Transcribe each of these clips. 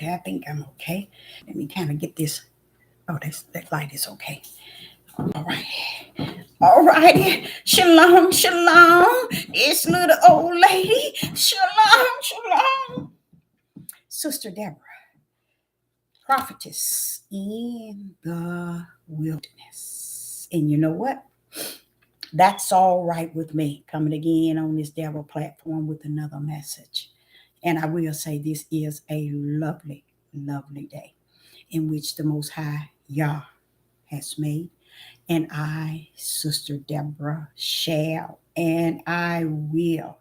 Okay, I think I'm okay. Let me kind of get this. Oh, that light is okay. All right. All righty. Shalom, shalom. It's little old lady. Shalom, shalom. Sister Deborah, prophetess in the wilderness. And you know what? That's all right with me, coming again on this Deborah platform with another message. And I will say this is a lovely, lovely day in which the Most High Yah has made. And I, Sister Deborah, shall and I will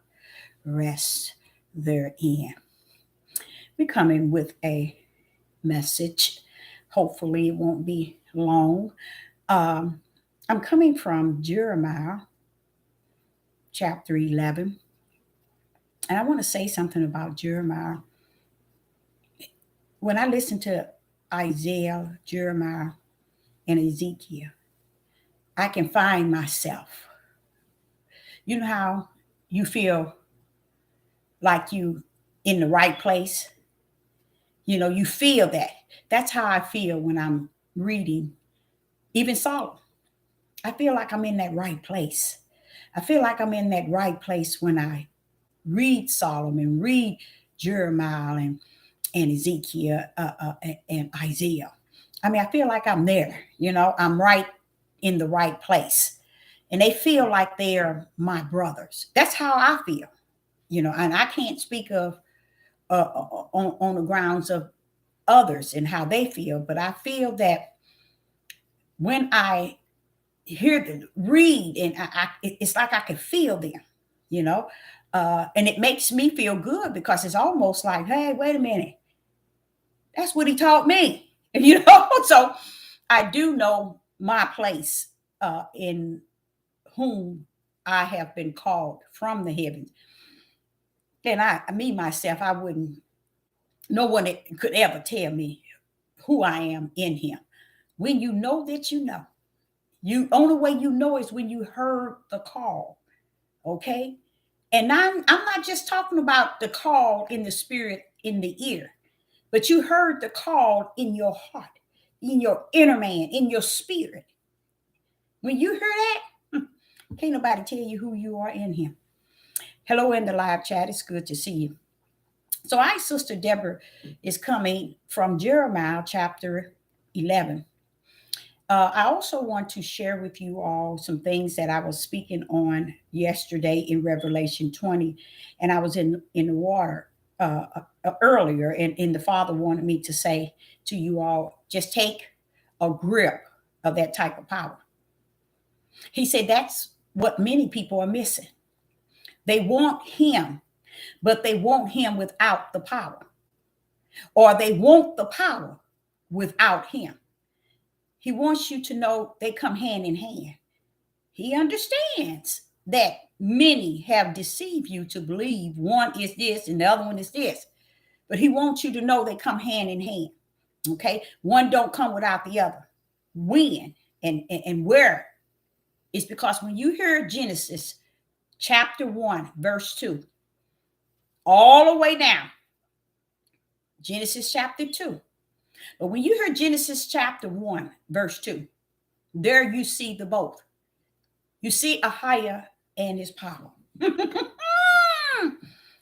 rest therein. We're coming with a message. Hopefully, it won't be long. I'm coming from Jeremiah chapter 11. And I want to say something about Jeremiah. When I listen to Isaiah, Jeremiah, and Ezekiel, I can find myself. You know how you feel like you in the right place? You know, you feel that. That's how I feel when I'm reading even Solomon. I feel like I'm in that right place. I feel like I'm in that right place when I read Solomon, read Jeremiah and Ezekiel and Isaiah. I mean, I feel like I'm there, I'm right in the right place. And they feel like they're my brothers. That's how I feel, and I can't speak of on the grounds of others and how they feel, but I feel that when I hear them read and it's like I can feel them, you know, and it makes me feel good because it's almost like, hey, wait a minute, that's what he taught me, So I do know my place in whom I have been called from the heavens. And me myself, I wouldn't. No one could ever tell me who I am in Him. When you know that you know, you only way you know is when you heard the call. Okay, and I'm not just talking about the call in the spirit in the ear, but you heard the call in your heart, in your inner man, in your spirit. When you hear that, can't nobody tell you who you are in Him. Hello in the live chat. It's good to see you. So our Sister Deborah is coming from Jeremiah chapter 11. I also want to share with you all some things that I was speaking on yesterday in Revelation 20, and I was in the water earlier, and the Father wanted me to say to you all, just take a grip of that type of power. He said that's what many people are missing. They want Him, but they want Him without the power, or they want the power without Him. He wants you to know they come hand in hand. He understands that many have deceived you to believe one is this and the other one is this. But He wants you to know they come hand in hand. Okay? One don't come without the other. When and where? It's because when you hear Genesis chapter 1, verse 2, all the way down, Genesis chapter 2. But when you hear Genesis chapter 1, verse 2, there you see the both. You see Ahiah and his power.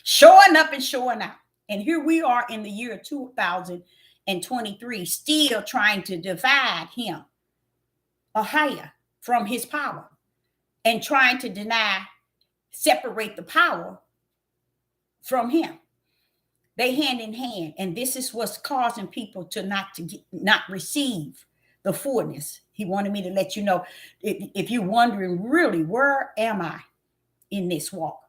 Showing up and showing out. And here we are in the year 2023, still trying to divide him, Ahiah, from his power, and trying to separate the power from him. They hand in hand, and this is what's causing people to not receive the fullness. He wanted me to let you know, if you're wondering, really, where am I in this walk?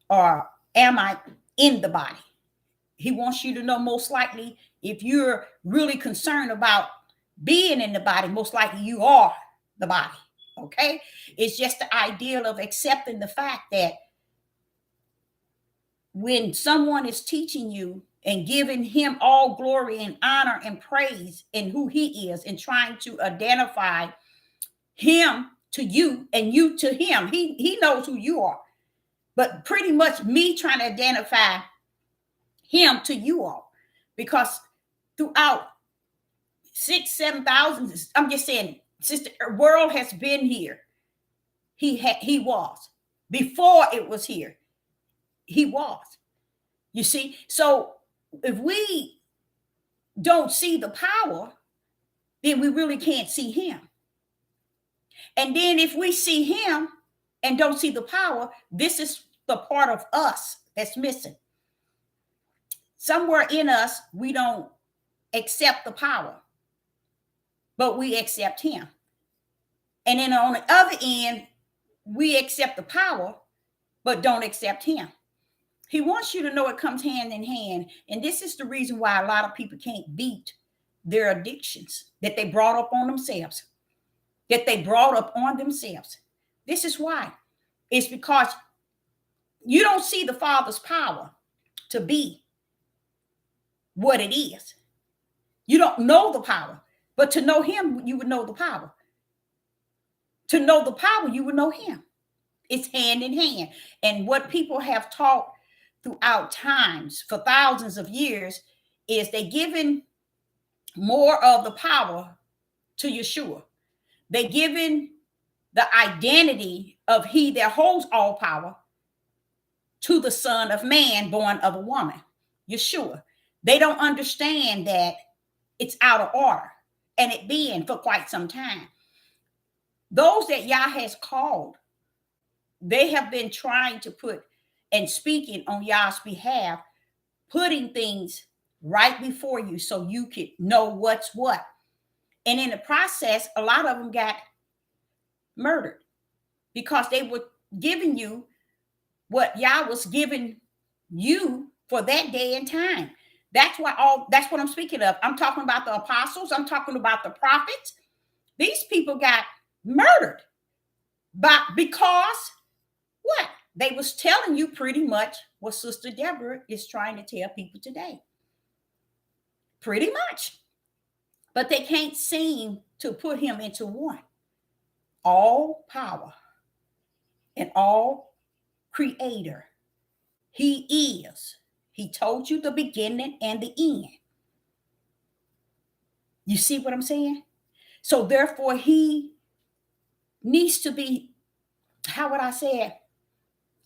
Or am I in the body? He wants you to know, most likely, if you're really concerned about being in the body, most likely you are the body. Okay? It's just the ideal of accepting the fact that when someone is teaching you and giving Him all glory and honor and praise in who He is, and trying to identify Him to you and you to Him, He knows who you are. But pretty much me trying to identify Him to you all. because throughout 6,000, 7,000, I'm just saying, since the world has been here, he was. Before it was here, he was. You see? So if we don't see the power, then we really can't see him. And then if we see him and don't see the power, this is the part of us that's missing. Somewhere in us, we don't accept the power, but we accept him. And then on the other end, we accept the power, but don't accept him. He wants you to know it comes hand in hand. And this is the reason why a lot of people can't beat their addictions that they brought up on themselves. This is why. It's because you don't see the Father's power to be what it is. You don't know the power, but to know him, you would know the power. To know the power, you would know him. It's hand in hand. And what people have taught throughout times for thousands of years is they given more of the power to Yeshua. They given the identity of he that holds all power to the Son of Man born of a woman, Yeshua. They don't understand that it's out of order, and it been for quite some time. Those that Yah has called, they have been trying to put and speaking on Yah's behalf, putting things right before you so you could know what's what. And in the process, a lot of them got murdered because they were giving you what Yah was giving you for that day and time. That's what I'm speaking of. I'm talking about the apostles. I'm talking about the prophets. These people got murdered because what? They was telling you pretty much what Sister Deborah is trying to tell people today. Pretty much. But they can't seem to put him into one. All power and all creator. He is. He told you the beginning and the end. You see what I'm saying? So therefore, he needs to be, how would I say it,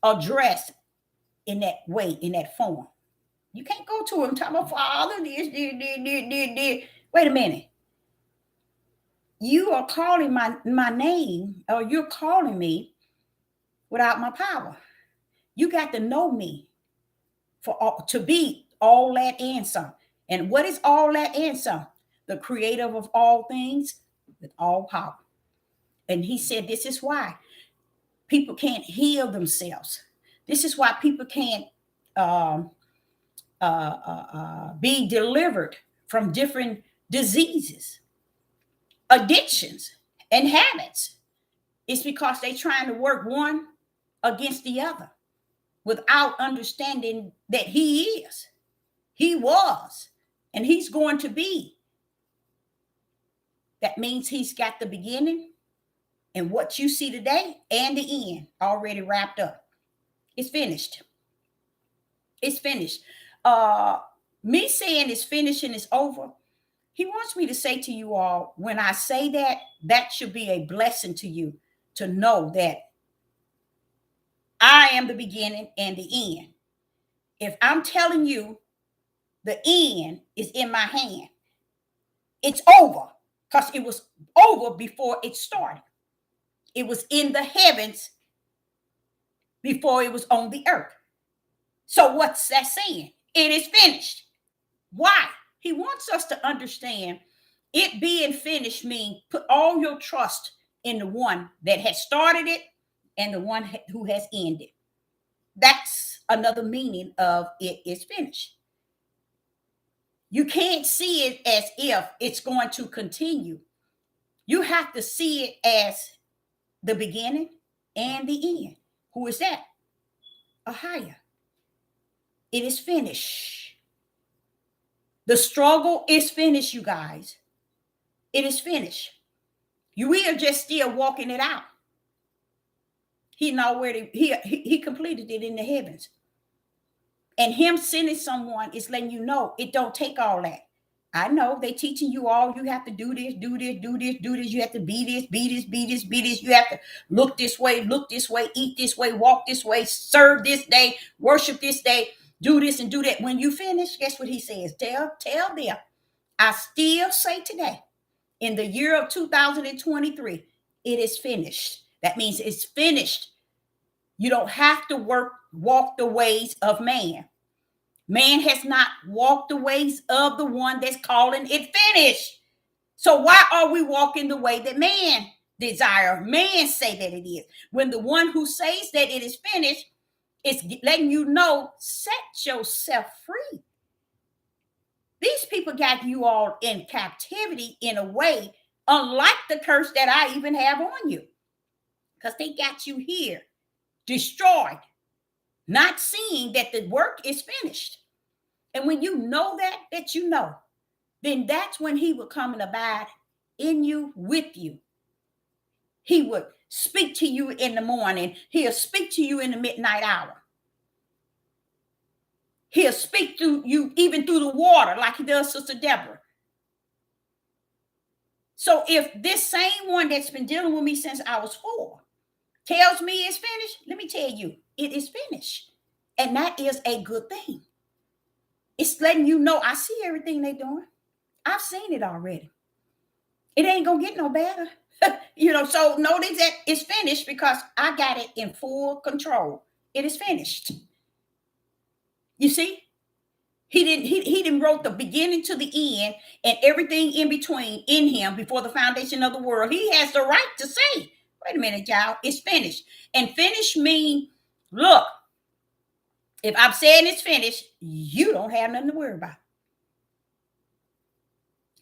addressed in that way, in that form. You can't go to him, tell my Father, this. Wait a minute. You are calling my name, or you're calling me without my power. You got to know me to be all that and some. And what is all that and some? The creator of all things with all power. And he said, this is why people can't heal themselves. This is why people can't be delivered from different diseases, addictions, and habits. It's because they're trying to work one against the other without understanding that he is, he was, and he's going to be. That means he's got the beginning and what you see today and the end already wrapped up. It's finished. It's finished. Me saying it's finished and it's over, he wants me to say to you all, when I say that, that should be a blessing to you to know that I am the beginning and the end. If I'm telling you the end is in my hand, it's over because it was over before it started. It was in the heavens before it was on the earth. So what's that saying? It is finished. Why? He wants us to understand it being finished means put all your trust in the one that has started it and the one who has ended. That's another meaning of it is finished. You can't see it as if it's going to continue. You have to see it as the beginning and the end. Who is that? Ahia. It is finished. The struggle is finished, you guys. It is finished. We are just still walking it out. He completed it in the heavens. And him sending someone is letting you know it don't take all that. I know they teaching you all you have to do this, do this, do this, do this. You have to be this, be this, be this, be this. You have to look this way, eat this way, walk this way, serve this day, worship this day, do this and do that. When you finish, guess what he says? Tell them, I still say today, in the year of 2023, it is finished. That means it's finished. You don't have to walk the ways of man. Man has not walked the ways of the one that's calling it finished. So why are we walking the way that man desire? Man say that it is. When the one who says that it is finished is letting you know, set yourself free. These people got you all in captivity in a way unlike the curse that I even have on you. Because they got you here, destroyed, not seeing that the work is finished. And when you know that you know, then that's when he will come and abide in you, with you. He would speak to you in the morning. He'll speak to you in the midnight hour. He'll speak to you even through the water like he does Sister Deborah. So if this same one that's been dealing with me since I was 4 tells me it's finished, let me tell you, it is finished. And that is a good thing. It's letting you know, I see everything they're doing. I've seen it already. It ain't going to get no better. So notice that it's finished because I got it in full control. It is finished. You see? He didn't wrote the beginning to the end and everything in between in him before the foundation of the world. He has the right to say, wait a minute, y'all, it's finished. And finished mean, look, if I'm saying it's finished, you don't have nothing to worry about.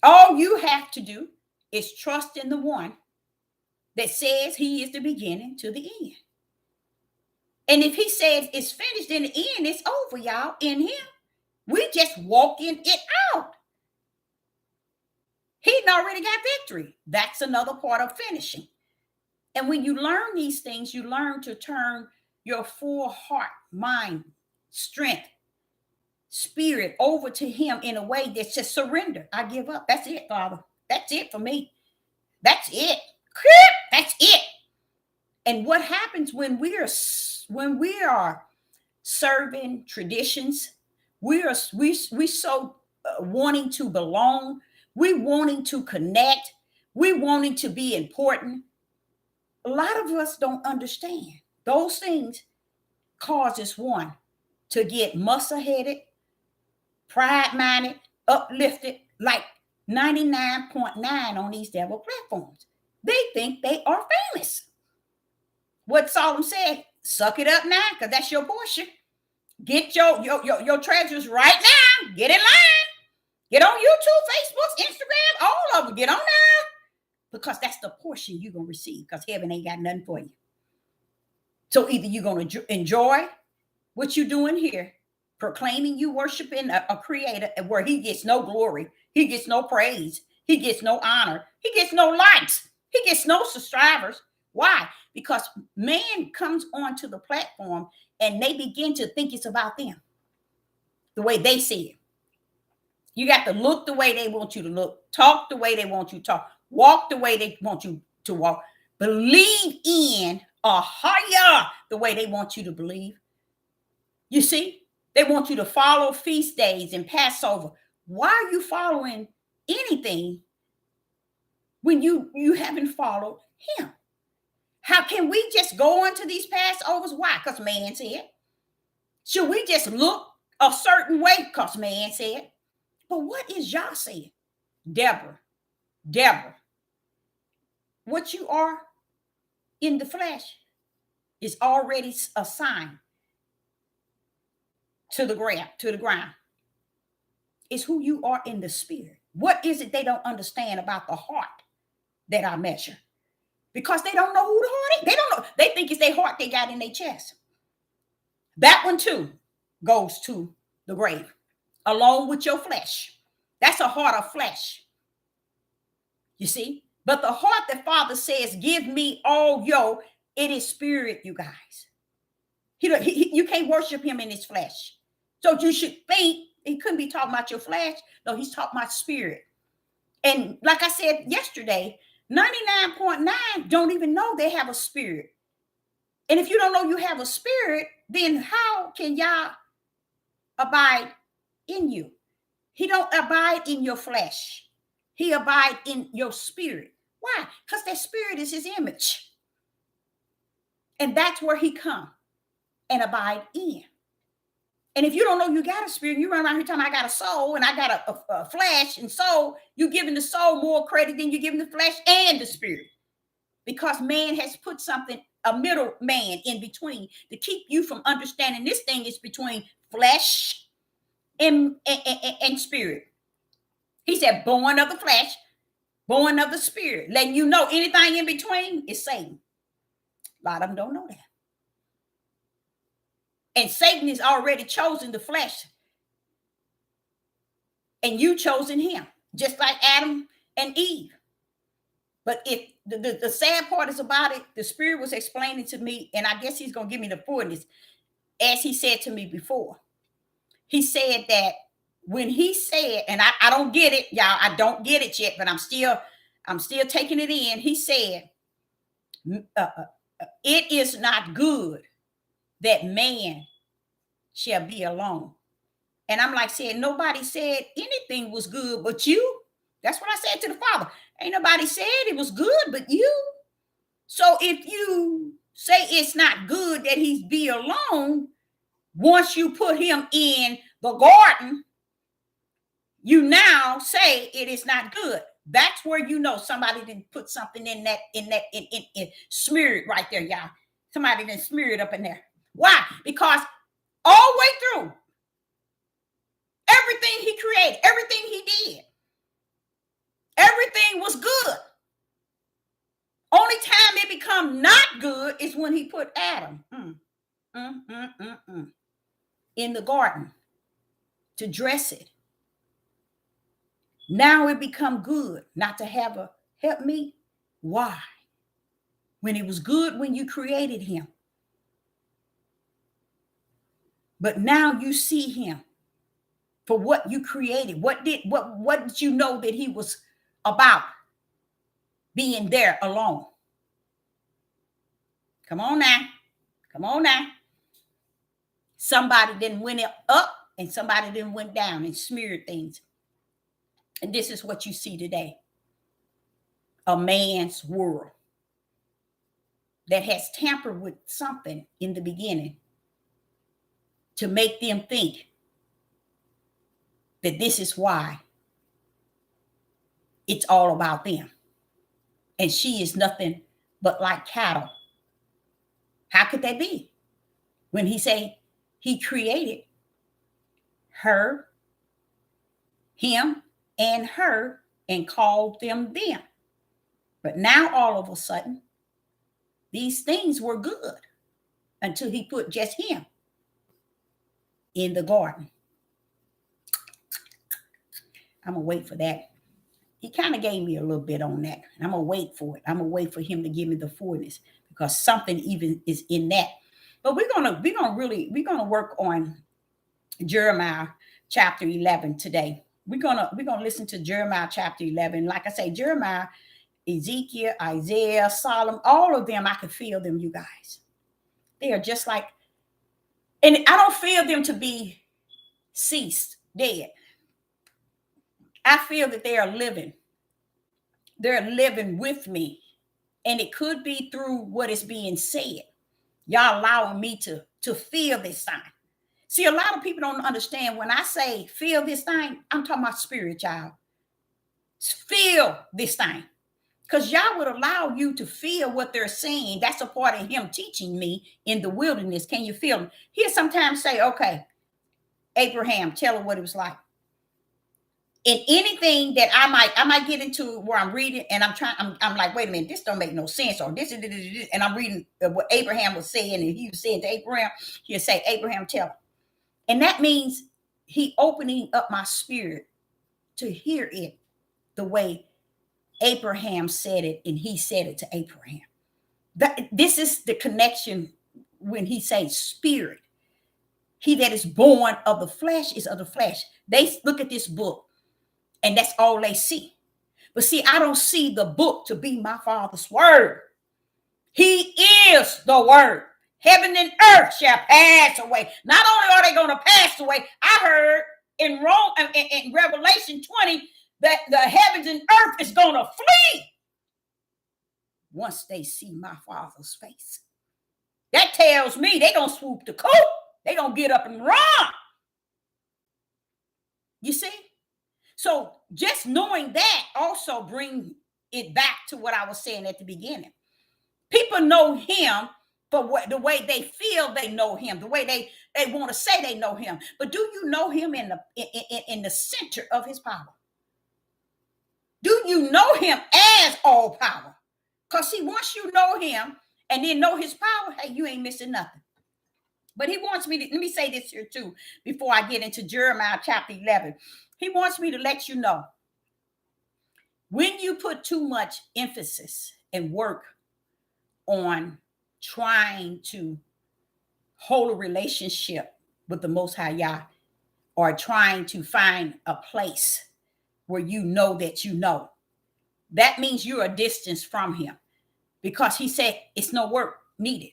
All you have to do is trust in the one that says he is the beginning to the end. And if he says it's finished in the end, it's over, y'all, in him. We just walking it out. He'd already got victory. That's another part of finishing. And when you learn these things, you learn to turn your full heart, mind, strength, spirit over to him in a way that's just surrender. I give up. That's it, Father. That's it for me. That's it. That's it. And what happens when we are serving traditions, we so wanting to belong, we wanting to connect, we wanting to be important. A lot of us don't understand those things causes one to get muscle-headed, pride-minded, uplifted, like 99.9 on these devil platforms. They think they are famous. What Solomon said, suck it up now, because that's your portion. Get your treasures right now. Get in line. Get on YouTube, Facebook, Instagram, all of them. Get on there. Because that's the portion you're going to receive, because heaven ain't got nothing for you. So either you're going to enjoy what you're doing here, proclaiming you worshiping a creator where he gets no glory, he gets no praise, he gets no honor, he gets no likes, he gets no subscribers. Why? Because man comes onto the platform and they begin to think it's about them, the way they see it. You got to look the way they want you to look, talk the way they want you to talk, walk the way they want you to walk, believe in or higher the way they want you to believe. You see, they want you to follow feast days and Passover. Why are you following anything when you haven't followed him? How can we just go into these Passovers? Why? Because man said. Should we just look a certain way? Because man said. But what is Yah saying? Deborah, what you are in the flesh is already assigned to the ground. It's who you are in the spirit. What is it they don't understand about the heart that I measure? Because they don't know who the heart is. They don't know. They think it's their heart they got in their chest. That one too goes to the grave, along with your flesh. That's a heart of flesh. You see? But the heart that Father says, give me all it is spirit, you guys. You can't worship him in his flesh. So you should think he couldn't be talking about your flesh. No, he's talking about spirit. And like I said yesterday, 99.9 don't even know they have a spirit. And if you don't know you have a spirit, then how can Yah abide in you? He don't abide in your flesh. He abide in your spirit. Why? Because that spirit is his image. And that's where he come and abide in. And if you don't know you got a spirit, you run around here telling I got a soul and I got a flesh and soul, you're giving the soul more credit than you're giving the flesh and the spirit. Because man has put something, a middle man in between to keep you from understanding this thing is between flesh and spirit. He said, born of the flesh, born of the spirit, letting you know anything in between is Satan. A lot of them don't know that. And Satan has already chosen the flesh. And you chosen him, just like Adam and Eve. But if the sad part is about it, the Spirit was explaining to me, and I guess he's going to give me the fullness, as he said to me before. He said that when he said, and I don't get it, y'all, I don't get it yet, but I'm still taking it in. He said, it is not good that man shall be alone. And I'm like saying, nobody said anything was good but you. That's what I said to the Father. Ain't nobody said it was good but you. So if you say it's not good that he be alone, once you put him in the garden, you now say it is not good. That's where you know somebody didn't put something in smear it right there, y'all. Somebody didn't smear it up in there. Why? Because all the way through, everything he created, everything he did, everything was good. Only time it become not good is when he put Adam in the garden to dress it. Now it become good not to have a help me. Why? When it was good when you created him. But now you see him for what you created. What did you know that he was about? Being there alone. Come on now. Come on now. Somebody then went up and somebody then went down and smeared things. And this is what you see today. A man's world that has tampered with something in the beginning to make them think that this is why it's all about them. And she is nothing but like cattle. How could that be? When he say he created her, him, and her, and called them. But now all of a sudden, these things were good until he put just him in the garden. I'm going to wait for that. He kind of gave me a little bit on that. And I'm going to wait for it. I'm going to wait for him to give me the fullness because something even is in that. But we're going to work on Jeremiah chapter 11 today. We're going to listen to Jeremiah chapter 11. Like I say, Jeremiah, Ezekiel, Isaiah, Solomon, all of them, I can feel them, you guys. They are just like, and I don't feel them to be ceased, dead. I feel that they are living. They're living with me. And it could be through what is being said. Y'all allowing me to feel this thing. See, a lot of people don't understand when I say feel this thing, I'm talking about spirit, y'all. Feel this thing. Because y'all would allow you to feel what they're saying. That's a part of him teaching me in the wilderness. Can you feel him? He'll sometimes say, okay, Abraham, tell her what it was like. In anything that I might get into where I'm reading and I'm like, wait a minute, this don't make no sense. Or this, and I'm reading what Abraham was saying. And he was saying to Abraham, he'll say, Abraham, tell her. And that means he opening up my spirit to hear it the way Abraham said it, and he said it to Abraham. This is the connection when he says spirit. He that is born of the flesh is of the flesh. They look at this book and that's all they see. But see, I don't see the book to be my Father's word. He is the word. Heaven and earth shall pass away. Not only are they going to pass away, I heard in Revelation 20 that the heavens and earth is going to flee once they see my Father's face. That tells me they're going to swoop the coop. They're going to get up and run. You see? So just knowing that also brings it back to what I was saying at the beginning. People know him for the way they feel they know him, the way they want to say they know him. But do you know him in the center of his power? Do you know him as all power? Because see, once you know him and then know his power, hey, you ain't missing nothing. But he wants me to, let me say this here too, before I get into Jeremiah chapter 11. He wants me to let you know, when you put too much emphasis and work on trying to hold a relationship with the Most High Yah, or trying to find a place where you know that you know, that means you're a distance from him, because he said it's no work needed.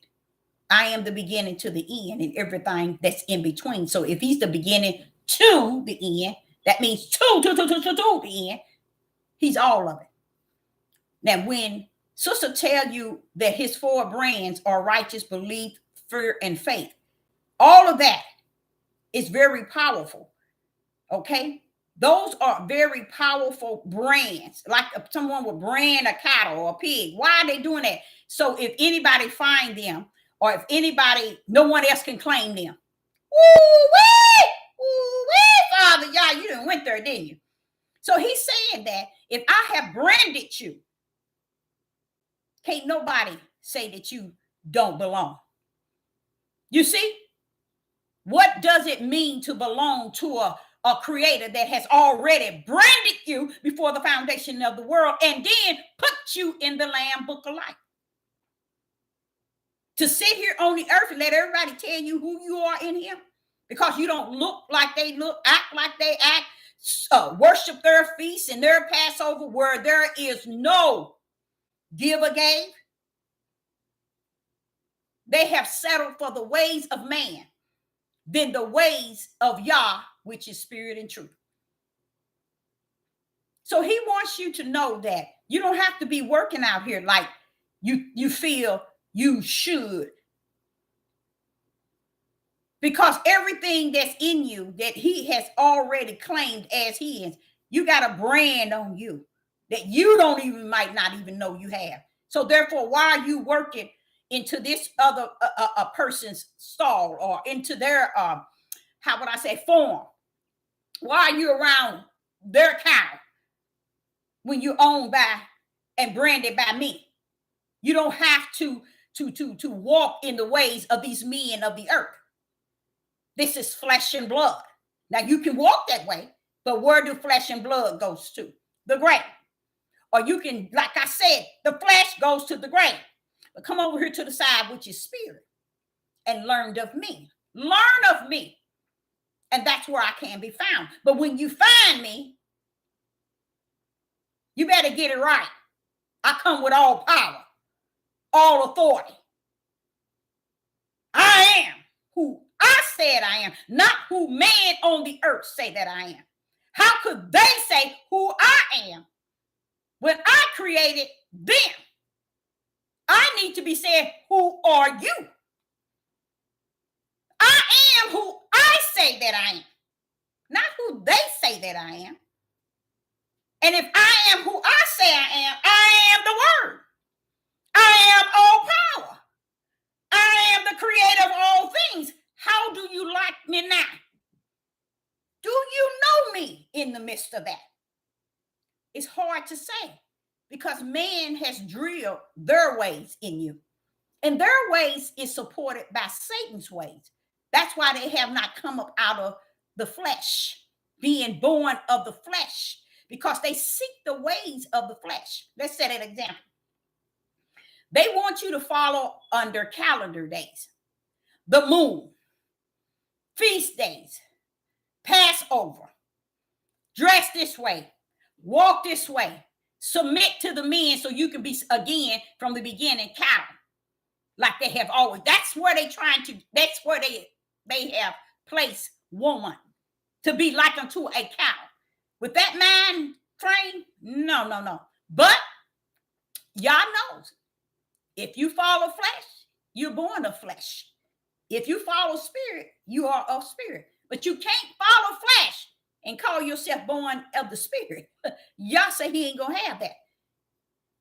I am the beginning to the end and everything that's in between. So if he's the beginning to the end, that means to the end. He's all of it. Now, when Sister tell you that his 4 brands are righteous, belief, fear, and faith, all of that is very powerful. Okay? Those are very powerful brands. Like someone would brand a cattle or a pig. Why are they doing that? So if anybody find them, or if anybody, no one else can claim them. Ooh-wee, Father, y'all, you done went there, didn't you? So he's saying that if I have branded you, can't nobody say that you don't belong. You see? What does it mean to belong to a creator that has already branded you before the foundation of the world and then put you in the Lamb Book of Life? To sit here on the earth and let everybody tell you who you are in him because you don't look like they look, act like they act, worship their feasts and their Passover where there is no give or gave. They have settled for the ways of man than the ways of Yah, which is spirit and truth. So he wants you to know that you don't have to be working out here like you feel you should. Because everything that's in you that he has already claimed as his, you got a brand on you that you might not even know you have. So therefore, why are you working into this other a person's stall or into their how would I say form? Why are you around their cow when you're owned by and branded by me? You don't have to walk in the ways of these men of the earth. This is flesh and blood. Now you can walk that way, but where do flesh and blood goes to? The grave. Or you can, like I said, the flesh goes to the grave. But come over here to the side, which is spirit, and learn of me. Learn of me. And that's where I can be found. But when you find me, you better get it right. I come with all power, all authority. I am who I said I am, not who man on the earth say that I am. How could they say who I am when I created them? I need to be saying, who are you? I am who I say that I am, not who they say that I am. And if I am who I say I am the word. I am all power. I am the creator of all things. How do you like me now? Do you know me in the midst of that? It's hard to say because man has drilled their ways in you. And their ways is supported by Satan's ways. That's why they have not come up out of the flesh, being born of the flesh, because they seek the ways of the flesh. Let's set an example. They want you to follow under calendar days, the moon, feast days, Passover, dress this way, walk this way, submit to the men so you can be, again, from the beginning, cattle, like they have always. That's where that's where they have placed woman, to be like unto a cow. With that mind frame, no. But y'all knows, if you follow flesh, you're born of flesh. If you follow spirit, you are of spirit. But you can't follow flesh and call yourself born of the spirit. Y'all say he ain't gonna have that.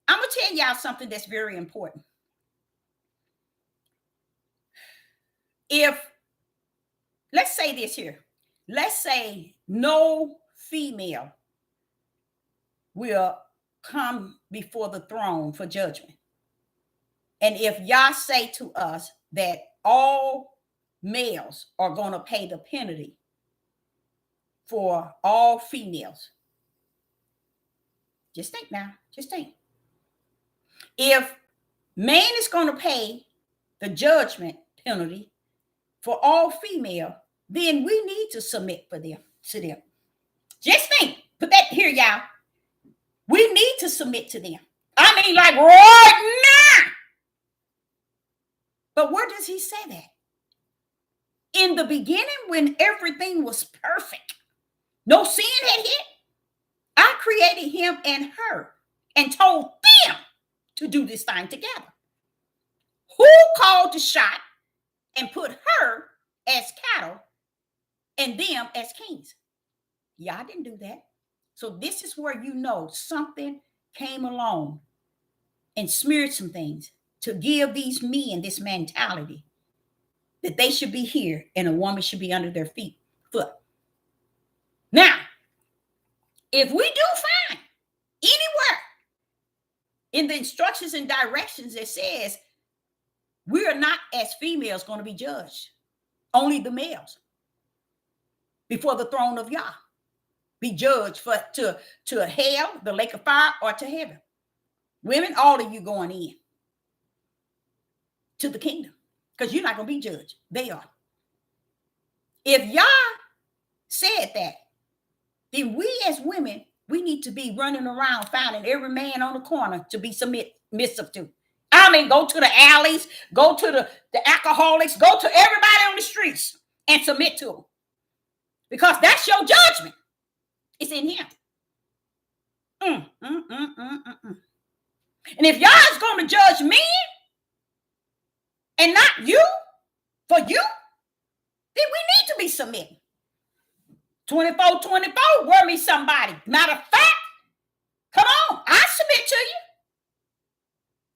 I'm gonna tell y'all something that's very important. If, let's say this here, let's say no female will come before the throne for judgment. And if y'all say to us that all males are going to pay the penalty for all females, just think now, just think. If man is going to pay the judgment penalty for all female, then we need to submit for them, to them. Just think, put that here, y'all. We need to submit to them. I mean, like right now. But where does he say that? In the beginning, when everything was perfect, no sin had hit, I created him and her and told them to do this thing together. Who called the shot and put her as cattle and them as kings? Y'all didn't do that. So this is where you know something came along and smeared some things to give these men this mentality that they should be here and a woman should be under their foot. Now, if we do find anywhere in the instructions and directions that says we are not as females going to be judged, only the males before the throne of Yah be judged for to hell, the lake of fire, or to heaven. Women, all of you going in to the kingdom, because you're not going to be judged. They are. If Yah said that, then we as women, we need to be running around finding every man on the corner to be submissive to. I mean, go to the alleys, go to the alcoholics, go to everybody on the streets and submit to them. Because that's your judgment. It's in him. And if y'all is going to judge men and not you, for you, then we need to be submitting. 24, word me somebody. Matter of fact, come on, I submit to you.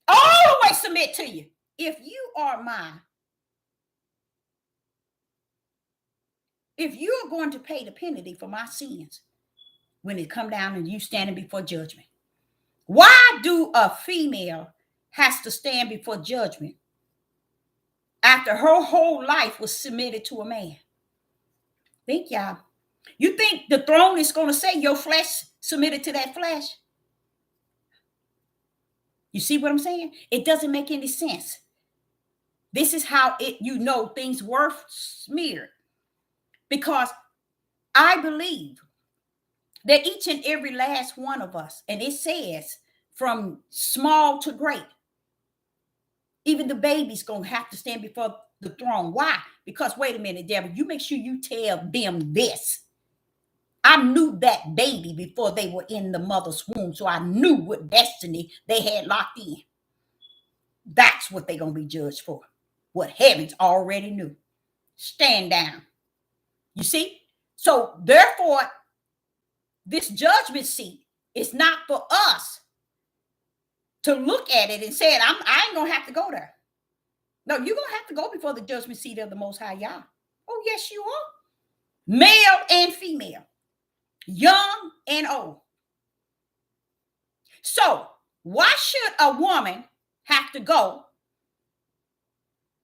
All the way submit to you. If you are if you are going to pay the penalty for my sins when it come down and you standing before judgment, why do a female has to stand before judgment after her whole life was submitted to a man? Think, y'all. You think the throne is going to say your flesh submitted to that flesh? You see what I'm saying? It doesn't make any sense. This is how things were smeared. Because I believe that each and every last one of us, and it says from small to great, even the baby's going to have to stand before the throne. Why? Because, wait a minute, Deborah, you make sure you tell them this. I knew that baby before they were in the mother's womb, so I knew what destiny they had locked in. That's what they're going to be judged for. What heavens already knew. Stand down. You see? So, therefore, this judgment seat is not for us to look at it and say, I ain't going to have to go there. No, you're going to have to go before the judgment seat of the Most High Yah. Oh, yes, you are. Male and female. Young and old. So, why should a woman have to go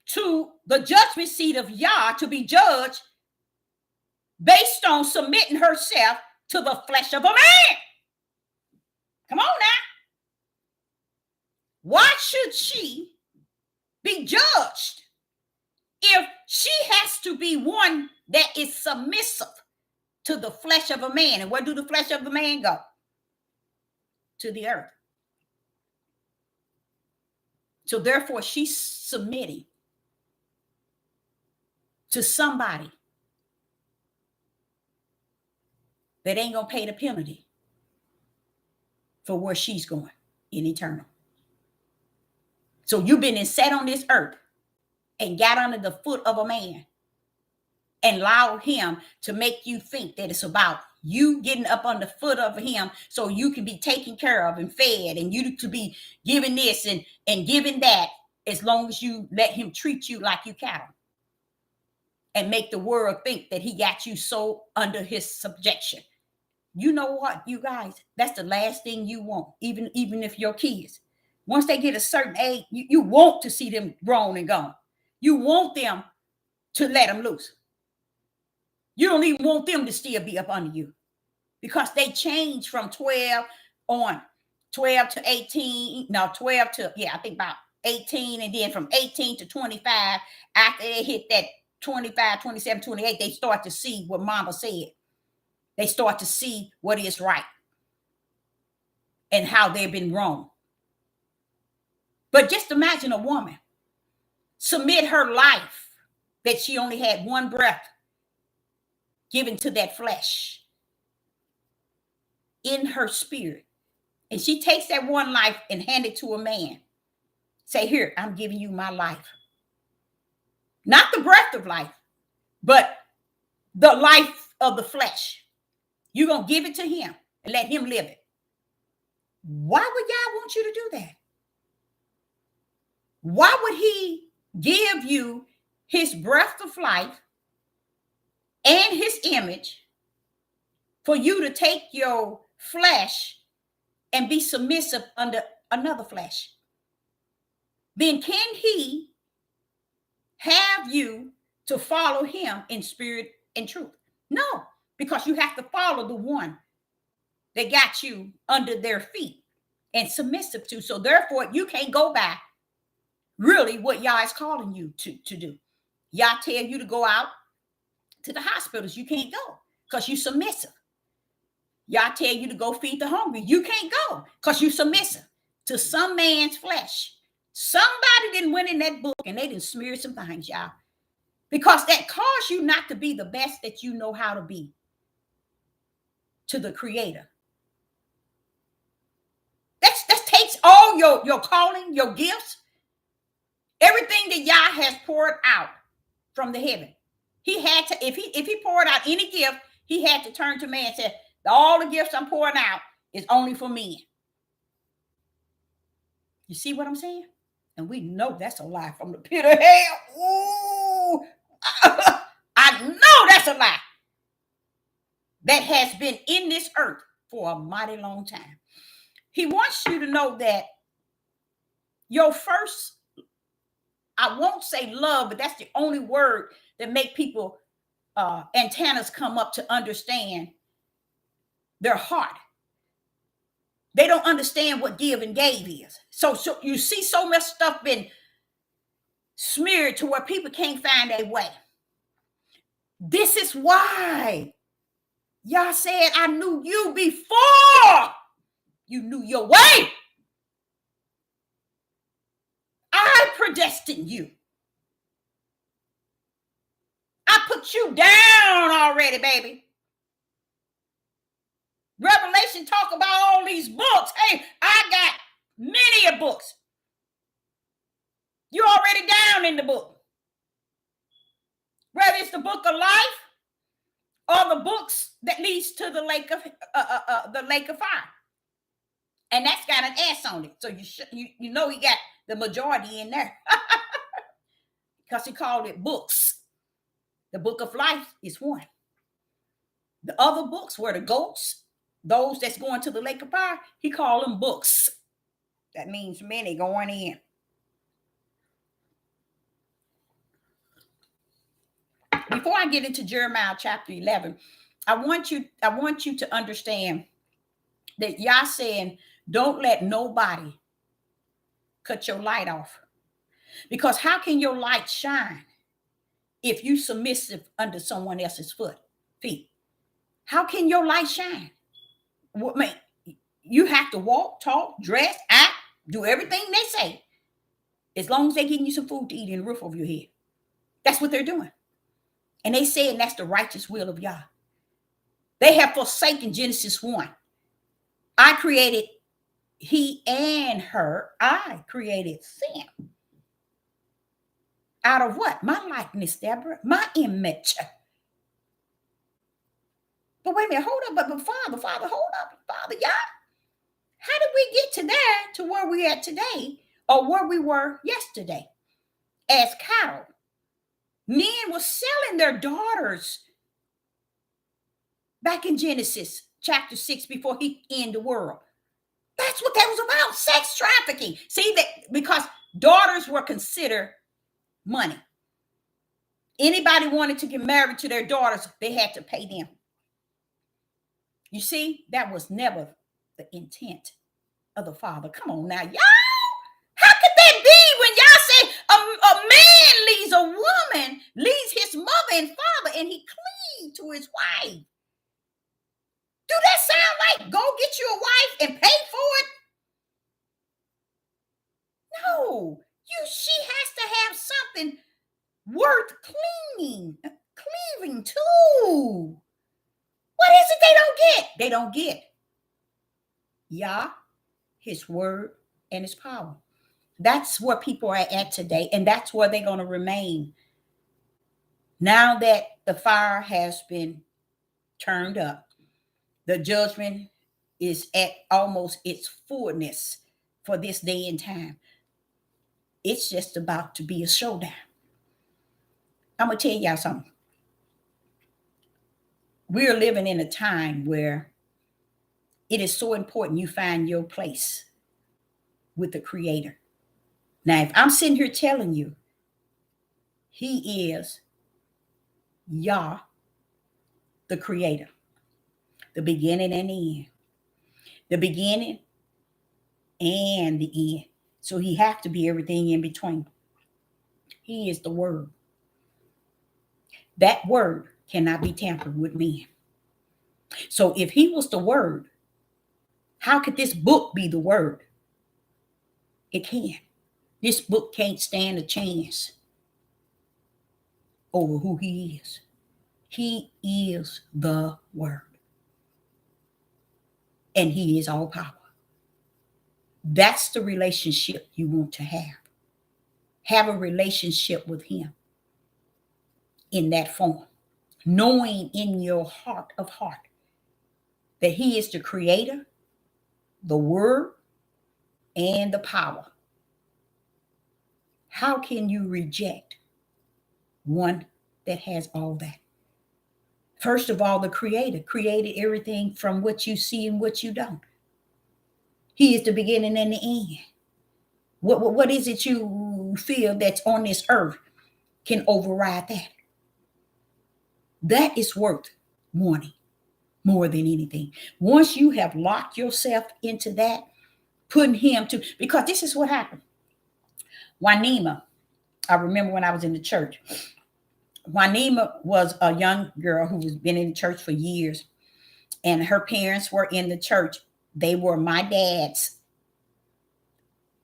to the judgment seat of Yah to be judged based on submitting herself to the flesh of a man? Come on now. Why should she be judged if she has to be one that is submissive to the flesh of a man. And where do the flesh of the man go? To the earth. So therefore, she's submitting to somebody that ain't gonna pay the penalty for where she's going in eternal. So you've been set on this earth and got under the foot of a man and allowed him to make you think that it's about you getting up on the foot of him so you can be taken care of and fed, and you to be giving this and giving that, as long as you let him treat you like you cattle and make the world think that he got you so under his subjection. You know what, you guys, that's the last thing you want, even if your kids, once they get a certain age, you want to see them grown and gone. You want them to let them loose. You don't even want them to still be up under you, because they change from 12 to 18. No, 12 to, I think about 18. And then from 18 to 25, after they hit that 25, 27, 28, they start to see what mama said. They start to see what is right and how they've been wrong. But just imagine a woman submit her life that she only had one breath given to that flesh in her spirit. And she takes that one life and hand it to a man. Say, here, I'm giving you my life. Not the breath of life, but the life of the flesh. You're going to give it to him and let him live it. Why would God want you to do that? Why would he give you his breath of life and his image for you to take your flesh and be submissive under another flesh? Then can he have you to follow him in spirit and truth? No, because you have to follow the one that got you under their feet and submissive to. So therefore, you can't go by really what Yah is calling you to do. Yah tell you to go out to the hospitals. You can't go because you're submissive. Yah tell you to go feed the hungry. You can't go because you're submissive to some man's flesh. Somebody didn't went in that book and they didn't smear some things, y'all, because that caused you not to be the best that you know how to be to the Creator. That takes all your calling, your gifts, everything that Yah has poured out from the heaven. He had to, if he poured out any gift, he had to turn to man and say, all the gifts I'm pouring out is only for men. You see what I'm saying? And we know that's a lie from the pit of hell. Ooh, I know that's a lie that has been in this earth for a mighty long time. He wants you to know that your first, I won't say love, but that's the only word that make people antennas come up to understand their heart. They don't understand what give and gave is. So you see so much stuff been smeared to where people can't find their way. This is why Yah said, I knew you before you knew your way. I predestined you. I put you down already, baby. Revelation talk about all these books. Hey, I got many books. You're already down in the book. Whether it's the book of life or the books that leads to the lake of fire, and that's got an S on it. So you know he got the majority in there because he called it books. The book of life is one. The other books were the goats. Those that's going to the lake of fire, he called them books. That means many going in. Before I get into Jeremiah chapter 11, I want you to understand that Yah saying, don't let nobody cut your light off. Because how can your light shine if you submissive under someone else's feet? How can your light shine? What man? You have to walk, talk, dress, act, do everything they say, as long as they're getting you some food to eat and a roof over your head. That's what they're doing. And they say that's the righteous will of Yah. They have forsaken Genesis 1. I created he and her. I created Sam. Out of what? My likeness, Deborah. My image. But wait a minute, hold up. But Father, hold up. Father, Yah. How did we get to there, to where we're at today, or where we were yesterday? As cattle. Men were selling their daughters back in Genesis chapter 6 before he ended the world. That's what that was about, sex trafficking. See, that because daughters were considered money. Anybody wanted to get married to their daughters, they had to pay them. You see, that was never the intent of the Father. Come on now, y'all. How could that be when y'all say a man leaves a woman, leaves his mother and father, and he cleaves to his wife? Do that sound like go get you a wife and pay for it? No, she has to have something worth cleaving to. What is it they don't get? They don't get Yah, his word, and his power. That's where people are at today, and that's where they're going to remain. Now that the fire has been turned up, the judgment is at almost its fullness for this day and time. It's just about to be a showdown. I'm going to tell y'all something. We're living in a time where it is so important you find your place with the Creator. Now, if I'm sitting here telling you he is Yah, the Creator, the beginning and the end, the beginning and the end. So he have to be everything in between. He is the Word. That Word cannot be tampered with men. So if he was the Word, how could this book be the Word? It can't. This book can't stand a chance over who he is. He is the Word. And he is all power. That's the relationship you want to have. Have a relationship with him in that form. Knowing in your heart of heart that he is the Creator, the Word, and the power. How can you reject one that has all that? First of all, the Creator created everything from what you see and what you don't. He is the beginning and the end. What is it you feel that's on this earth can override that? That is worth wanting more than anything. Once you have locked yourself into that, putting him to, because this is what happened. Juanima, I remember when I was in the church, Juanima was a young girl who was been in the church for years, and her parents were in the church. They were my dad's.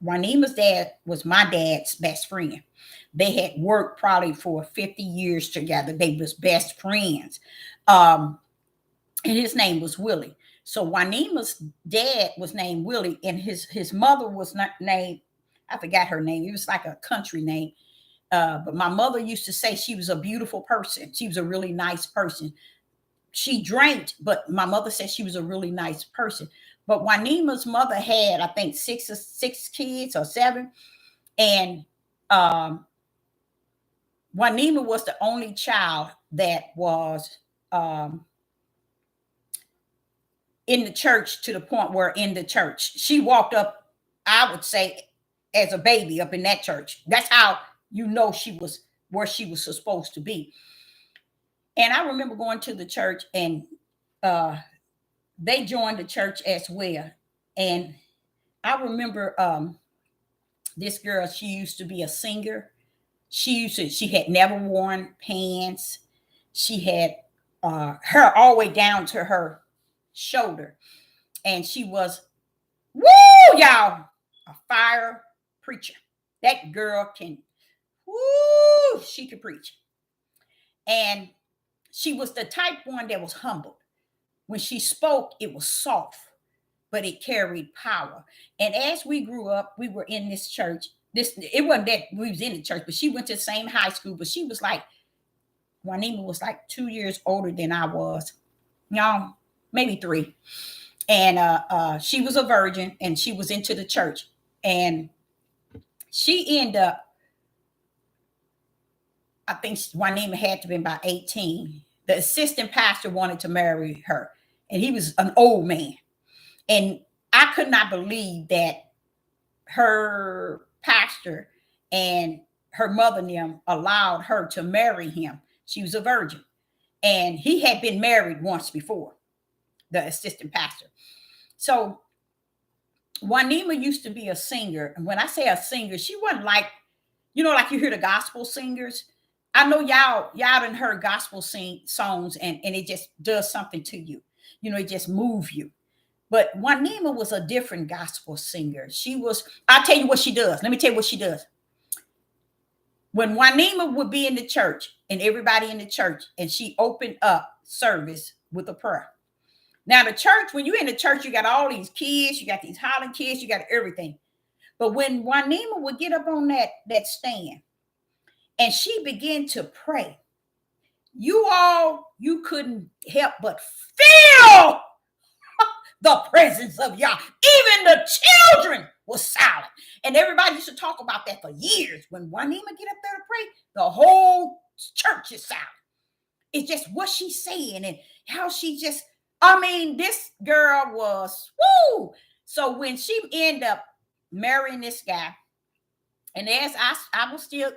Juanima's dad was my dad's best friend. They had worked probably for 50 years together. They was best friends. And his name was Willie. So Juanima's dad was named Willie, and his mother was not named, I forgot her name. It was like a country name. But my mother used to say she was a beautiful person. She was a really nice person. She drank, but my mother said she was a really nice person. But Juanima's mother had, I think, six kids or seven. And Juanima was the only child that was in the church, to the point where in the church, she walked up, I would say, as a baby up in that church. That's how you know she was where she was supposed to be. And I remember going to the church, and they joined the church as well. And I remember this girl, she used to be a singer. She had never worn pants. She had hair all the way down to her shoulder. And she was, woo, y'all, a fire preacher. That girl can, woo, she could preach. And she was the type one that was humble. When she spoke, it was soft, but it carried power. And as we grew up, we were in this church. This it wasn't that we was in the church, but she went to the same high school. But she was like, Juanita was like 2 years older than I was. Y'all, maybe 3. And she was a virgin and she was into the church. And she ended up, I think Juanita had to be about 18. The assistant pastor wanted to marry her, and he was an old man. And I could not believe that her pastor and her mother and them allowed her to marry him. She was a virgin. And he had been married once before, the assistant pastor. So Juanita used to be a singer. And when I say a singer, she wasn't like, like you hear the gospel singers. I know y'all done heard gospel songs and it just does something to you. It just moves you. But Juanita was a different gospel singer. I'll tell you what she does. Let me tell you what she does. When Juanita would be in the church and everybody in the church, and she opened up service with a prayer. Now, the church, when you're in the church, you got all these kids, you got these hollering kids, you got everything. But when Juanita would get up on that stand and she began to pray, you couldn't help but feel the presence of Yah. Even the children were silent. And everybody used to talk about that for years. When Juanita get up there to pray, the whole church is silent. It's just what she's saying and how she just, this girl was, woo. So when she ended up marrying this guy, and as I was still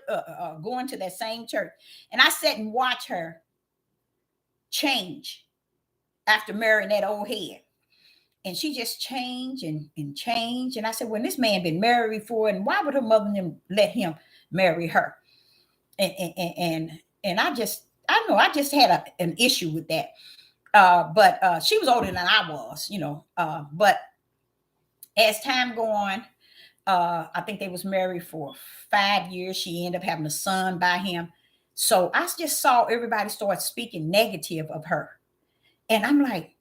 going to that same church, and I sat and watched her change after marrying that old head. And she just changed and changed. And I said, when this man been married before, and why would her mother and them let him marry her? And I just had an issue with that. But she was older than I was, But as time go on, I think they was married for 5 years. She ended up having a son by him. So I just saw everybody start speaking negative of her. And I'm like,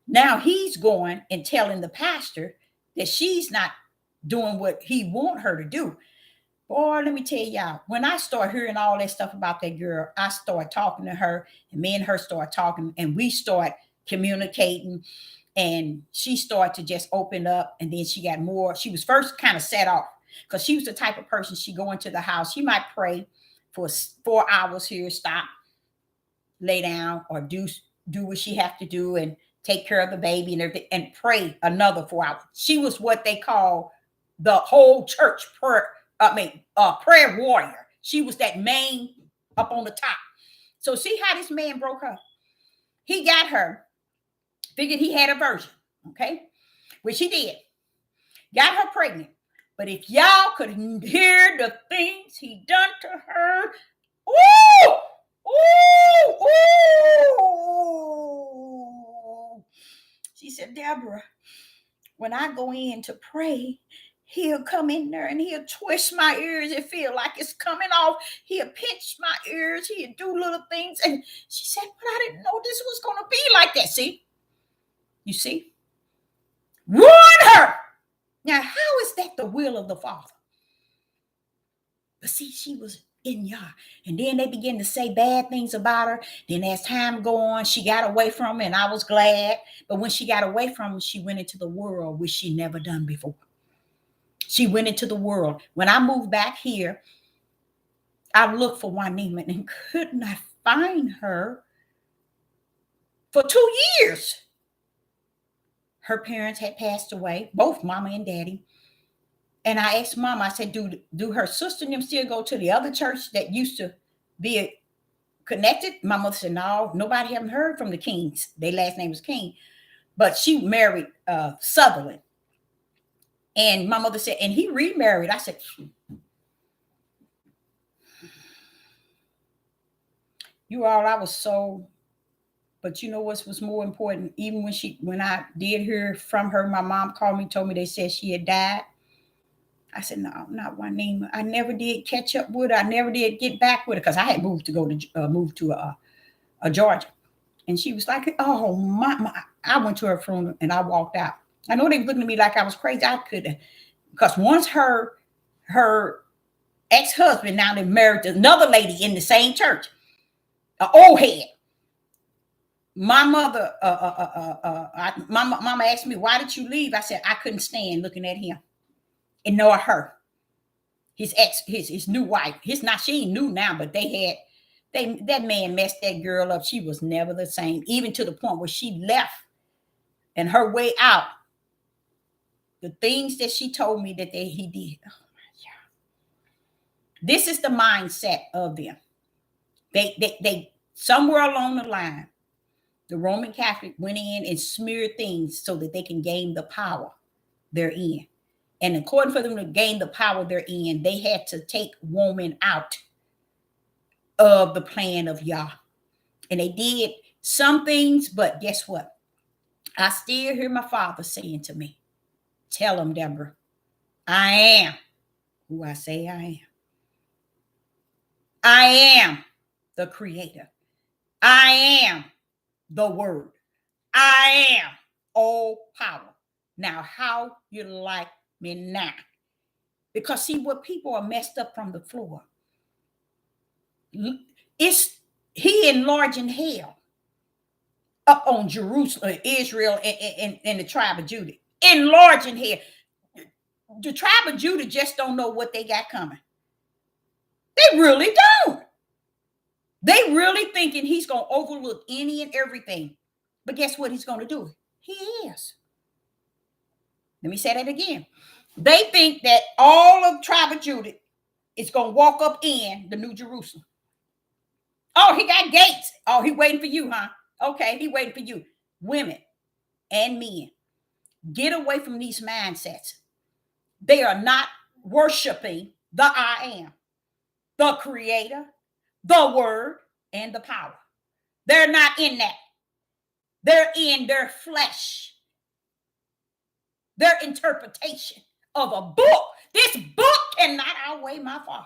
now he's going and telling the pastor that she's not doing what he want her to do. Boy, let me tell y'all, when I start hearing all that stuff about that girl, I start talking to her, and me and her start talking, and we start communicating, and she started to just open up, and then she got more. She was first kind of set off because she was the type of person, she go into the house, she might pray for 4 hours here, stop, lay down, or do what she have to do, and take care of the baby and everything, and pray another 4 hours. She was what they call the whole church prayer warrior. She was that main up on the top. So see how this man broke her. He got her, figured he had a virgin, okay, which he did. Got her pregnant. But if y'all could hear the things he done to her, ooh, ooh, ooh. She said, Deborah, when I go in to pray, he'll come in there and he'll twist my ears. It feel like it's coming off. He'll pinch my ears. He'll do little things. And she said, but I didn't know this was going to be like that. See? You see? Ruin her. Now, how is that the will of the Father? But see, she was in Yah. And then they began to say bad things about her. Then as time go on, she got away from him, and I was glad. But when she got away from him, she went into the world, which she never done before. She went into the world. When I moved back here, I looked for Juanita and could not find her for 2 years. Her parents had passed away, both mama and daddy. And I asked mama, I said, do her sister and them still go to the other church that used to be connected? My mother said, no, nobody haven't heard from the Kings. Their last name was King. But she married Sutherland. And my mother said, and he remarried. I said, You all, I was so, but you know what was more important? Even when I did hear from her, my mom called me, told me they said she had died. I said, no, not Juanita. I never did catch up with her. I never did get back with her because I had moved to move to Georgia. And she was like, oh, my. I went to her funeral and I walked out. I know they were looking at me like I was crazy. I couldn't. Because once her ex-husband, now they married to another lady in the same church, an old head. My mother, my mama asked me, why did you leave? I said, I couldn't stand looking at him and nor her. His ex, his new wife. She ain't new now, but that man messed that girl up. She was never the same, even to the point where she left and her way out. The things that she told me that he did. Oh my God. This is the mindset of them. They somewhere along the line, the Roman Catholic went in and smeared things so that they can gain the power they're in. And according for them to gain the power they're in, they had to take woman out of the plan of Yah. And they did some things, but guess what? I still hear my father saying to me, tell him, Deborah, I am who I say I am. I am the creator. I am the word. I am all power. Now, how you like me now? Because see, what people are messed up from the floor. It's he enlarging hell up on Jerusalem, Israel, and the tribe of Judah. Enlarging hell. The tribe of Judah just don't know what they got coming. They really don't. They really thinking he's going to overlook any and everything. But guess what he's going to do? He is. Let me say that again. They think that all of tribe of Judah is going to walk up in the New Jerusalem. Oh, he got gates. Oh, he waiting for you, huh? Okay, he waiting for you. Women and men, get away from these mindsets. They are not worshiping the I am, the creator, the word, and the power. They're not in that. They're in their flesh, their interpretation of a book. This book cannot outweigh my Father.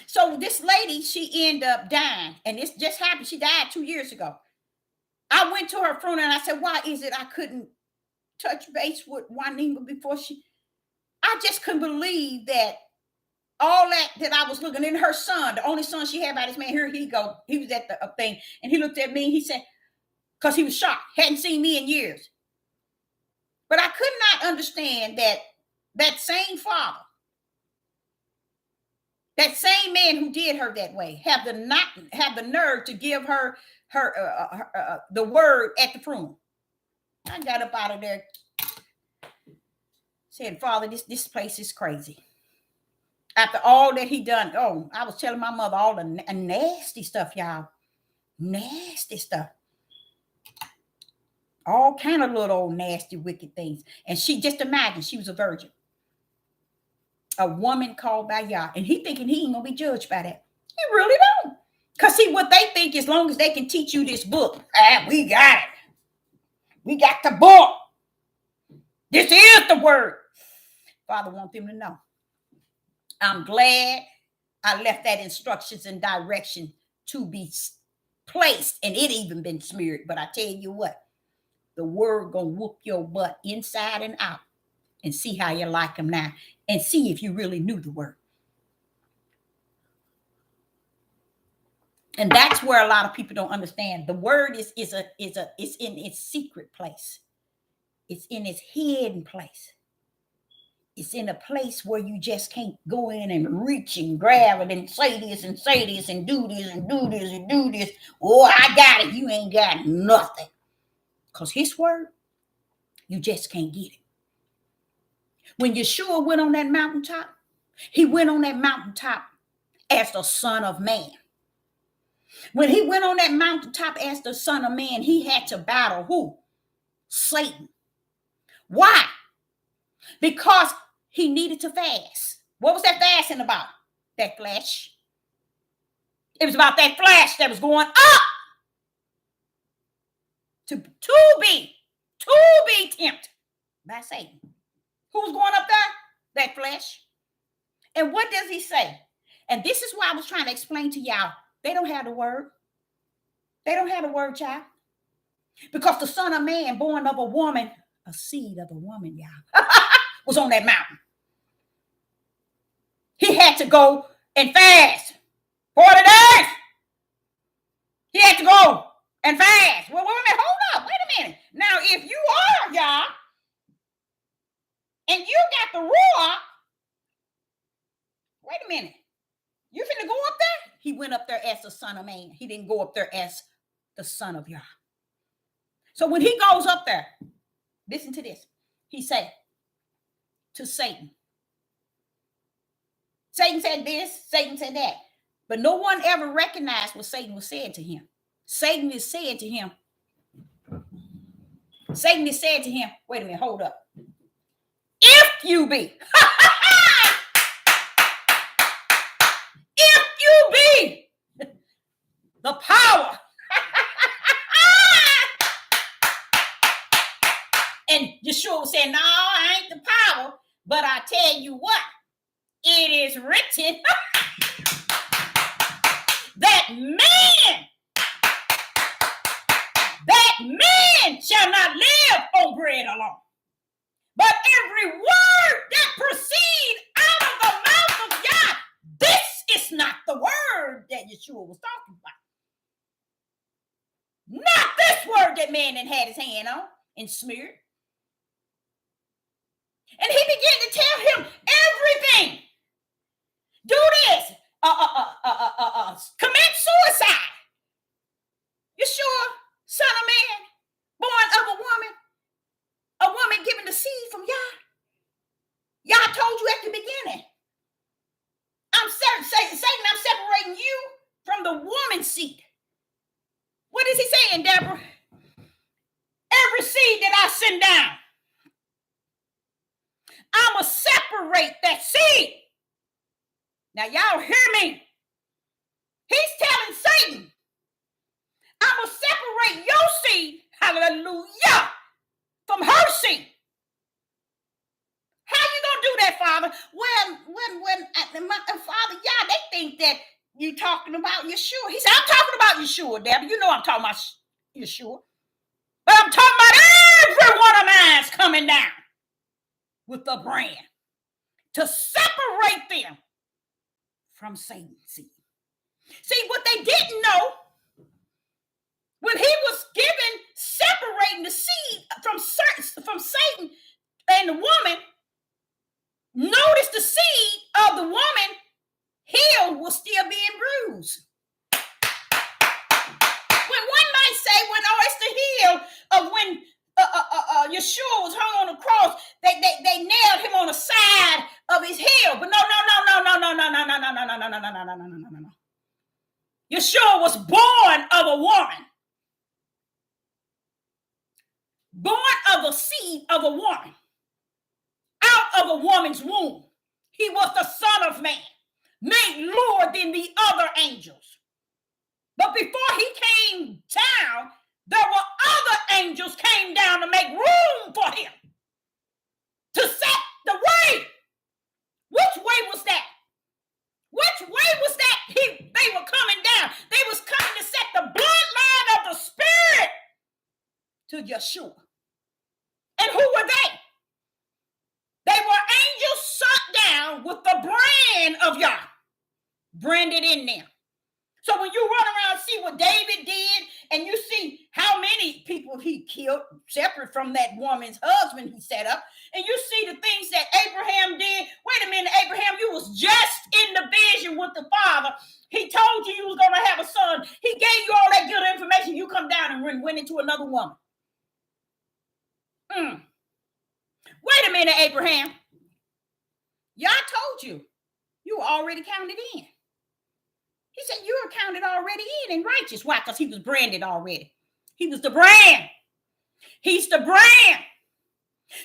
So this lady, she ended up dying, and this just happened. She died 2 years ago. I went to her funeral and I said, why is it I couldn't touch base with Juanita before I just couldn't believe that all that I was looking in her son, the only son she had by this man, here he go. He was at the thing and he looked at me and he said, because he was shocked, hadn't seen me in years. But I could not understand that same father, that same man who did her that way, have the nerve to give her the word at the funeral. I got up out of there, said, Father, this place is crazy. After all that he done, I was telling my mother all the nasty stuff, y'all. Nasty stuff. All kind of little old nasty, wicked things. And she, just imagine, she was a virgin. A woman called by Yah. And he thinking he ain't going to be judged by that. He really don't. Because see, what they think, as long as they can teach you this book, we got it. We got the book. This is the word. Father wants them to know. I'm glad I left that instructions and direction to be placed, and it even been smeared. But I tell you what, the word gonna whoop your butt inside and out, and see how you like them now, and see if you really knew the word. And that's where a lot of people don't understand. The word is in its secret place. It's in its hidden place. It's in a place where you just can't go in and reach and grab it and say this and do this and do this and do this. Oh, I got it. You ain't got nothing. Because his word, you just can't get it. When Yeshua went on that mountaintop, he went on that mountaintop as the Son of Man. When he went on that mountaintop as the Son of Man, he had to battle who? Satan. Why? Because he needed to fast. What was that fasting about? that flesh. It was about that flesh that was going up to be tempted by Satan. Who's going up there? That flesh. And what does he say? And this is why I was trying to explain to y'all. They don't have the word. They don't have the word, child. Because the Son of Man, born of a woman, a seed of a woman, y'all, was on that mountain. He had to go and fast 40 days. He had to go and fast. Well, wait a minute. Hold up. Wait a minute. Now, if you are, y'all, and you got the Ruach, wait a minute. You finna go up there? He went up there as the Son of Man. He didn't go up there as the Son of Yah. So when he goes up there, listen to this. He said to Satan. Satan said this, Satan said that. But no one ever recognized what Satan was saying to him. Satan is saying to him, wait a minute, hold up. If you be, if you be the power, and Yeshua was saying, no, I ain't the power, but I tell you what, it is written that man shall not live on bread alone, but every word that proceeds out of the mouth of Yah. This is not the word that Yeshua was talking about. Not this word that man had his hand on and smeared. And he began to tell him everything. Do this. Commit suicide. Yeshua, Son of Man, born of a woman given the seed from Yah. Yah told you at the beginning. Satan, I'm separating you from the woman's seed. What is he saying, Deborah? Every seed that I send down, I'm going to separate that seed. Now, y'all hear me? He's telling Satan, I'm going to separate your seed, hallelujah, from her seed. How you going to do that, Father? When Father, yeah, they think that you talking about Yeshua. He said, I'm talking about Yeshua, Debbie. You know I'm talking about Yeshua. But I'm talking about every one of mine's coming down with the brand to separate them from Satan's seed. See, what they didn't know, when he was separating the seed from Satan and the woman, notice the seed of the woman heel was still being bruised. When one might say, it's the heel of when Yeshua was hung on the cross, they nailed him on the side of his heel. But no. Yeshua was born of a woman. Born of the seed of a woman. Out of a woman's womb. He was the Son of Man, made lower than the other angels. But before he came down, there were other angels came down to make room for him, to set the way. Which way was that? Which way was that? They were coming down. They was coming to set the bloodline of the Spirit to Yeshua. And who were they? They were angels sent down with the brand of Yah, branded in them. So when you run around and see what David did, and you see how many people he killed, separate from that woman's husband he set up, and you see the things that Abraham did. Wait a minute, Abraham, you was just in the vision with the Father. He told you was going to have a son. He gave you all that good information. You come down and went into another woman. Wait a minute, Abraham. Yah told you. You were already counted in. He said, you were counted already in and righteous. Why? Because he was branded already. He was the brand. He's the brand.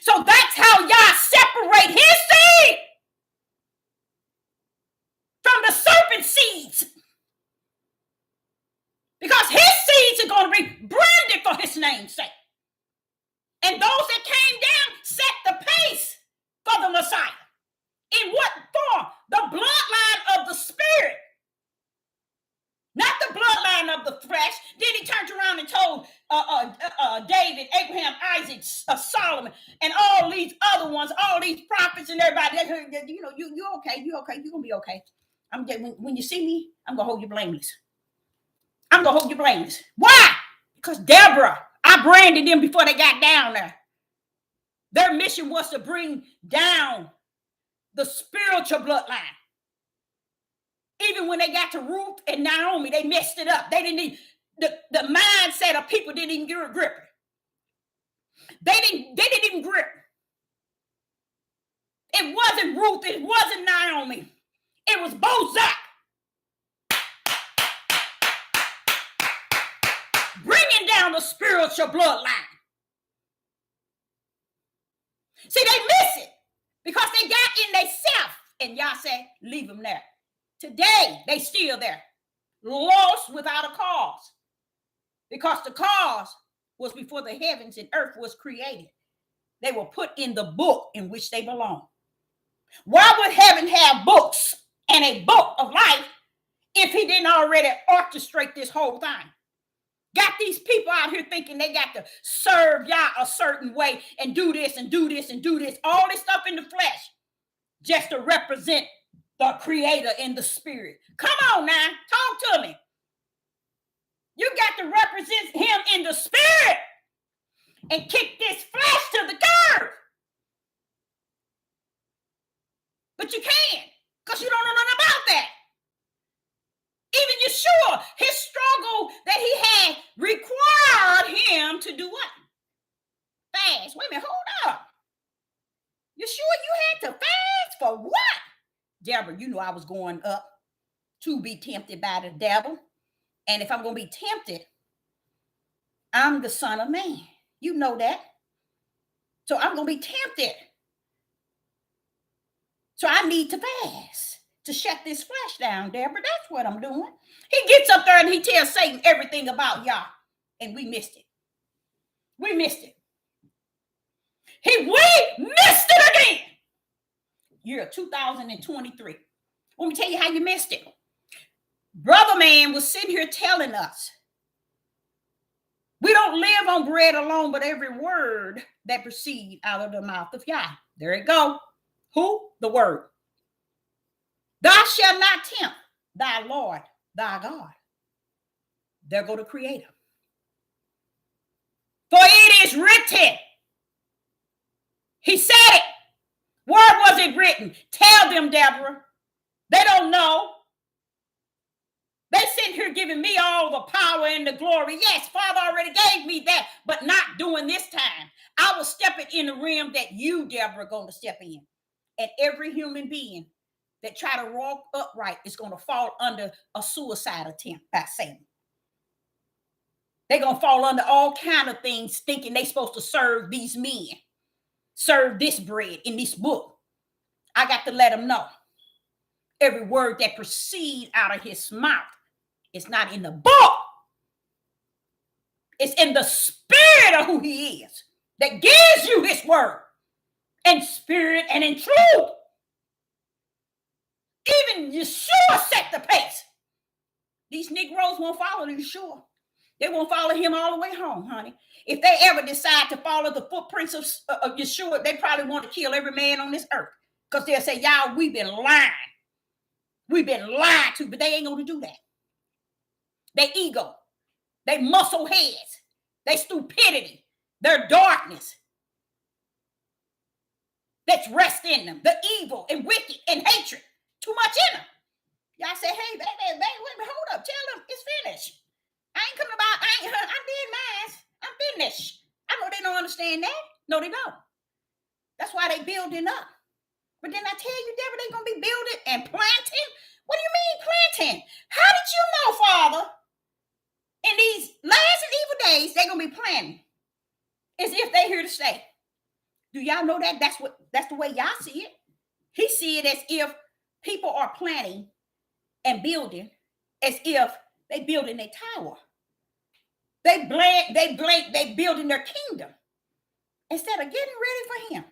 So that's how Yah separate his seed from from the serpent seeds. Because his seeds are going to be branded for his name's sake. And those that came down set the pace for the Messiah. In what form? The bloodline of the spirit. Not the bloodline of the flesh. Then he turned around and told David, Abraham, Isaac, Solomon, and all these other ones, all these prophets and everybody. You know, you okay, you okay, you're going to be okay. When you see me, I'm going to hold you blameless. I'm going to hold you blameless. Why? Because Deborah, I branded them before they got down there. Their mission was to bring down the spiritual bloodline. Even when they got to Ruth and Naomi, they messed it up. They didn't even, the mindset of people didn't even get a grip. They didn't even grip. It wasn't Ruth. It wasn't Naomi. It was Bozak. Bringing down the spiritual bloodline. See, they miss it because they got in themselves. And y'all say, leave them there. Today, they still there. Lost without a cause. Because the cause was before the heavens and earth was created. They were put in the book in which they belong. Why would heaven have books and a book of life if he didn't already orchestrate this whole thing? Got these people out here thinking they got to serve y'all a certain way and do this and do this and do this. All this stuff in the flesh just to represent the creator in the spirit. Come on now, talk to me. You got to represent him in the spirit and kick this flesh to the curb. But you can't, because you don't know nothing about that. Even Yeshua, his struggle that he had required him to do what? Fast. Wait a minute, hold up. Yeshua, you had to fast for what? Deborah, you know I was going up to be tempted by the devil. And if I'm going to be tempted, I'm the Son of Man. You know that. So I'm going to be tempted. So I need to fast to shut this flesh down, Deborah. That's what I'm doing. He gets up there and he tells Satan everything about y'all. And we missed it. We missed it. We missed it again. Year 2023. Let me tell you how you missed it. Brother man was sitting here telling us we don't live on bread alone, but every word that proceeds out of the mouth of Yah. There it go. Who? The word. Thou shalt not tempt thy Lord, thy God. There go the creator. For it is written. He said it. Where was it written? Tell them, Deborah. They don't know. They sitting here giving me all the power and the glory. Yes, Father already gave me that, but not doing this time. I was stepping in the realm that you, Deborah, are going to step in. And every human being that try to walk upright is going to fall under a suicide attempt by Satan. They're going to fall under all kind of things thinking they're supposed to serve these men. Serve this bread in this book. I got to let them know. Every word that proceeds out of his mouth is not in the book. It's in the spirit of who he is that gives you his word in spirit and in truth. Even Yeshua set the pace. These Negroes won't follow Yeshua. They won't follow him all the way home, honey. If they ever decide to follow the footprints of Yeshua, they probably want to kill every man on this earth. Because they'll say, y'all, we've been lying. We've been lied to, but they ain't going to do that. They ego, they muscle heads, they stupidity, their darkness that's rest in them, the evil and wicked and hatred, too much in them. Y'all say, hey, baby, wait a minute, hold up, tell them it's finished. I ain't coming about, I did mine, I'm finished. I know they don't understand that. No, they don't. That's why they building up. But then I tell you, Deborah, they going to be building and planting. What do you mean planting? How did you know, Father? In these last and evil days, they're going to be planting as if they're here to stay. Do y'all know that? That's the way y'all see it. He see it as if people are planting and building as if they building their tower. They building their kingdom instead of getting ready for him.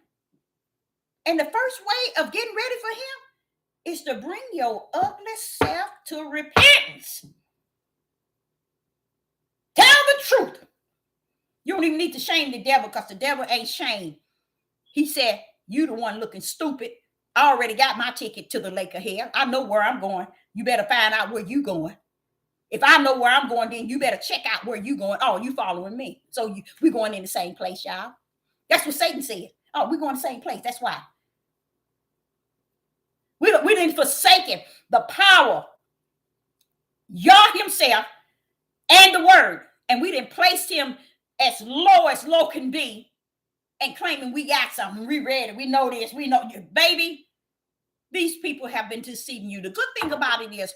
And the first way of getting ready for him is to bring your ugly self to repentance. Tell the truth. You don't even need to shame the devil, because the devil ain't shamed. He said, you the one looking stupid. I already got my ticket to the lake of hell. I know where I'm going. You better find out where you going. If I know where I'm going, then you better check out where you going. Oh, you following me. So we're going in the same place, y'all. That's what Satan said. Oh, we're going the same place. That's why. We didn't forsake the power, Yah himself, and the word. And we didn't place him as low can be, and claiming we got something. We read it. We know this. We know you. Baby, these people have been deceiving you. The good thing about it is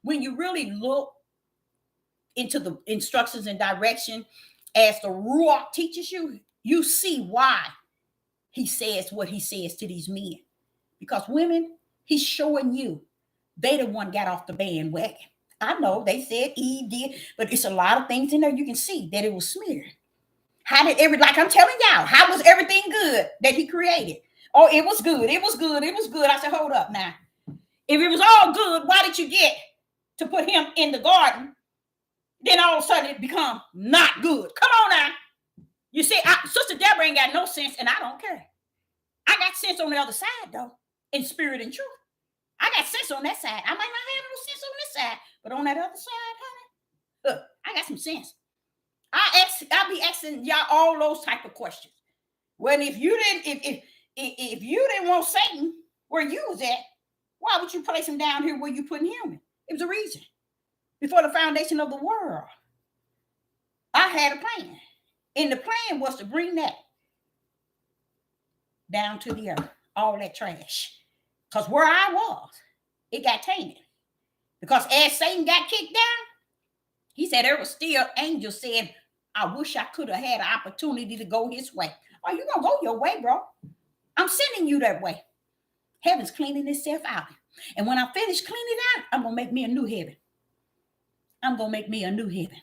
when you really look into the instructions and direction as the Ruach teaches you, you see why he says what he says to these men. Because women, he's showing you they the one got off the bandwagon. I know they said Eve did, but it's a lot of things in there you can see that it was smeared. How did like I'm telling y'all, how was everything good that he created? Oh, it was good. It was good. It was good. I said, hold up now. If it was all good, why did you get to put him in the garden? Then all of a sudden it become not good. Come on now. You see, Sister Deborah ain't got no sense, and I don't care. I got sense on the other side, though, in spirit and truth. I got sense on that side. I might not have no sense on this side, but on that other side, honey, look, I got some sense. I'll be asking y'all all those type of questions. Well, if you didn't want Satan where you was at, why would you place him down here where you putting him? It was a reason. Before the foundation of the world, I had a plan. And the plan was to bring that down to the earth, all that trash. Because where I was, it got tainted. Because as Satan got kicked down, he said there was still angels saying, I wish I could have had an opportunity to go his way. Oh, you're going to go your way, bro. I'm sending you that way. Heaven's cleaning itself out. And when I finish cleaning out, I'm going to make me a new heaven. I'm going to make me a new heaven.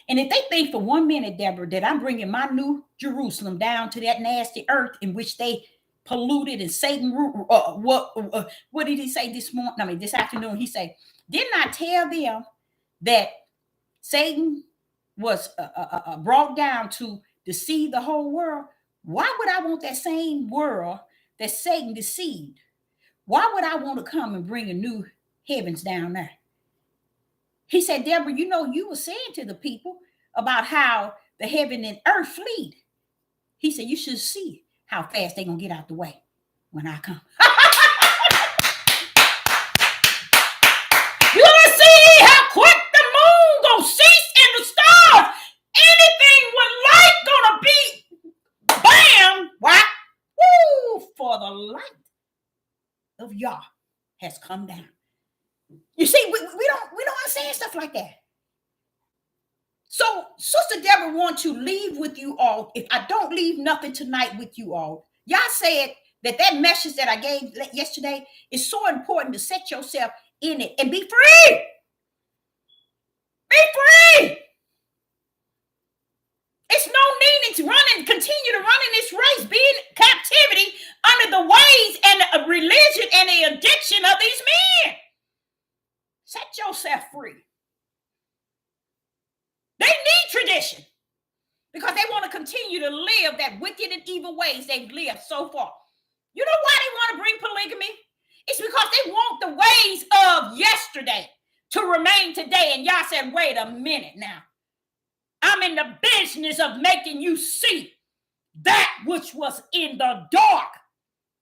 And if they think for 1 minute, Deborah, that I'm bringing my new Jerusalem down to that nasty earth in which they polluted and Satan, what did he say this morning? I mean, this afternoon, he said, didn't I tell them that Satan was brought down to deceive the whole world? Why would I want that same world that Satan deceived? Why would I want to come and bring a new heavens down there? He said, Deborah, you know, you were saying to the people about how the heaven and earth fleed. He said, you should see how fast they're going to get out the way when I come. You want to see how quick the moon going to cease and the stars? Anything with light going to be, bam, what? Woo, for the light of Yah has come down. You see, we don't understand stuff like that. So Sister Deborah wants to leave with you all. If I don't leave nothing tonight with you all, y'all said that message that I gave yesterday is so important to set yourself in it and be free. Be free. It's no need to continue to run in this race, be in captivity under the ways and the religion and the addiction of these men. Set yourself free. They need tradition because they want to continue to live that wicked and evil ways they've lived so far. You know why they want to bring polygamy? It's because they want the ways of yesterday to remain today. And y'all said, wait a minute now. I'm in the business of making you see that which was in the dark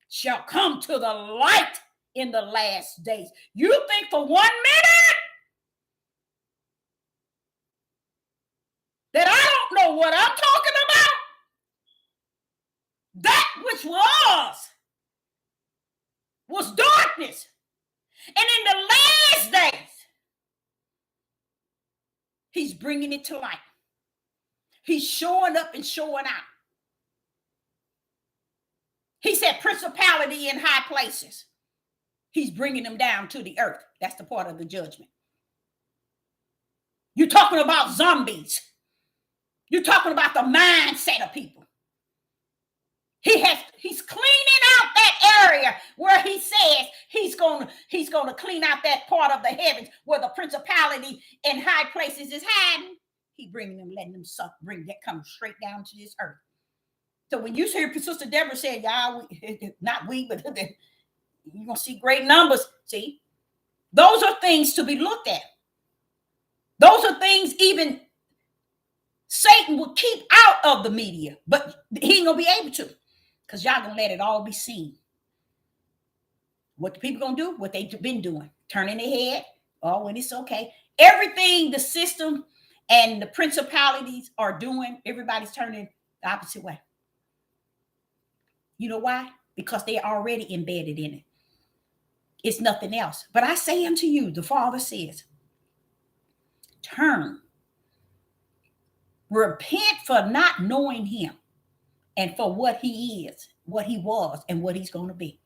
shall come to the light in the last days. You think for 1 minute that I don't know what I'm talking about? That which was darkness. And in the last days, he's bringing it to light. He's showing up and showing out. He said principality in high places. He's bringing them down to the earth. That's the part of the judgment. You're talking about zombies. You're talking about the mindset of people. He's cleaning out that area where he says he's gonna clean out that part of the heavens where the principality in high places is hiding. He bringing them, letting them suck, come straight down to this earth. So when you hear Sister Deborah say, "Yeah, not we, but you're gonna see great numbers." See, those are things to be looked at. Those are things even Satan will keep out of the media, but he ain't gonna be able to, because y'all gonna let it all be seen. What the people gonna do? What they've been doing, turning their head. Oh, and it's okay. Everything the system and the principalities are doing, everybody's turning the opposite way. You know why? Because they're already embedded in it. It's nothing else. But I say unto you, the Father says, turn. Repent for not knowing him and for what he is, what he was, and what he's going to be.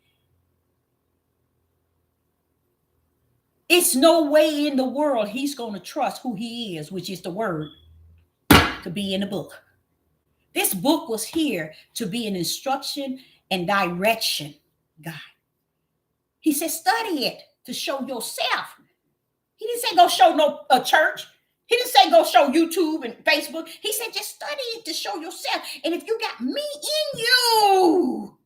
It's no way in the world he's going to trust who he is, which is the word, to be in the book. This book was here to be an instruction and direction guide. He said, study it to show yourself. He didn't say go show a church. He didn't say go show YouTube and Facebook. He said just study it to show yourself. And if you got me in you,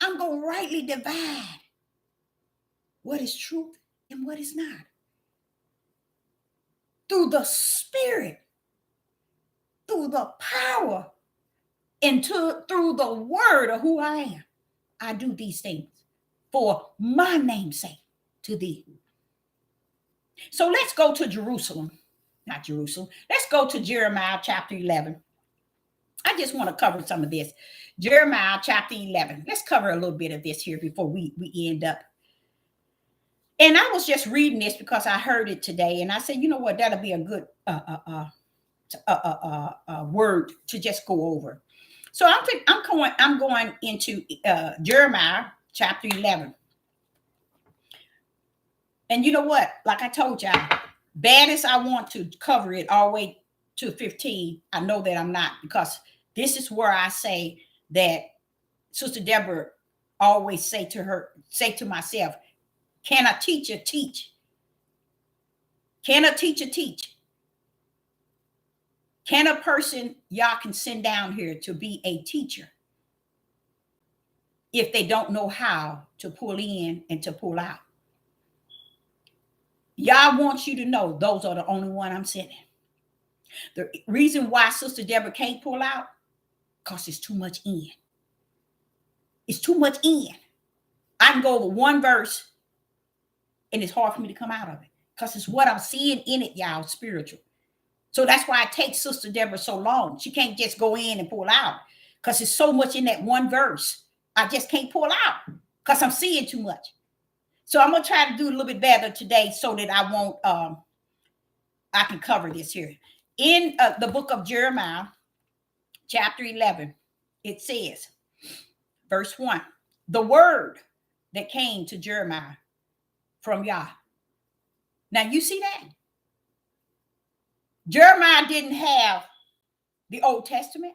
I'm going to rightly divide what is truth and what is not. Through the Spirit, through the power, and through the word of who I am, I do these things for my name's sake to thee. So let's go to Jerusalem. Not Jerusalem. Let's go to Jeremiah chapter 11. I just want to cover some of this. Jeremiah chapter 11. Let's cover a little bit of this here before we end up. And I was just reading this because I heard it today. And I said, you know what? That'll be a good word to just go over. So I'm going into Jeremiah chapter 11. And you know what? Like I told y'all, bad as I want to cover it all the way to 15, I know that I'm not, because this is where I say that Sister Deborah always say to myself, can a teacher teach? Can a teacher teach? Can a person y'all can send down here to be a teacher if they don't know how to pull in and to pull out? Y'all want you to know those are the only one I'm sending. The reason why Sister Deborah can't pull out, because it's too much in. It's too much in. I can go over one verse and it's hard for me to come out of it because it's what I'm seeing in it, y'all, spiritual. So that's why it takes Sister Deborah so long. She can't just go in and pull out because there's so much in that one verse. I just can't pull out because I'm seeing too much. So I'm going to try to do a little bit better today so that I won't, I can cover this here. In the book of Jeremiah, chapter 11, it says, verse 1, the word that came to Jeremiah from Yah. Now you see that? Jeremiah didn't have the Old Testament.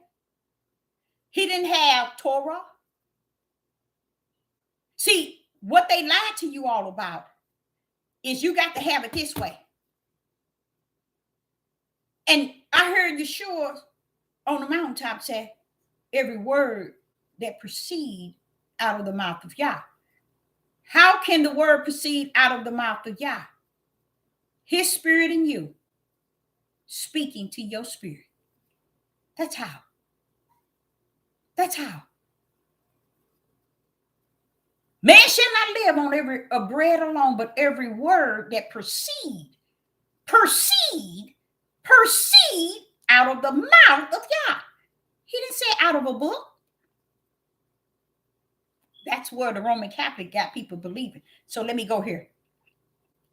He didn't have Torah. See, what they lied to you all about is you got to have it this way. And I heard Yeshua on the mountaintop say, every word that proceed out of the mouth of Yah. How can the word proceed out of the mouth of Yah? His spirit in you, speaking to your spirit. That's how. That's how. Man shall not live on bread alone, but every word that proceed out of the mouth of Yah. He didn't say out of a book. That's where the Roman Catholic got people believing. So let me go here.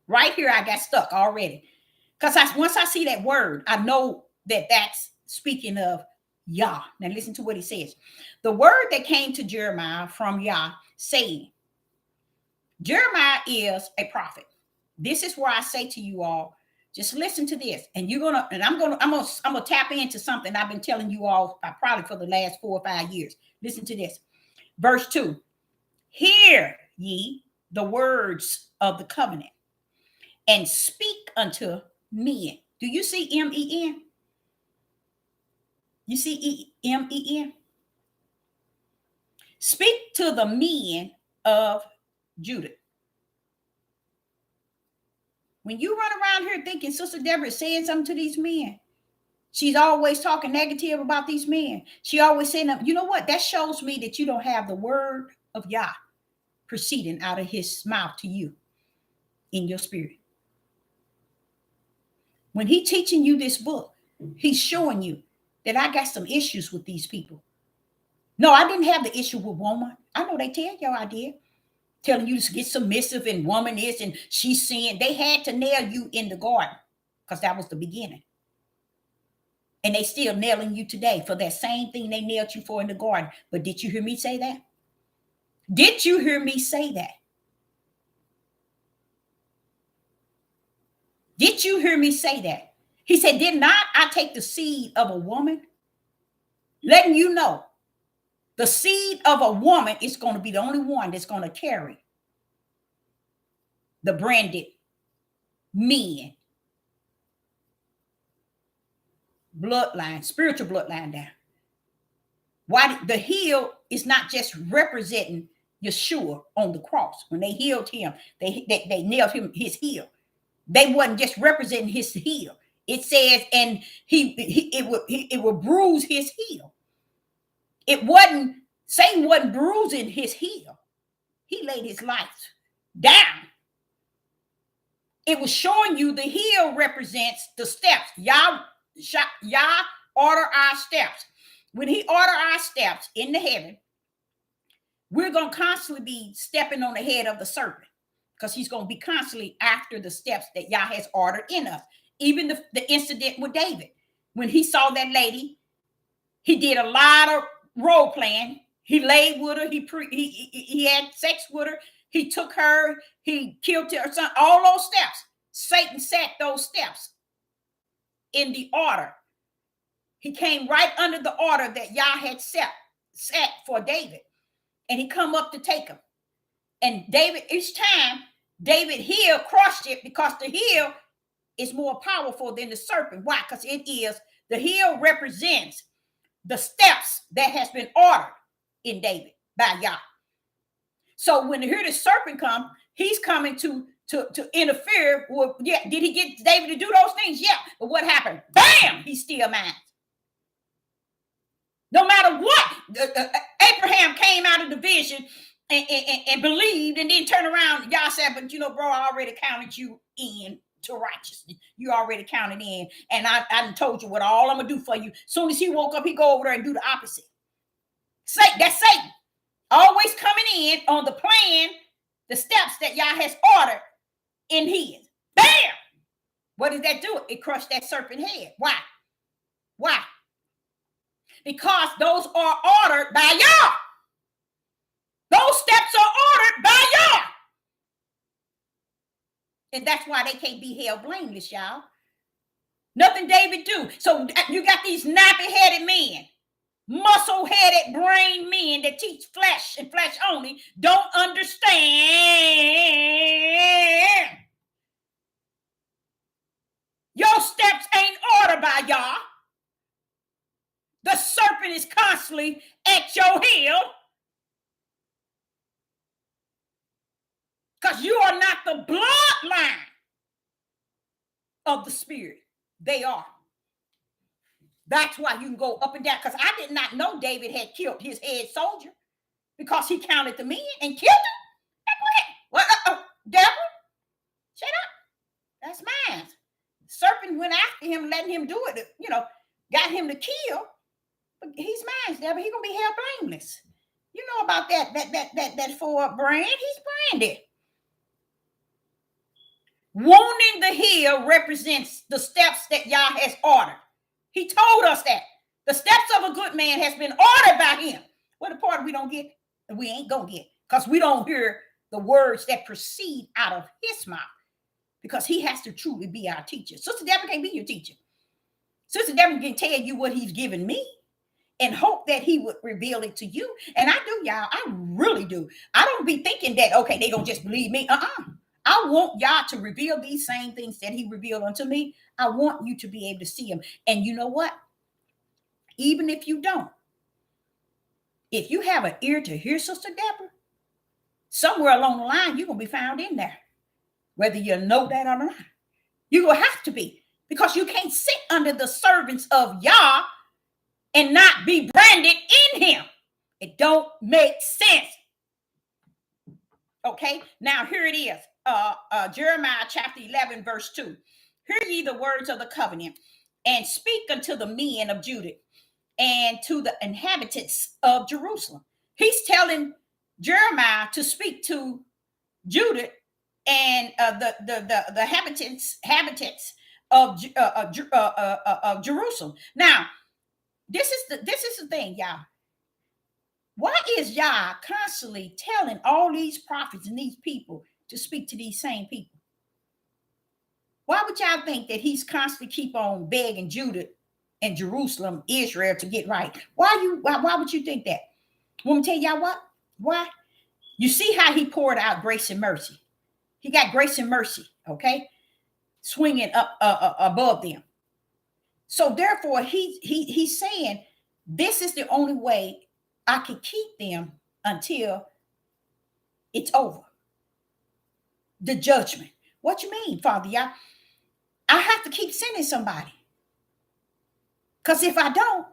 Right here, I got stuck already. Because once I see that word, I know that that's speaking of Yah. Now listen to what he says. The word that came to Jeremiah from Yah, saying, Jeremiah is a prophet. This is where I say to you all, just listen to this. And I'm gonna tap into something I've been telling you all probably for the last 4 or 5 years. Listen to this. Verse 2. Hear ye the words of the covenant and speak unto men. Do you see M-E-N? You see M-E-N? Speak to the men of Judah. When you run around here thinking Sister Deborah is saying something to these men, she's always talking negative about these men. She always saying them. You know what? That shows me that you don't have the word of Yah proceeding out of his mouth to you in your spirit. When he's teaching you this book, he's showing you that I got some issues with these people. No, I didn't have the issue with woman. I know they tell y'all I did. Telling you to get submissive and woman is and she's saying they had to nail you in the garden because that was the beginning. And they still nailing you today for that same thing they nailed you for in the garden. But did you hear me say that? Did you hear me say that? Did you hear me say that? He said, did not I take the seed of a woman? Letting you know the seed of a woman is going to be the only one that's going to carry the branded men bloodline, spiritual bloodline down. Why the heel is not just representing Yeshua on the cross. When they healed him, they nailed him his heel. They wasn't just representing his heel. It says, and it would bruise his heel. It wasn't, Satan wasn't bruising his heel. He laid his life down. It was showing you the heel represents the steps. Yah order our steps. When he order our steps in the heaven, we're going to constantly be stepping on the head of the serpent because he's going to be constantly after the steps that Yah has ordered in us. Even the incident with David, when he saw that lady, he did a lot of role playing. He laid with her. He had sex with her. He took her. He killed her son. All those steps. Satan set those steps in the order. He came right under the order that Yah had set for David. And he come up to take him. And David, each time, David heel crushed it because the heel is more powerful than the serpent. Why? Because the heel represents the steps that has been ordered in David by Yah. So when here the serpent come, he's coming to interfere with, did he get David to do those things? Yeah. But what happened? Bam! He's still mine. No matter what, Abraham came out of the vision and believed and then turned around. Y'all said, but bro, I already counted you in to righteousness. You already counted in. And I told you what all I'm going to do for you. As soon as he woke up, he go over there and do the opposite. That's Satan. Always coming in on the plan, the steps that Yah has ordered in his. Bam! What did that do? It crushed that serpent head. Why? Because those are ordered by Yah. Those steps are ordered by Yah. And that's why they can't be held blameless, y'all. Nothing David do. So you got these nappy-headed men, muscle-headed brain men that teach flesh and flesh only, don't understand. Your steps ain't ordered by Yah. The serpent is constantly at your heel because you are not the bloodline of the spirit. They are. That's why you can go up and down, because I did not know David had killed his head soldier because he counted the men and killed them. What? Deborah, shut up. That's mine. Serpent went after him, letting him do it, got him to kill. But he's mine, Deborah. He's gonna be held blameless. You know about that forward brand. He's branded. Wounding the heel represents the steps that Yah has ordered. He told us that the steps of a good man has been ordered by him. What the part we don't get, we ain't gonna get, because we don't hear the words that proceed out of his mouth, because he has to truly be our teacher. Sister Deborah can't be your teacher. Sister Deborah can tell you what he's given me and hope that he would reveal it to you. And I do, y'all. I really do. I don't be thinking that, okay, they're going to just believe me. I want y'all to reveal these same things that he revealed unto me. I want you to be able to see them. And you know what? Even if you don't, if you have an ear to hear Sister Deborah, somewhere along the line, you're going to be found in there. Whether you know that or not, you're going to have to be. Because you can't sit under the servants of Yah and not be branded in him. It don't make sense. Okay, now here it is. Jeremiah chapter 11, verse 2. Hear ye the words of the covenant, and speak unto the men of Judah and to the inhabitants of Jerusalem. He's telling Jeremiah to speak to Judah and the inhabitants of Jerusalem. Now, this is the thing, y'all. Why is Yah constantly telling all these prophets and these people to speak to these same people? Why would y'all think that he's constantly keep on begging Judah and Jerusalem, Israel, to get right? Why would you think that? Want me to tell y'all what? Why? You see how he poured out grace and mercy. He got grace and mercy, okay, swinging up above them. So therefore, he's saying, this is the only way I can keep them until it's over. The judgment. What you mean, Father? Y'all? I have to keep sending somebody. Because if I don't,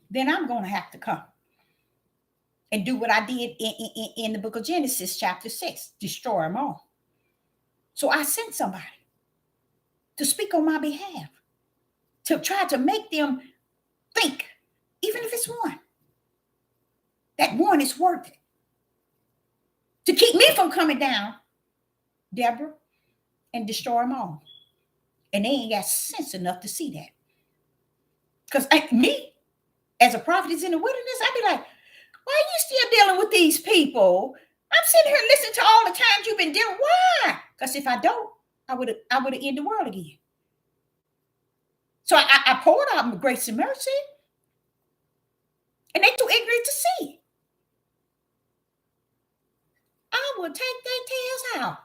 then I'm going to have to come and do what I did in the book of Genesis, chapter 6, destroy them all. So I sent somebody to speak on my behalf, to try to make them think, even if it's one, that one is worth it. To keep me from coming down, Deborah, and destroy them all. And they ain't got sense enough to see that. Because me, as a prophet is in the wilderness, I'd be like, why are you still dealing with these people? I'm sitting here listening to all the times you've been dealing. Why? Because if I don't, I would have ended the world again. So I poured out my grace and mercy. And they too ignorant to see. I will take their tails out.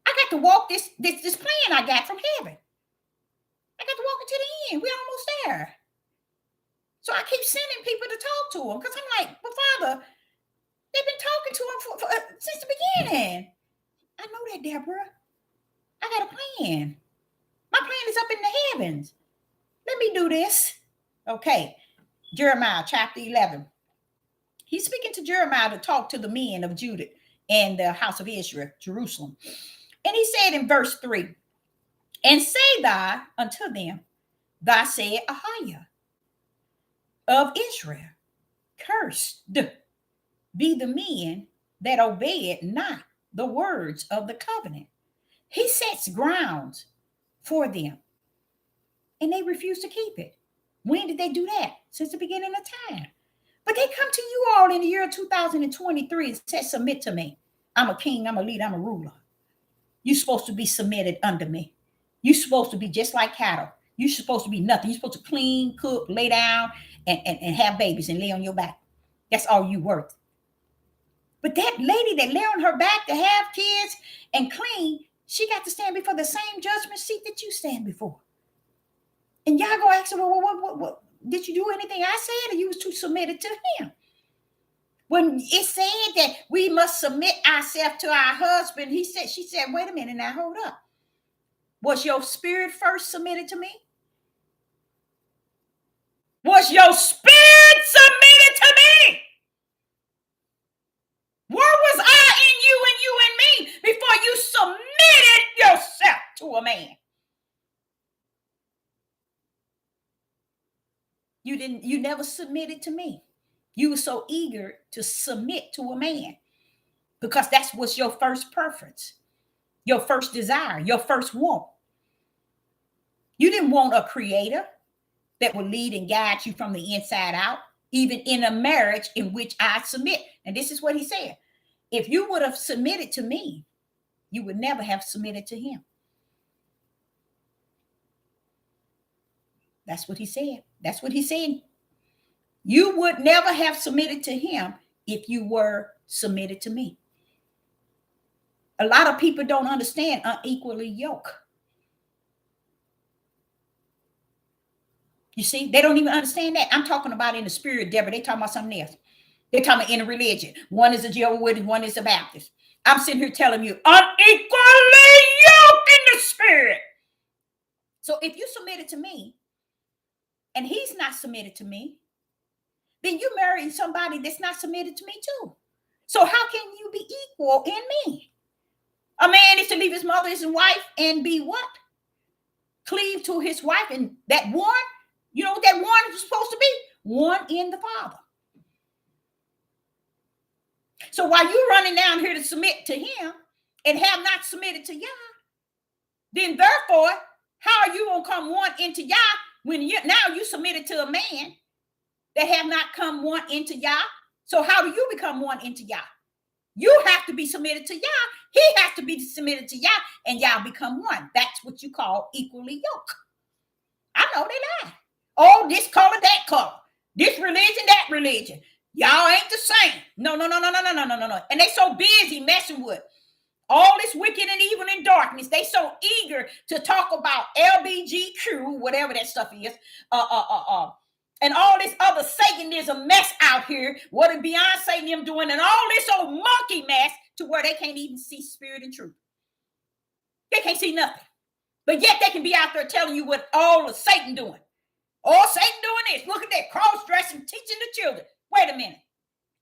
I got to walk this plan I got from heaven. I got to walk it to the end. We're almost there. So I keep sending people to talk to them because I'm like, well, Father, they've been talking to him since the beginning. I know that, Deborah. I got a plan. My plan is up in the heavens. Let me do this. Okay. Jeremiah chapter 11. He's speaking to Jeremiah to talk to the men of Judah and the house of Israel, Jerusalem. And he said in verse 3, and say thou unto them, thou said Ahiah of Israel, cursed be the men that obeyed not the words of the covenant. He sets grounds for them, and they refuse to keep it. When did they do that? Since the beginning of time. But they come to you all in the year 2023 and say, submit to me. I'm a king, I'm a leader, I'm a ruler. You're supposed to be submitted under me. You're supposed to be just like cattle. You're supposed to be nothing. You're supposed to clean, cook, lay down, and have babies and lay on your back. That's all you worth. But that lady that lay on her back to have kids and clean, she got to stand before the same judgment seat that you stand before. And y'all go ask her, well, what did you do anything I said, or you was too submitted to him? When it said that we must submit ourselves to our husband, she said, wait a minute, now hold up. Was your spirit first submitted to me? Was your spirit submitted to me? Where was I in you and you in me before you submitted yourself to a man? You never submitted to me. You were so eager to submit to a man because that's what's your first preference, your first desire, your first want. You didn't want a creator that would lead and guide you from the inside out, even in a marriage in which I submit. And this is what he said. If you would have submitted to me, you would never have submitted to him. That's what he said. That's what he said. You would never have submitted to him if you were submitted to me. A lot of people don't understand unequally yoked. You see, they don't even understand that. I'm talking about in the spirit, Deborah. They talking about something else. They're talking about in a religion. One is a Jehovah's Witness, one is a Baptist. I'm sitting here telling you, unequally yoked in the spirit. So if you submitted to me and he's not submitted to me, then you marrying somebody that's not submitted to me too. So how can you be equal in me? A man is to leave his mother, his wife, and be what? Cleave to his wife. And that one, you know what that one is supposed to be? One in the Father. So while you're running down here to submit to him and have not submitted to Yah, then therefore, how are you going to come one into Yah when now you submitted to a man that have not come one into Yah? So how do you become one into Yah? You have to be submitted to Yah. He has to be submitted to Yah, and Yah become one. That's what you call equally yoked. I know they lie. Oh, this color, that color. This religion, that religion. Y'all ain't the same. No. And they so busy messing with all this wicked and evil and darkness. They so eager to talk about LBGQ, whatever that stuff is. And all this other Satanism mess out here, what are Beyonce and them doing, and all this old monkey mess to where they can't even see spirit and truth. They can't see nothing. But yet they can be out there telling you what all of Satan doing. Oh, Satan doing this. Look at that, cross-dressing, teaching the children. Wait a minute.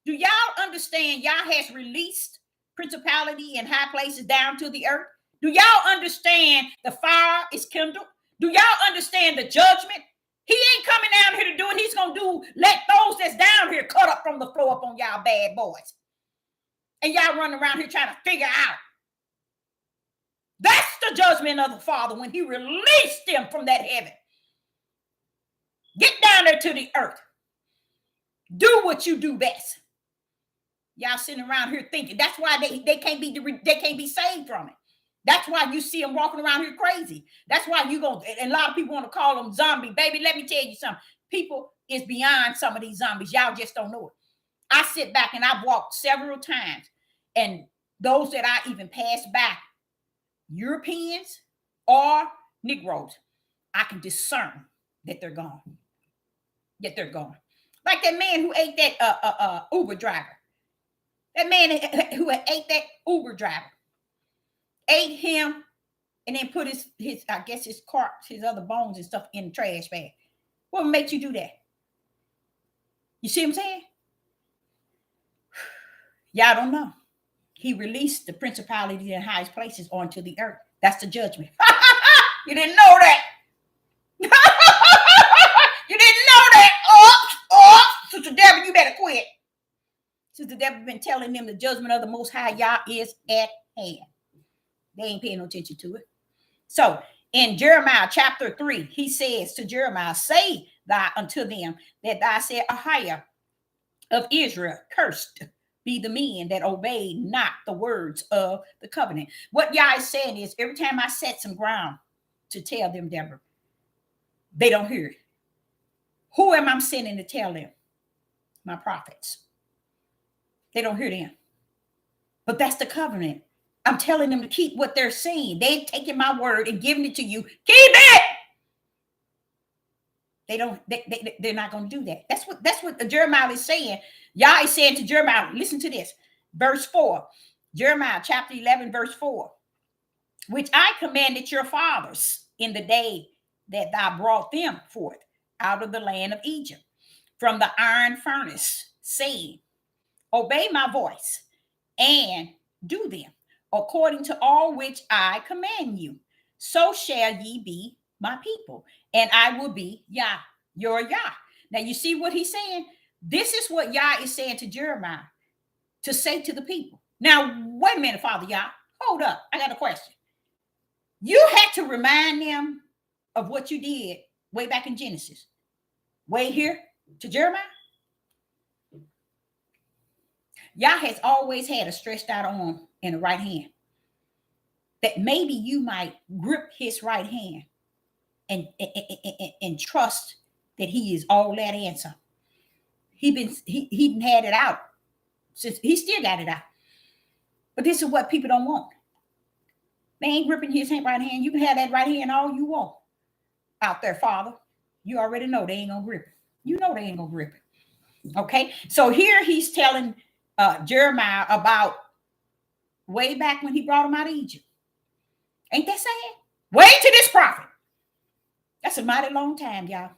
Do y'all understand Yah has released principality in high places down to the earth? Do y'all understand the fire is kindled? Do y'all understand the judgment? He ain't coming down here to do it. He's going to let those that's down here cut up from the floor up on y'all bad boys. And y'all running around here trying to figure out. That's the judgment of the Father when he released them from that heaven. Get down there to the earth. Do what you do best. Y'all sitting around here thinking. That's why they can't be saved from it. That's why you see them walking around here crazy. That's why and a lot of people want to call them zombie. Baby, let me tell you something. People is beyond some of these zombies. Y'all just don't know it. I sit back and I've walked several times, and those that I even passed by, Europeans or Negroes, I can discern that they're gone. That they're gone. Like that man who ate that Uber driver. That man who ate that Uber driver. Ate him and then put his I guess his corpse, his other bones and stuff in the trash bag. What makes you do that? You see what I'm saying? Y'all don't know. He released the principality in highest places onto the earth. That's the judgment. You didn't know that. You didn't know that. Sister Deborah, you better quit. Sister Deborah been telling them the judgment of the Most High Yah is at hand. They ain't paying no attention to it. So in Jeremiah chapter 3, he says to Jeremiah, say thou unto them that thou said, Ahiah of Israel, cursed be the men that obey not the words of the covenant. What Yah is saying is, every time I set some ground to tell them, Deborah, they don't hear it. Who am I sending to tell them? My prophets. They don't hear them. But that's the covenant. I'm telling them to keep what they're saying. They're taking my word and giving it to you. Keep it. They're not going to do that. That's what Jeremiah is saying. Yah is saying to Jeremiah, listen to this. Verse 4. Jeremiah chapter 11, verse 4. Which I commanded your fathers in the day that thou brought them forth out of the land of Egypt, from the iron furnace, saying, obey my voice and do them according to all which I command you. So shall ye be my people, and I will be Yah, your Yah. Now you see what he's saying? This is what Yah is saying to Jeremiah to say to the people. Now, wait a minute, Father Yah. Hold up. I got a question. You had to remind them of what you did way back in Genesis. Way here to Jeremiah. Yah has always had a stretched out arm and a right hand. That maybe you might grip his right hand and trust that he is all that answer. He had it out since he still got it out. But this is what people don't want. They ain't gripping his right hand. You can have that right hand all you want out there, Father. You already know they ain't gonna grip it. You know they ain't gonna grip it. Okay, so here he's telling Jeremiah about way back when he brought him out of Egypt. Ain't that sad? Way to this prophet. That's a mighty long time, y'all.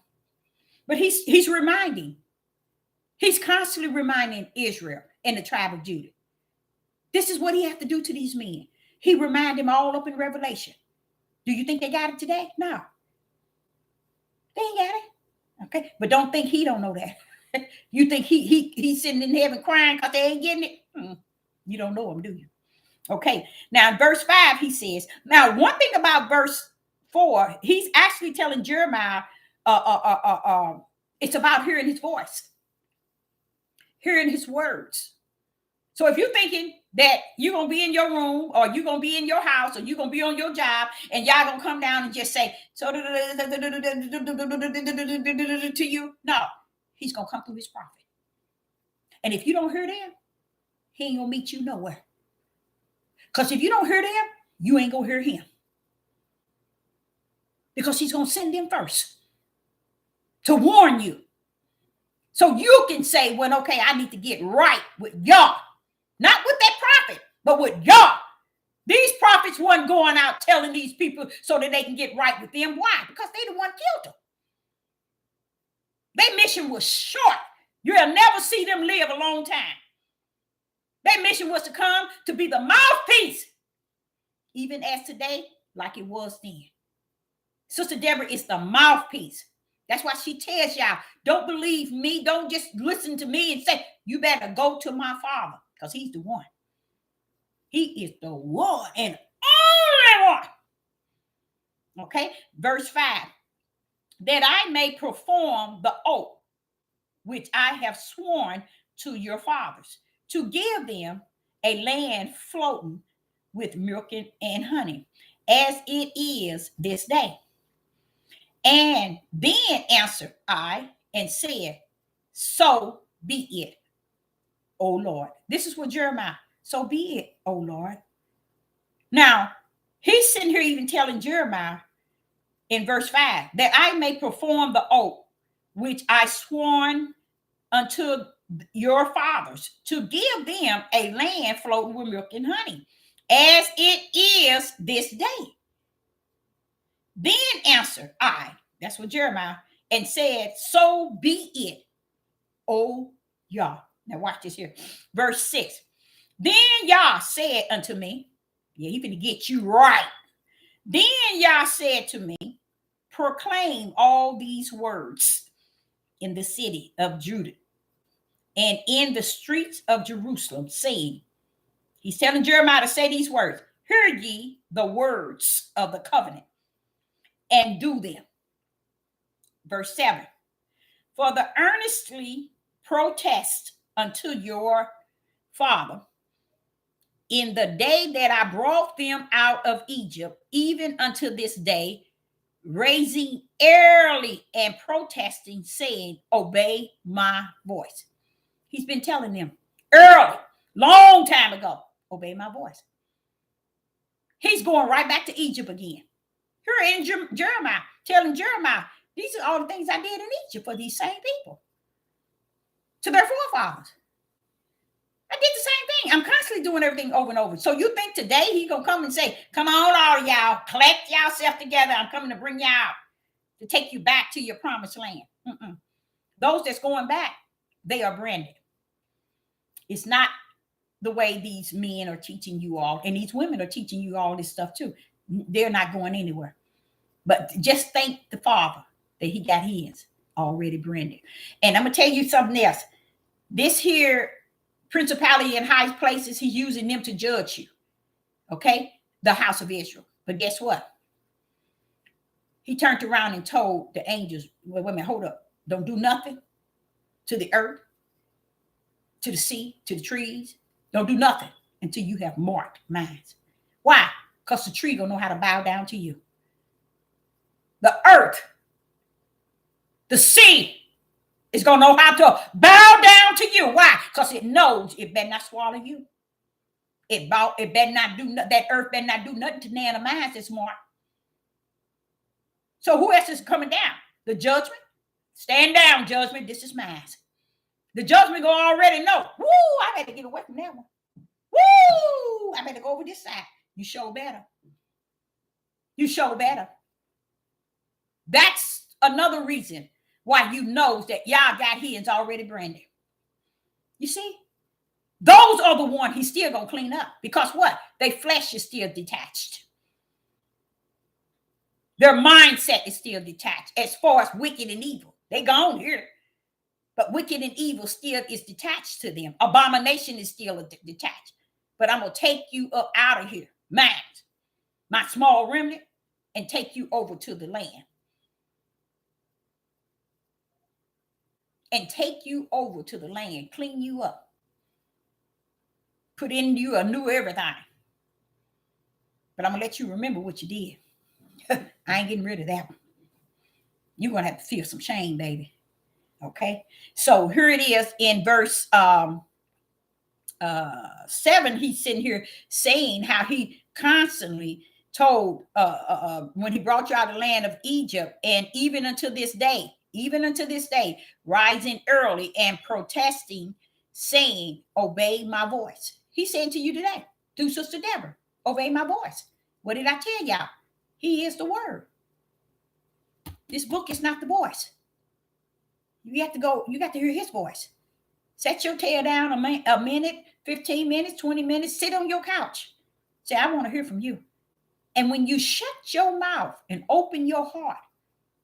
But he's reminding. He's constantly reminding Israel and the tribe of Judah. This is what he has to do to these men. He reminded them all up in Revelation. Do you think they got it today? No. They ain't got it. Okay. But don't think he don't know that. You think he's sitting in heaven crying because they ain't getting it? You don't know him, do you? Okay. Now in verse 5, he says, now one thing about verse 4, he's actually telling Jeremiah, it's about hearing his voice, hearing his words. So if you're thinking that you're going to be in your room or you're going to be in your house or you're going to be on your job and y'all going to come down and just say, so to you, no, he's going to come through his prophet. And if you don't hear them, he ain't going to meet you nowhere. Because if you don't hear them, you ain't going to hear him. Because he's going to send them first to warn you. So you can say, well, okay, I need to get right with y'all. Not with that prophet, but with y'all. These prophets weren't going out telling these people so that they can get right with them. Why? Because they the one killed them. Their mission was short. You'll never see them live a long time. Their mission was to come to be the mouthpiece, even as today, like it was then. Sister Deborah is the mouthpiece. That's why she tells y'all, don't believe me. Don't just listen to me and say, you better go to my Father. Because he's the one. He is the one and only one. Okay, verse 5. That I may perform the oath which I have sworn to your fathers, to give them a land floating with milk and honey, as it is this day. And then answered I and said, so be it, O Lord. This is what Jeremiah, so be it, O Lord. Now, he's sitting here even telling Jeremiah in verse 5, that I may perform the oath which I sworn unto your fathers, to give them a land flowing with milk and honey, as it is this day. Then answered I, that's what Jeremiah, and said, so be it, O Yah. Now watch this here. Verse 6. Then Yah said unto me, yeah, he finna get you right. Then Yah said to me, proclaim all these words in the city of Judah and in the streets of Jerusalem, saying, he's telling Jeremiah to say these words, hear ye the words of the covenant and do them. Verse 7. For the earnestly protest unto your father in the day that I brought them out of Egypt, even unto this day, raising early and protesting, saying, obey my voice. He's been telling them early, long time ago, obey my voice. He's going right back to Egypt again. Here in Jeremiah, telling Jeremiah, these are all the things I did in Egypt for these same people, to their forefathers. I did the same thing. I'm constantly doing everything over and over. So you think today he's going to come and say, come on, all of y'all, collect yourself together. I'm coming to bring you out to take you back to your promised land. Those that's going back, they are branded. It's not the way these men are teaching you all, and these women are teaching you all this stuff too. They're not going anywhere. But just thank the Father that he got his already branded. And I'm going to tell you something else. This here principality in high places, he's using them to judge you. Okay? The house of Israel. But guess what? He turned around and told the angels, wait a minute, hold up. Don't do nothing to the earth. to the sea, to the trees. Don't do nothing until you have marked mine. Why? Because the tree gonna know how to bow down to you. The earth, the sea is gonna know how to bow down to you. Why? Because it knows it better not swallow you. It better not do that. Earth better not do nothing to none of mine this morning. So who else is coming down? The judgment. Stand down, judgment. This is mine. The judgment gonna already know. Woo! I better get away from that one. Woo! I better go over this side. You show better. You show better. That's another reason why you know that y'all got his already branded. You see? Those are the one he's still gonna clean up. Because what? Their flesh is still detached. Their mindset is still detached as far as wicked and evil. They gone here. But wicked and evil still is detached to them. Abomination is still detached. But I'm going to take you up out of here, my small remnant, and take you over to the land. And take you over to the land, clean you up. Put in you a new everything. But I'm going to let you remember what you did. I ain't getting rid of that one. You're going to have to feel some shame, baby. Okay, so here it is in verse 7. He's sitting here saying how he constantly told when he brought you out of the land of Egypt, and even unto this day, rising early and protesting, saying, obey my voice. He's saying to you today, through Sister Deborah, obey my voice. What did I tell y'all? He is the word. This book is not the voice. You got to hear his voice. Set your tail down a minute, 15 minutes, 20 minutes. Sit on your couch. Say, I want to hear from you. And when you shut your mouth and open your heart,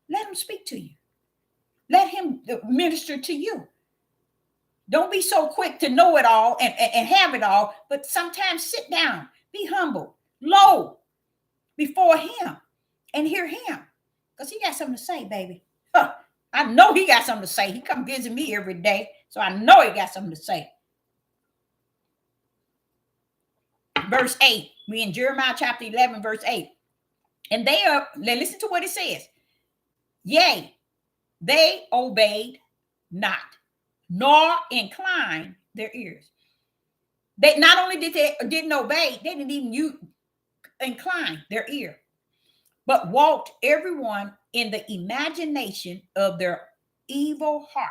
let him speak to you. Let him minister to you. Don't be so quick to know it all and have it all, but sometimes sit down, be humble, low before him and hear him. Because he got something to say, baby. I know he got something to say. He come visit me every day, so I know he got something to say. Verse 8. We in Jeremiah chapter 11, verse 8. And listen to what it says. Yea, they obeyed not, nor inclined their ears. They not only didn't obey, they didn't even incline their ear, but walked everyone in the imagination of their evil heart.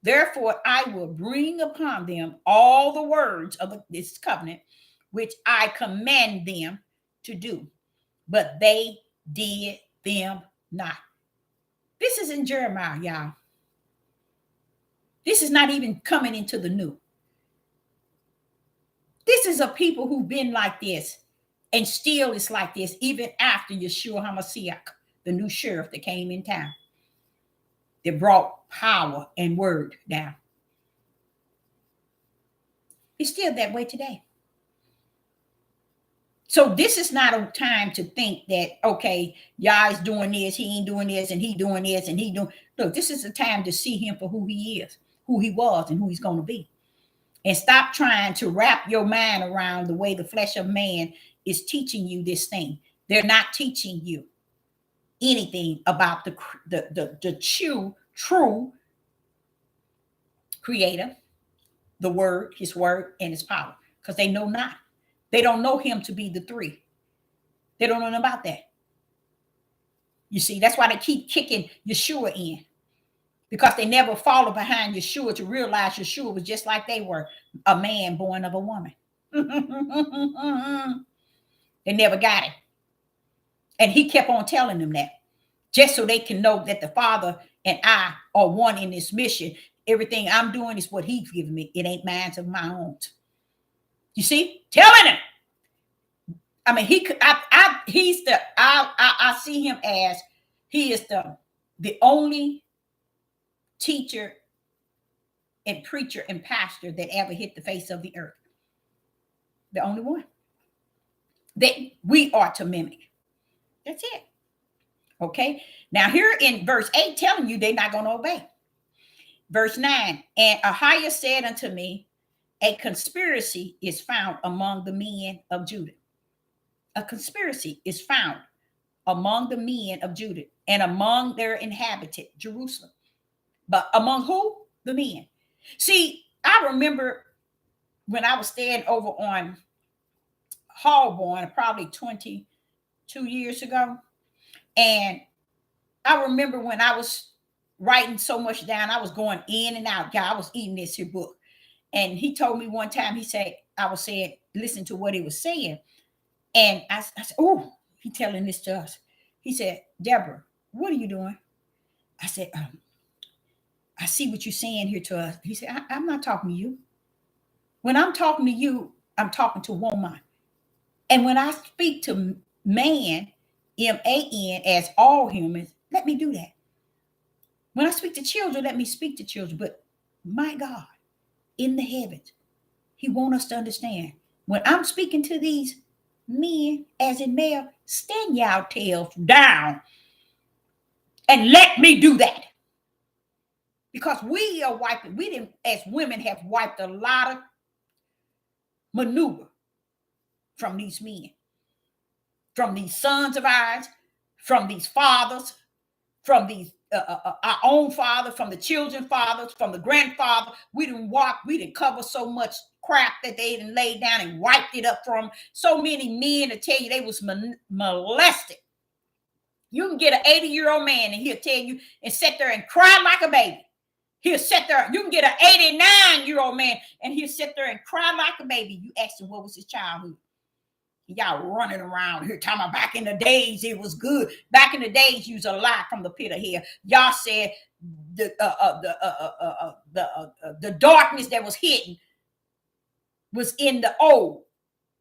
Therefore, I will bring upon them all the words of this covenant, which I command them to do, but they did them not. This is in Jeremiah, y'all. This is not even coming into the new. This is a people who've been like this and still is like this, even after Yeshua HaMashiach, the new sheriff that came in town. They brought power and word down. It's still that way today. So this is not a time to think that, okay, Yah is doing this, he ain't doing this, and he doing this, and he doing. Look, this is a time to see him for who he is, who he was, and who he's going to be. And stop trying to wrap your mind around the way the flesh of man is teaching you this thing. They're not teaching you anything about the true creator, the word, his word, and his power, because they know not. They don't know him to be the three. They don't know about that. You see, that's why they keep kicking Yeshua in, because they never follow behind Yeshua to realize Yeshua was just like they were, a man born of a woman. They never got it. And he kept on telling them that, just so they can know that the Father and I are one in this mission. Everything I'm doing is what he's giving me. It ain't mine of my own. You see, telling him. I mean, I see him as he is the only teacher and preacher and pastor that ever hit the face of the earth. The only one that we are to mimic. That's it. Okay. Now here in verse 8, telling you they're not going to obey. Verse 9, and Ahiah said unto me, a conspiracy is found among the men of Judah. A conspiracy is found among the men of Judah and among their inhabited Jerusalem. But among who? The men. See, I remember when I was staying over on Hallborn, probably 22 years ago. And I remember when I was writing so much down, I was going in and out. Yeah, I was eating this here book. And he told me one time, he said, I was saying, listen to what he was saying. And I said, oh, he telling this to us. He said, Deborah, what are you doing? I said, I see what you're saying here to us. He said, I'm not talking to you. When I'm talking to you, I'm talking to woman. And when I speak to man, M-A-N, as all humans, let me do that. When I speak to children, let me speak to children. But my God, in the heavens, he wants us to understand. When I'm speaking to these men, as in male, stand y'all tails down and let me do that. Because we are wiping, we didn't, as women, have wiped a lot of maneuver from these men, from these sons of ours, from these fathers, from these our own father, from the children's fathers, from the grandfather. We didn't walk, we didn't cover so much crap that they didn't lay down and wiped it up from. So many men to tell you they was molested. You can get an 80-year-old man and he'll tell you and sit there and cry like a baby. He'll sit there. You can get an 89-year-old man and he'll sit there and cry like a baby. You ask him what was his childhood. Y'all running around here talking about back in the days it was good. Back in the days you was a lie from the pit of hell. Y'all said the darkness that was hidden was in the old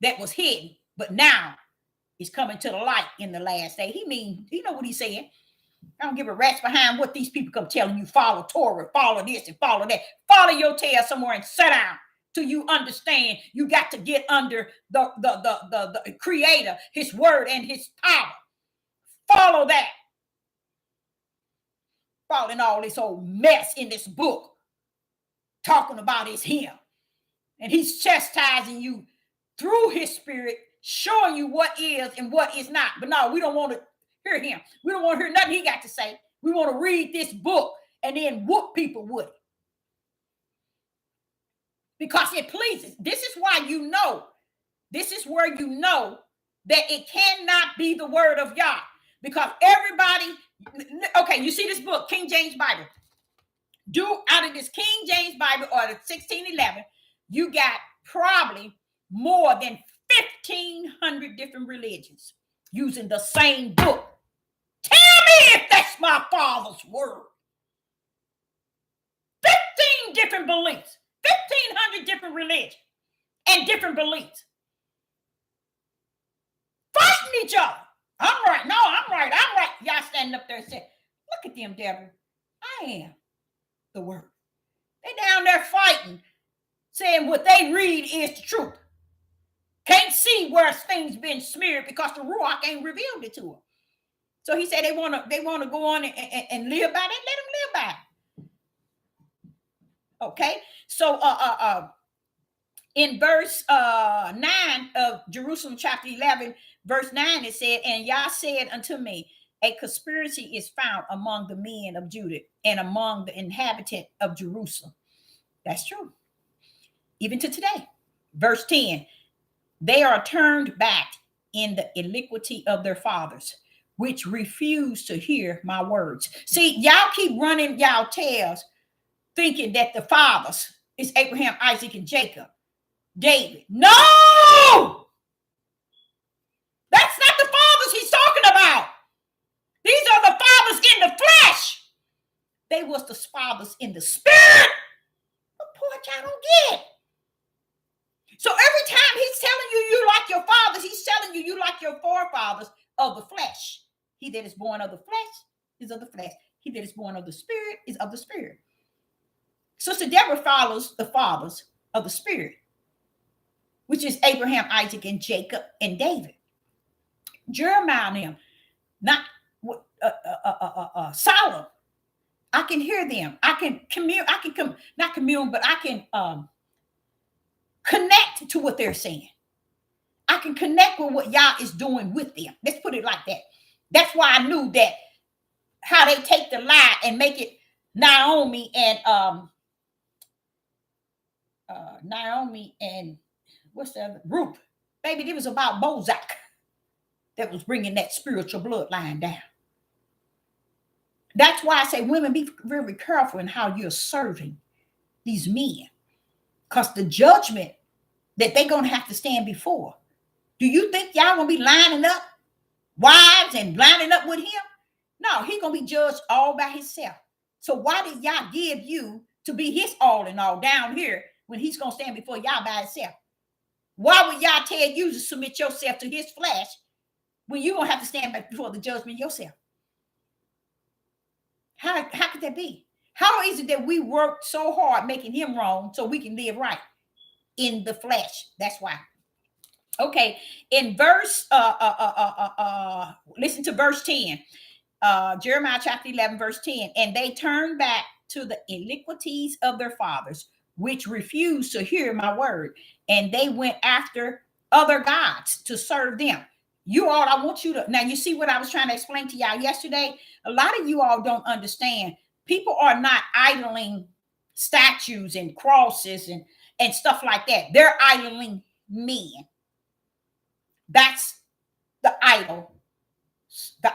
that was hidden, but now it's coming to the light in the last day. You know what he's saying. I don't give a rat's behind what these people come telling you. Follow Torah, follow this and follow that. Follow your tail somewhere and sit down. Till you understand, you got to get under the creator, his word and his power. Follow that. Following all this old mess in this book, talking about it's him. And he's chastising you through his spirit, showing you what is and what is not. But no, we don't want to hear him. We don't want to hear nothing he got to say. We want to read this book and then whoop people with it. Because it pleases. This is why you know. This is where you know that it cannot be the word of Yah. Because everybody, okay, you see this book, King James Bible. Out of this King James Bible or the 1611, you got probably more than 1,500 different religions using the same book. Tell me if that's my Father's word. 15 different beliefs. 1,500 different religions and different beliefs. Fighting each other. I'm right. No, I'm right. I'm right. Y'all standing up there and saying, look at them, Deborah. I am the word. They down there fighting, saying what they read is the truth. Can't see where things been smeared because the Ruach ain't revealed it to them. So he said they want to go on and live by it. Let them live by it. Okay, so in verse 9 of Jerusalem chapter 11, verse 9, it said, and Yah said unto me, a conspiracy is found among the men of Judah and among the inhabitant of Jerusalem. That's true. Even to today. Verse 10, they are turned back in the iniquity of their fathers, which refuse to hear my words. See, y'all keep running y'all tails thinking that the fathers is Abraham, Isaac, and Jacob, David. No! That's not the fathers he's talking about. These are the fathers in the flesh. They was the fathers in the spirit. What part y'all don't get? So every time he's telling you like your fathers, he's telling you like your forefathers of the flesh. He that is born of the flesh is of the flesh. He that is born of the spirit is of the spirit. Sister Deborah follows the fathers of the spirit, which is Abraham, Isaac, and Jacob, and David. Jeremiah and him, not Solomon. I can hear them. I can commune. I can not commune, but I can connect to what they're saying. I can connect with what Yah is doing with them. Let's put it like that. That's why I knew that how they take the lie and make it Naomi and what's the other? Ruth. Baby, it was about Bozak that was bringing that spiritual bloodline down. That's why I say, women, be very careful in how you're serving these men, because the judgment that they're going to have to stand before. Do you think y'all going to be lining up wives and lining up with him? No, he's going to be judged all by himself. So why did y'all give you to be his all in all down here when he's going to stand before y'all by himself? Why would y'all tell you to submit yourself to his flesh when you're going to have to stand before the judgment yourself? How could that be? How is it that we work so hard making him wrong so we can live right in the flesh? That's why. Okay, in verse, listen to verse 10. Jeremiah chapter 11, verse 10. And they turned back to the iniquities of their fathers, which refused to hear my word. And they went after other gods to serve them. You all, I want you to, now you see what I was trying to explain to y'all yesterday? A lot of you all don't understand. People are not idling statues and crosses and stuff like that. They're idling men. That's the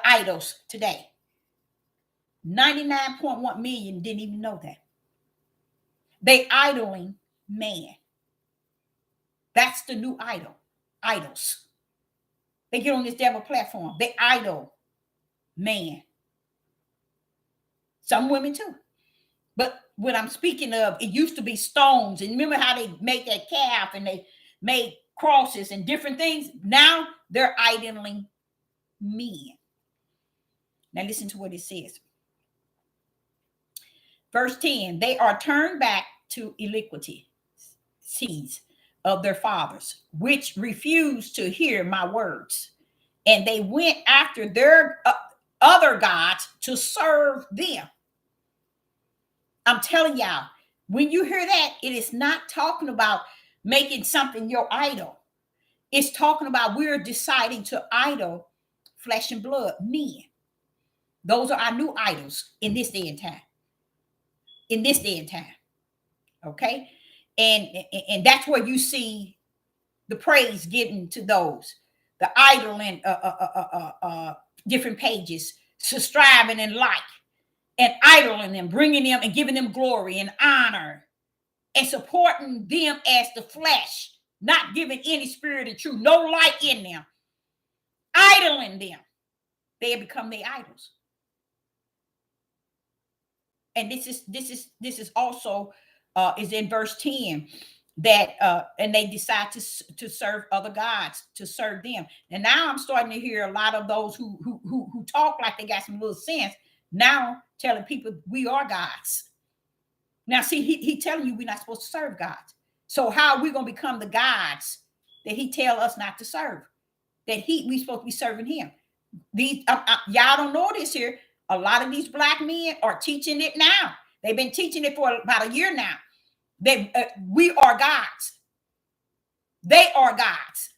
idols today. 99.1 million didn't even know that. They idling man. That's the new idols. They get on this devil platform. They idol man. Some women too. But what I'm speaking of, it used to be stones. And remember how they make that calf and they made crosses and different things? Now they're idling men. Now listen to what it says. Verse 10, they are turned back to iniquities of their fathers, which refused to hear my words. And they went after their other gods to serve them. I'm telling y'all, when you hear that, it is not talking about making something your idol. It's talking about we're deciding to idol flesh and blood, men. Those are our new idols in this day and time. In this day and time. Okay? And that's where you see the praise given to those. The idol and different pages, subscribing and like, and idling them, bringing them and giving them glory and honor, and supporting them as the flesh, not giving any spirit of truth, no light in them, idling them. They have become their idols. And this is also is in verse 10 that and they decide to serve other gods, to serve them. And now I'm starting to hear a lot of those who talk like they got some little sense now telling people we are gods. Now see, he telling you we're not supposed to serve gods. So how are we going to become the gods that he tell us not to serve? That we supposed to be serving him. These y'all don't know this here. A lot of these black men are teaching it now. They've been teaching it for about a year now. We are gods. They are gods.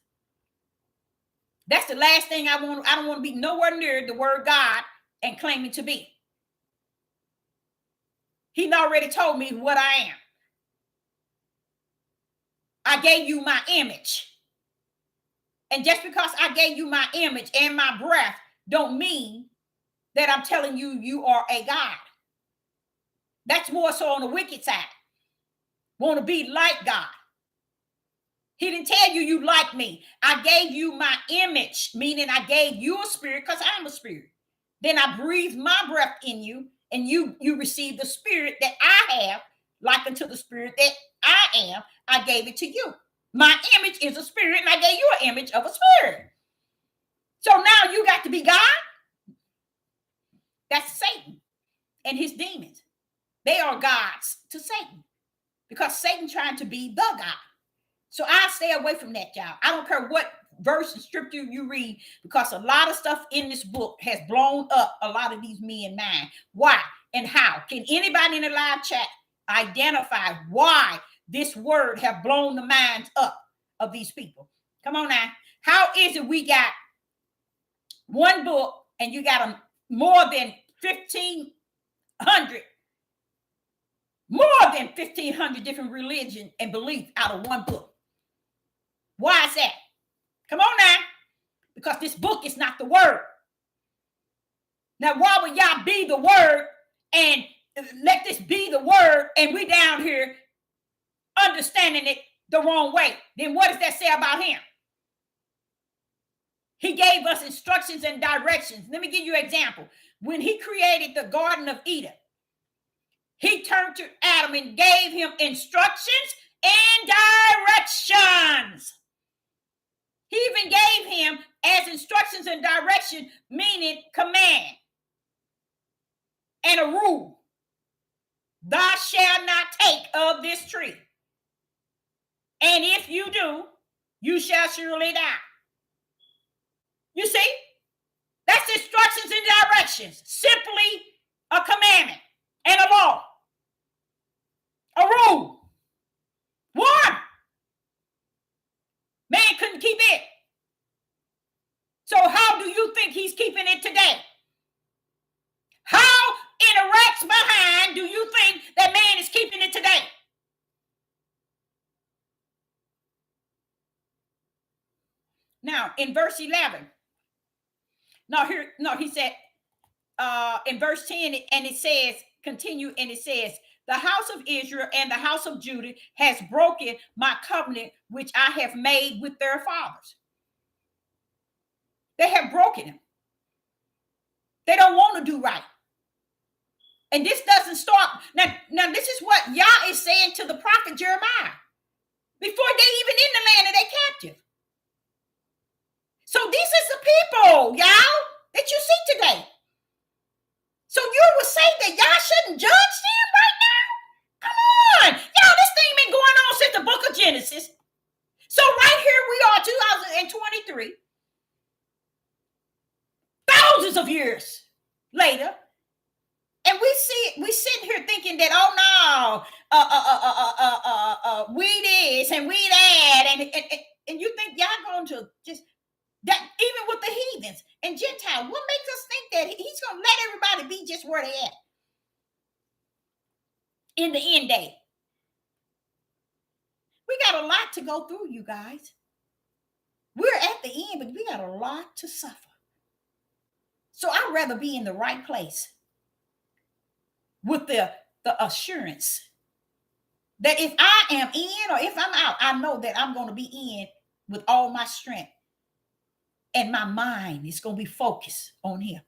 That's the last thing I want. I don't want to be nowhere near the word God and claiming to be. He already told me what I am. I gave you my image. And just because I gave you my image and my breath don't mean that I'm telling you you are a God. That's more so on the wicked side. Want to be like God. He didn't tell you you like me. I gave you my image, meaning I gave you a spirit because I'm a spirit. Then I breathed my breath in you and you received the spirit that I have, like unto the spirit that I am. I gave it to you. My image is a spirit and I gave you an image of a spirit. So now you got to be God. That's Satan and his demons. They are gods to Satan because Satan trying to be the God. So I stay away from that, y'all. I don't care what verse and scripture you read, because a lot of stuff in this book has blown up a lot of these men mind. Why? and how. Can anybody in the live chat identify why this word have blown the minds up of these people? Come on now. How is it we got one book and you got more than 1,500 different religions and beliefs out of one book? Why is that? Come on now. Because this book is not the word. Now, why would y'all be the word and let this be the word and we down here understanding it the wrong way? Then what does that say about him? He gave us instructions and directions. Let me give you an example. When he created the Garden of Eden, he turned to Adam and gave him instructions and directions. He even gave him as instructions and direction, meaning command and a rule. Thou shalt not take of this tree. And if you do, you shall surely die. You see? That's instructions and directions. Simply a commandment and a law. A rule. One. Man couldn't keep it. So how do you think he's keeping it today? How in a rat's behind do you think that man is keeping it today? Now, in verse 11, he said, in verse 10, and it says, continue, and it says, the house of Israel and the house of Judah has broken my covenant, which I have made with their fathers. They have broken him. They don't want to do right. And this doesn't stop. Now this is what Yah is saying to the prophet Jeremiah before they even in the land of their captive. So this is the people, y'all, that you see today. So you would say that y'all shouldn't judge them right now? Come on. Y'all, this thing been going on since the book of Genesis. So right here we are, 2023. Thousands of years later. And we sitting here thinking that, oh no, we this and we that. And you think y'all going to just, that even with the heathens and Gentiles, what makes us think that he's going to let everybody be just where they at in the end day? We got a lot to go through, you guys. We're at the end, but we got a lot to suffer. So I'd rather be in the right place with the assurance that if I am in or if I'm out, I know that I'm going to be in with all my strength. And my mind is going to be focused on him.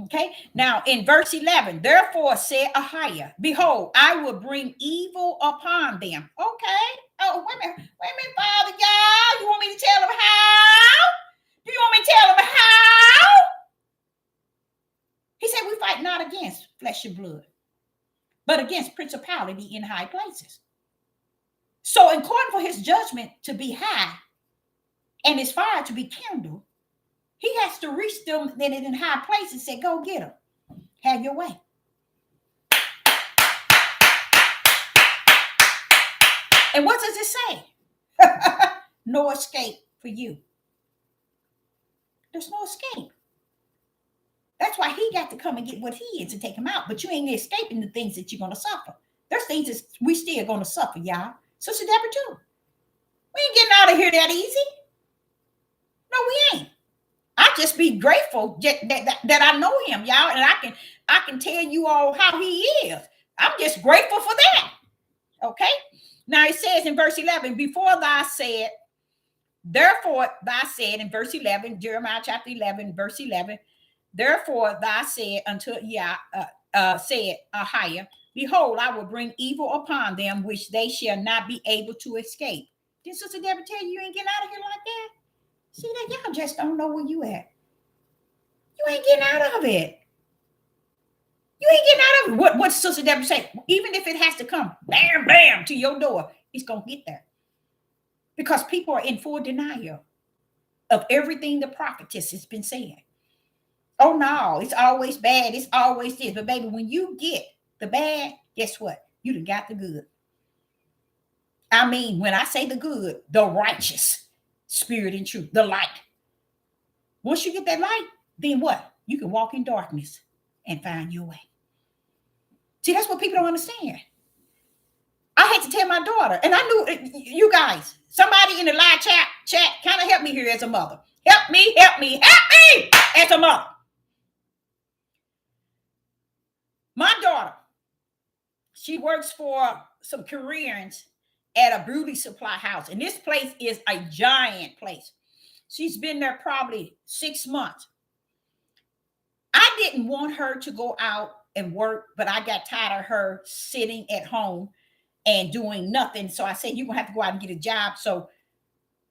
Okay. Now in verse 11, therefore said Ahiah, behold, I will bring evil upon them. Okay. Oh, wait a minute, Father God. You want me to tell them how? Do you want me to tell them how? He said, we fight not against flesh and blood, but against principality in high places. So in order for his judgment to be high, and his fire to be kindled, he has to reach them then in high places and say, go get them. Have your way. And what does it say? No escape for you. There's no escape. That's why he got to come and get what he is to take him out. But you ain't escaping the things that you're going to suffer. There's things that we still going to suffer, y'all. Sister Deborah too. We ain't getting out of here that easy. No, we ain't. I just be grateful that I know him, y'all, and I can tell you all how he is. I'm just grateful for that. Okay. Now it says in verse 11, therefore thou said in verse 11, Jeremiah chapter 11, verse 11, therefore thou said unto said Ahiah, behold, I will bring evil upon them, which they shall not be able to escape. Did Sister Deborah tell you ain't getting out of here like that? See that y'all just don't know where you at. You ain't getting out of it. You ain't getting out of it. What Sister Deborah say? Even if it has to come, bam, bam, to your door, it's going to get there. Because people are in full denial of everything the prophetess has been saying. Oh no, it's always bad. It's always this. But baby, when you get the bad, guess what? You done got the good. I mean, when I say the good, the righteous spirit and truth, the light. Once you get that light, then what? You can walk in darkness and find your way. See, that's what people don't understand. I had to tell my daughter, and I knew you guys, somebody in the live chat kind of help me here as a mother. Help me as a mother. My daughter, she works for some Koreans at a beauty supply house. And this place is a giant place. She's been there probably 6 months. I didn't want her to go out and work, but I got tired of her sitting at home and doing nothing. So I said, you're going to have to go out and get a job. So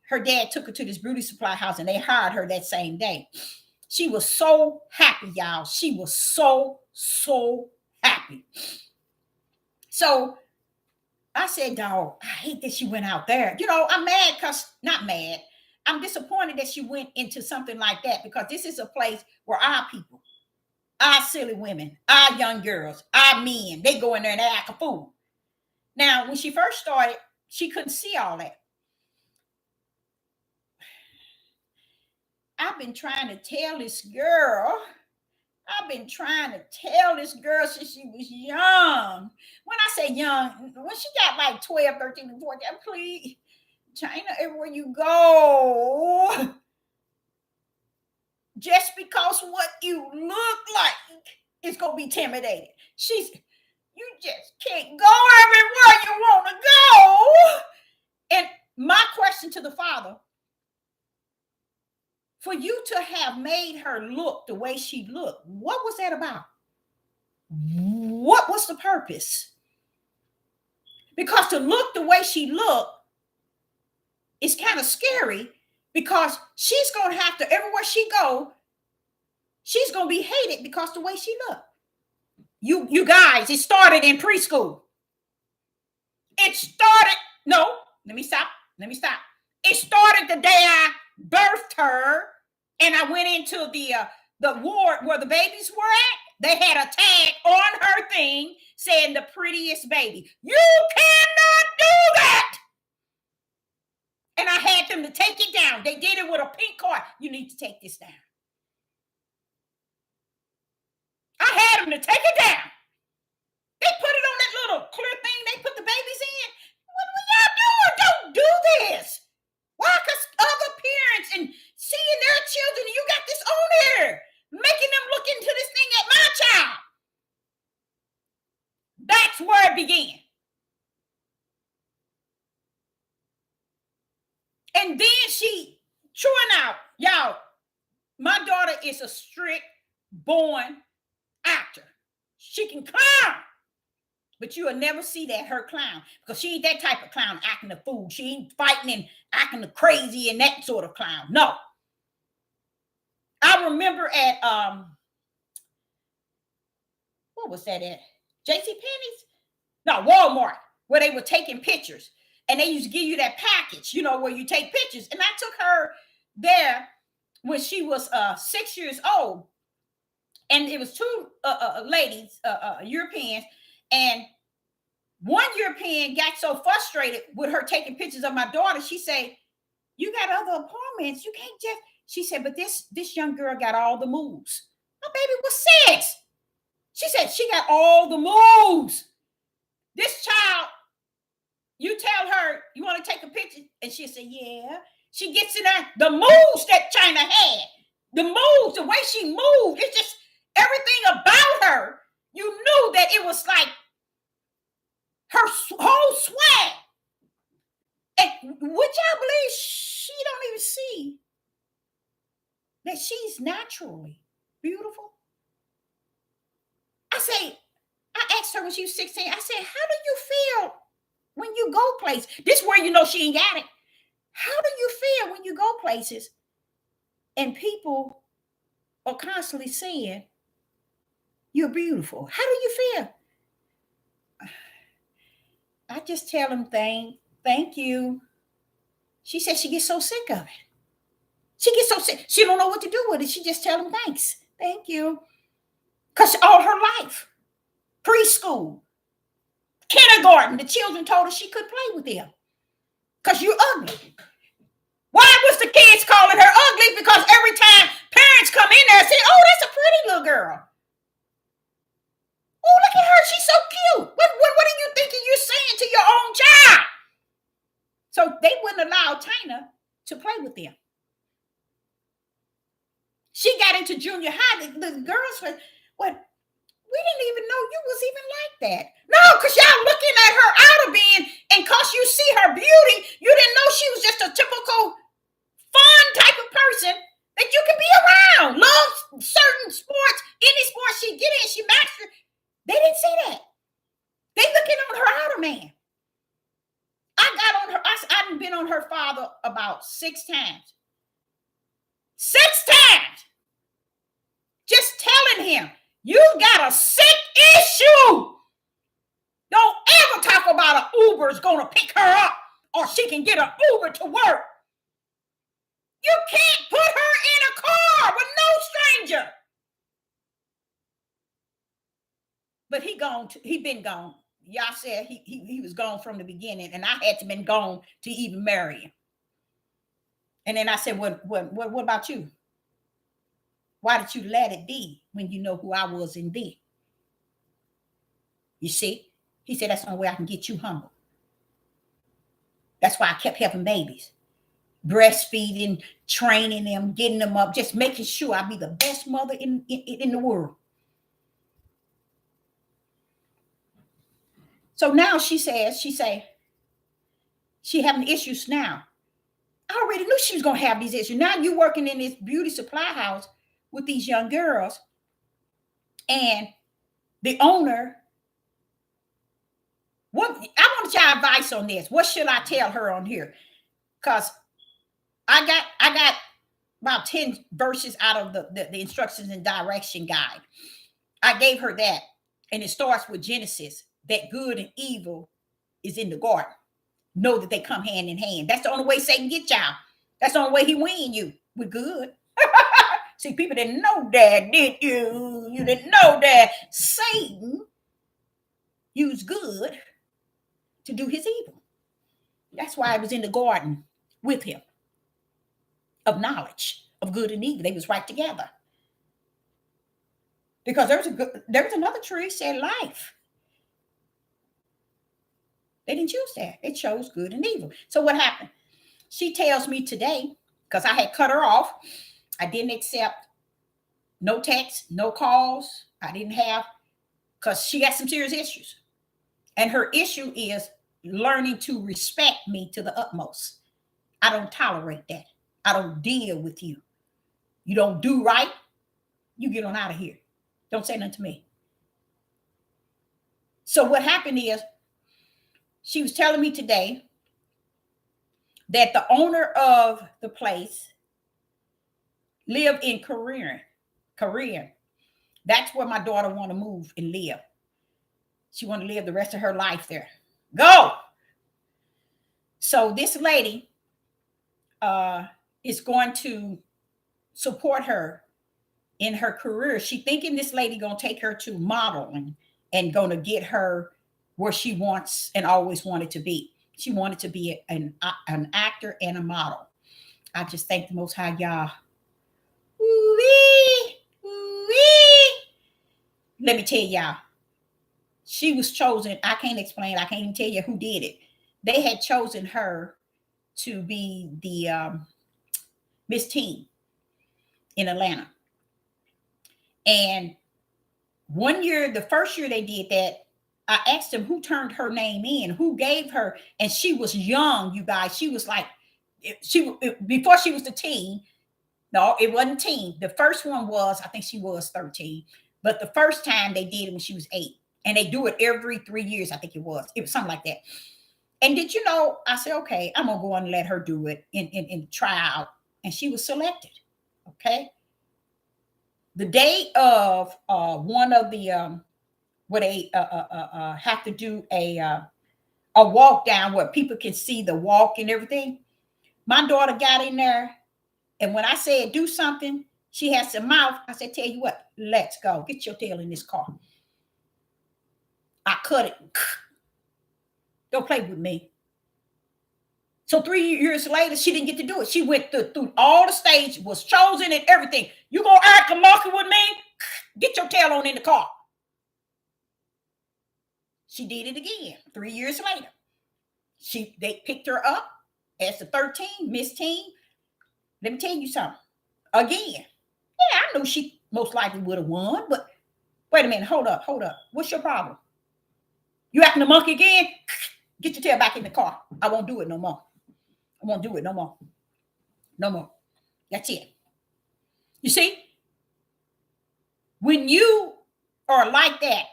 her dad took her to this beauty supply house and they hired her that same day. She was so happy, y'all. She was so happy. So I said, dog, I hate that she went out there. You know, I'm mad not mad. I'm disappointed that she went into something like that because this is a place where our people, our silly women, our young girls, our men, they go in there and they act a fool. Now, when she first started, she couldn't see all that. I've been trying to tell this girl since she was young. When I say young, when she got like 12, 13, and 14, please, China, everywhere you go, just because what you look like is going to be intimidated. You just can't go everywhere you want to go. And my question to the father, for you to have made her look the way she looked, what was that about? What was the purpose? Because to look the way she looked is kind of scary because she's going to have to, everywhere she go, she's going to be hated because the way she looked. You guys, it started in preschool. Let me stop. It started the day I birthed her and I went into the ward where the babies were at. They had a tag on her thing saying the prettiest baby. You cannot do that. And I had them to take it down. They did it with a pink card. You need to take this down. I had them to take it down. They put it on that little clear thing they put the babies in. What are y'all doing? Don't do this. Why? Because other parents and seeing their children, you got this on here, making them look into this thing at my child. That's where it began. And then she chewing out, y'all, my daughter is a strict born actor. She can clown. But you will never see that her clown because she ain't that type of clown acting a fool. She ain't fighting and acting crazy and that sort of clown. No. I remember at what was that at? JCPenney's? No, Walmart, where they were taking pictures. And they used to give you that package, you know, where you take pictures. And I took her there when she was 6 years old. And it was two ladies, Europeans. And one European got so frustrated with her taking pictures of my daughter. She said, you got other appointments. You can't just, she said, but this young girl got all the moves. My baby was 6. She said she got all the moves. This child, you tell her, you want to take a picture? And she'll say, yeah. She gets in there, the moves that China had, the moves, the way she moved, it's just everything about her. You knew that it was like her whole swag. And would y'all believe she don't even see that she's naturally beautiful? I asked her when she was 16, I said, how do you feel when you go places? This is where you know she ain't got it. How do you feel when you go places and people are constantly saying, you're beautiful? How do you feel? I just tell them thank you. She said she gets so sick of it. She gets so sick. She don't know what to do with it. She just tell them thanks. Thank you. Because all her life, preschool, kindergarten, the children told her she could play with them. Because you're ugly. Why was the kids calling her ugly? Because every time parents come in there and say, oh, that's a pretty little girl. Oh, look at her. She's so cute. What are you thinking you're saying to your own child? So they wouldn't allow Tina to play with them. She got into junior high. The girls were, what? We didn't even know you was even like that. No, because y'all looking at her outer being, and because you see her beauty, you didn't know she was just a typical fun type of person that you can be around. Love certain sports, any sport she get in, she mastered. They didn't see that. They looking on her outer man. I got on her. I've been on her father about 6 times. 6 times. Just telling him, you got a sick issue. Don't ever talk about an Uber's gonna pick her up or she can get an Uber to work. You can't put her in a car with no stranger. But he been gone. Y'all said he was gone from the beginning, and I had to been gone to even marry him. And then I said, what about you? Why did you let it be when you know who I was in thee? You see? He said, that's the only way I can get you humble. That's why I kept having babies. Breastfeeding, training them, getting them up, just making sure I be the best mother in the world. So now she having issues now. I already knew she was going to have these issues. Now you working in this beauty supply house with these young girls, and the owner, I want your advice on this. What should I tell her on here? Because I got about 10 verses out of the instructions and direction guide. I gave her that, and it starts with Genesis, that good and evil is in the garden. Know that they come hand in hand. That's the only way Satan get y'all. That's the only way he win you, with good. See, people didn't know that, did you? You didn't know that Satan used good to do his evil. That's why I was in the garden with him, of knowledge of good and evil. They was right together. Because there was another tree said life. They didn't choose that. They chose good and evil. So what happened? She tells me today, because I had cut her off, I didn't accept no texts, no calls. I didn't have, because she got some serious issues. And her issue is learning to respect me to the utmost. I don't tolerate that. I don't deal with you. You don't do right, you get on out of here. Don't say nothing to me. So what happened is, she was telling me today that the owner of the place lived in Korea. That's where my daughter want to move and live. She want to live the rest of her life there. Go. So this lady is going to support her in her career. She thinking this lady going to take her to modeling and going to get her where she wants and always wanted to be. She wanted to be an actor and a model. I just thank the Most High, y'all. Ooh-wee, ooh-wee. Let me tell y'all, she was chosen. I can't explain. I can't even tell you who did it. They had chosen her to be the Miss Teen in Atlanta. And one year, the first year they did that, I asked them who turned her name in, who gave her, and she was young, you guys. She was like, before she was the teen. No, it wasn't teen. The first one was, I think she was 13. But the first time they did it when she was 8. And they do it every 3 years, I think it was. It was something like that. And did you know, I said, okay, I'm going to go and let her do it and try out. And she was selected. Okay. The day of one of the, where they have to do a walk down where people can see the walk and everything. My daughter got in there, and when I said do something, She has some mouth. I said, tell you what, let's go. Get your tail in this car. I cut it. Don't play with me. So 3 years later, she didn't get to do it. She went through all the stage, was chosen and everything. You gonna act a monkey with me? Get your tail on in the car. She did it again 3 years later. They picked her up as the 13, Miss Teen. Let me tell you something. Again, yeah, I knew she most likely would have won, but wait a minute, hold up. What's your problem? You acting a monkey again? Get your tail back in the car. I won't do it no more. I won't do it no more. No more. That's it. You see, when you are like that,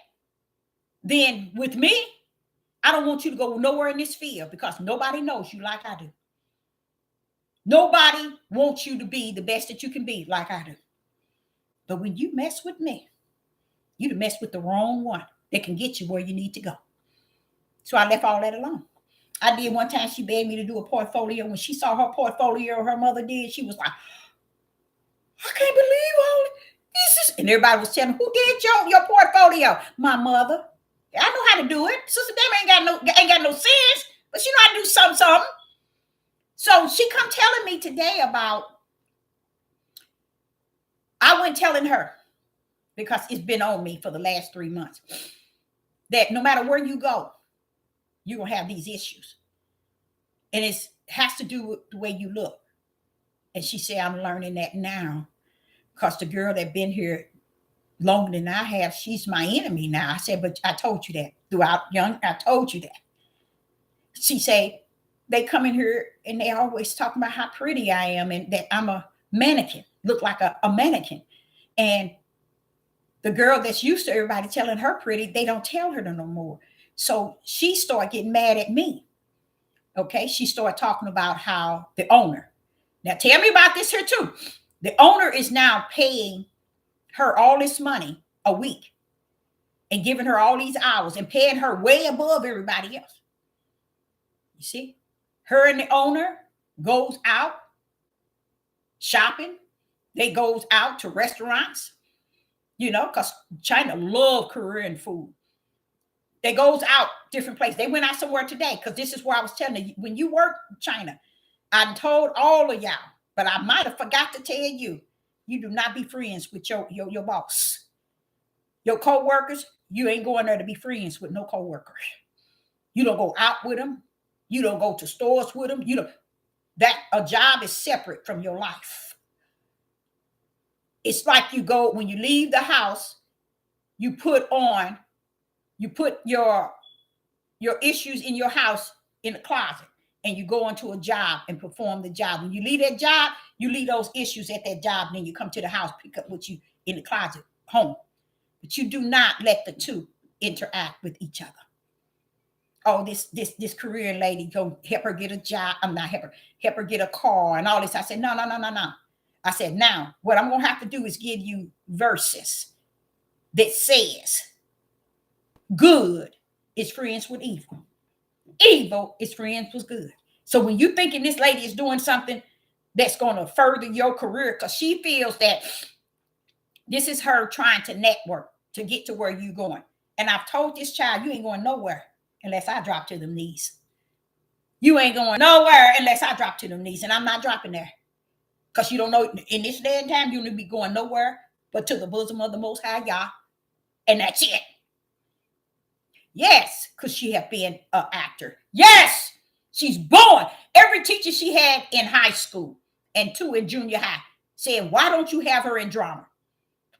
then with me, I don't want you to go nowhere in this field because nobody knows you like I do. Nobody wants you to be the best that you can be like I do. But when you mess with me, you mess with the wrong one that can get you where you need to go. So I left all that alone. I did one time, she begged me to do a portfolio. When she saw her portfolio her mother did, she was like, I can't believe all this. And everybody was telling, who did your portfolio? My mother. I know how to do it. Sister Dame ain't got no sense, but she know how to do something. So she come telling me today about, I went telling her, because it's been on me for the last 3 months, that no matter where you go, you're going to have these issues. And it has to do with the way you look. And she said, I'm learning that now because the girl that been here longer than I have, she's my enemy now. I said, but I told you that throughout young. I told you that. She said, they come in here and they always talk about how pretty I am and that I'm a mannequin, look like a mannequin. And the girl that's used to everybody telling her pretty, they don't tell her no more. So she started getting mad at me. Okay, she started talking about how the owner, now tell me about this here too. The owner is now paying her all this money a week and giving her all these hours and paying her way above everybody else. You see, her and the owner goes out shopping. They goes out to restaurants, you know, because China love Korean food. They goes out different places. They went out somewhere today because this is where I was telling you, when you work in China, I told all of y'all, but I might have forgot to tell you, you do not be friends with your boss. Your co-workers, you ain't going there to be friends with no co-workers. You don't go out with them. You don't go to stores with them. That a job is separate from your life. It's like you go, when you leave the house, you put your issues in your house in the closet and you go into a job and perform the job. When you leave that job, you leave those issues at that job, and then you come to the house, pick up what you in the closet, home. But you do not let the two interact with each other. Oh, this Korean lady, go help her get a job. I'm not help her get a car and all this. I said, no. I said, now what I'm gonna have to do is give you verses that says good is friends with evil. Evil is friends with good. So when you thinking this lady is doing something that's going to further your career, because she feels that this is her trying to network to get to where you're going. And I've told this child, you ain't going nowhere unless I drop to them knees. You ain't going nowhere unless I drop to them knees. And I'm not dropping there. Because you don't know, in this day and time, you need to be going nowhere but to the bosom of the Most High Yah. And that's it. Yes, because she have been an actor. Yes, she's born. Every teacher she had in high school and 2 in junior high said, why don't you have her in drama?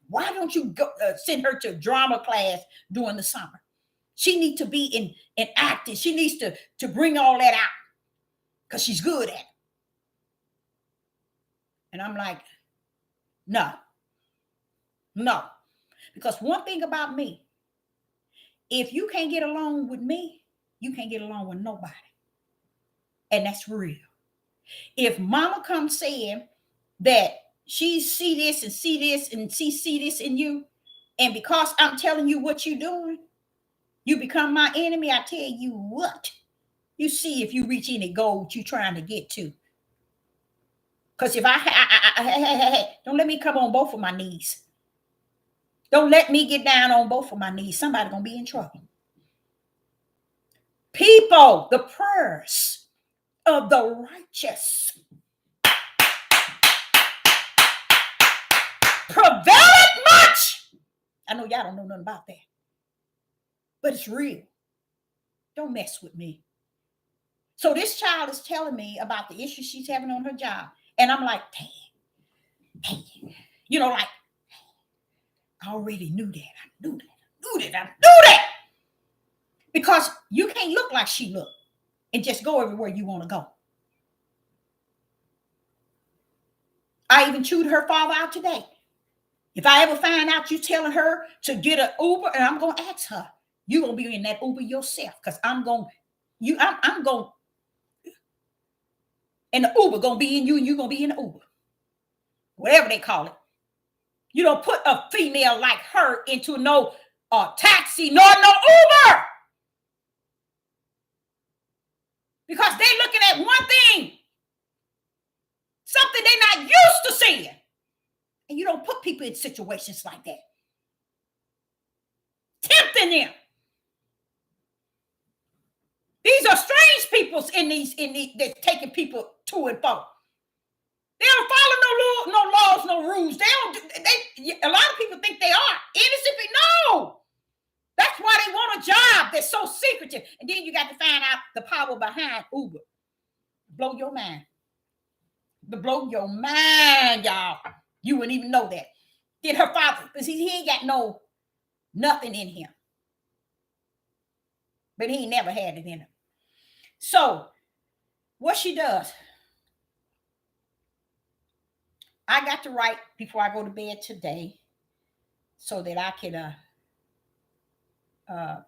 Why don't you go send her to drama class during the summer? She needs to be in acting. She needs to bring all that out because she's good at it. And I'm like, no. Because one thing about me, if you can't get along with me, you can't get along with nobody. And that's real. If mama comes saying that she see this and see this in you, and because I'm telling you what you're doing, you become my enemy, I tell you what, you see if you reach any goal you're trying to get to. Because if hey, don't let me come on both of my knees. Don't let me get down on both of my knees. Somebody gonna be in trouble. People, the prayers of the righteous prevaileth much. I know y'all don't know nothing about that, but it's real. Don't mess with me. So this child is telling me about the issue she's having on her job. And I'm like, dang. You know, like, I already knew that. I knew that. Because you can't look like she looked and just go everywhere you want to go. I even chewed her father out today. If I ever find out you telling her to get an Uber, and I'm going to ask her, you're going to be in that Uber yourself, because I'm going, and the Uber going to be in you, and you're going to be in the Uber. Whatever they call it. You don't put a female like her into no taxi nor no Uber. Because they're looking at one thing. Something they're not used to seeing. And you don't put people in situations like that. Tempting them. These are strange people in these that's taking people to and fro. They don't follow no laws, no rules. A lot of people think they are innocent, but no. That's why they want a job that's so secretive. And then you got to find out the power behind Uber. Blow your mind. Blow your mind, y'all. You wouldn't even know that. Then her father, because he ain't got nothing in him. But he ain't never had it in him. So, what she does, I got to write before I go to bed today so that I can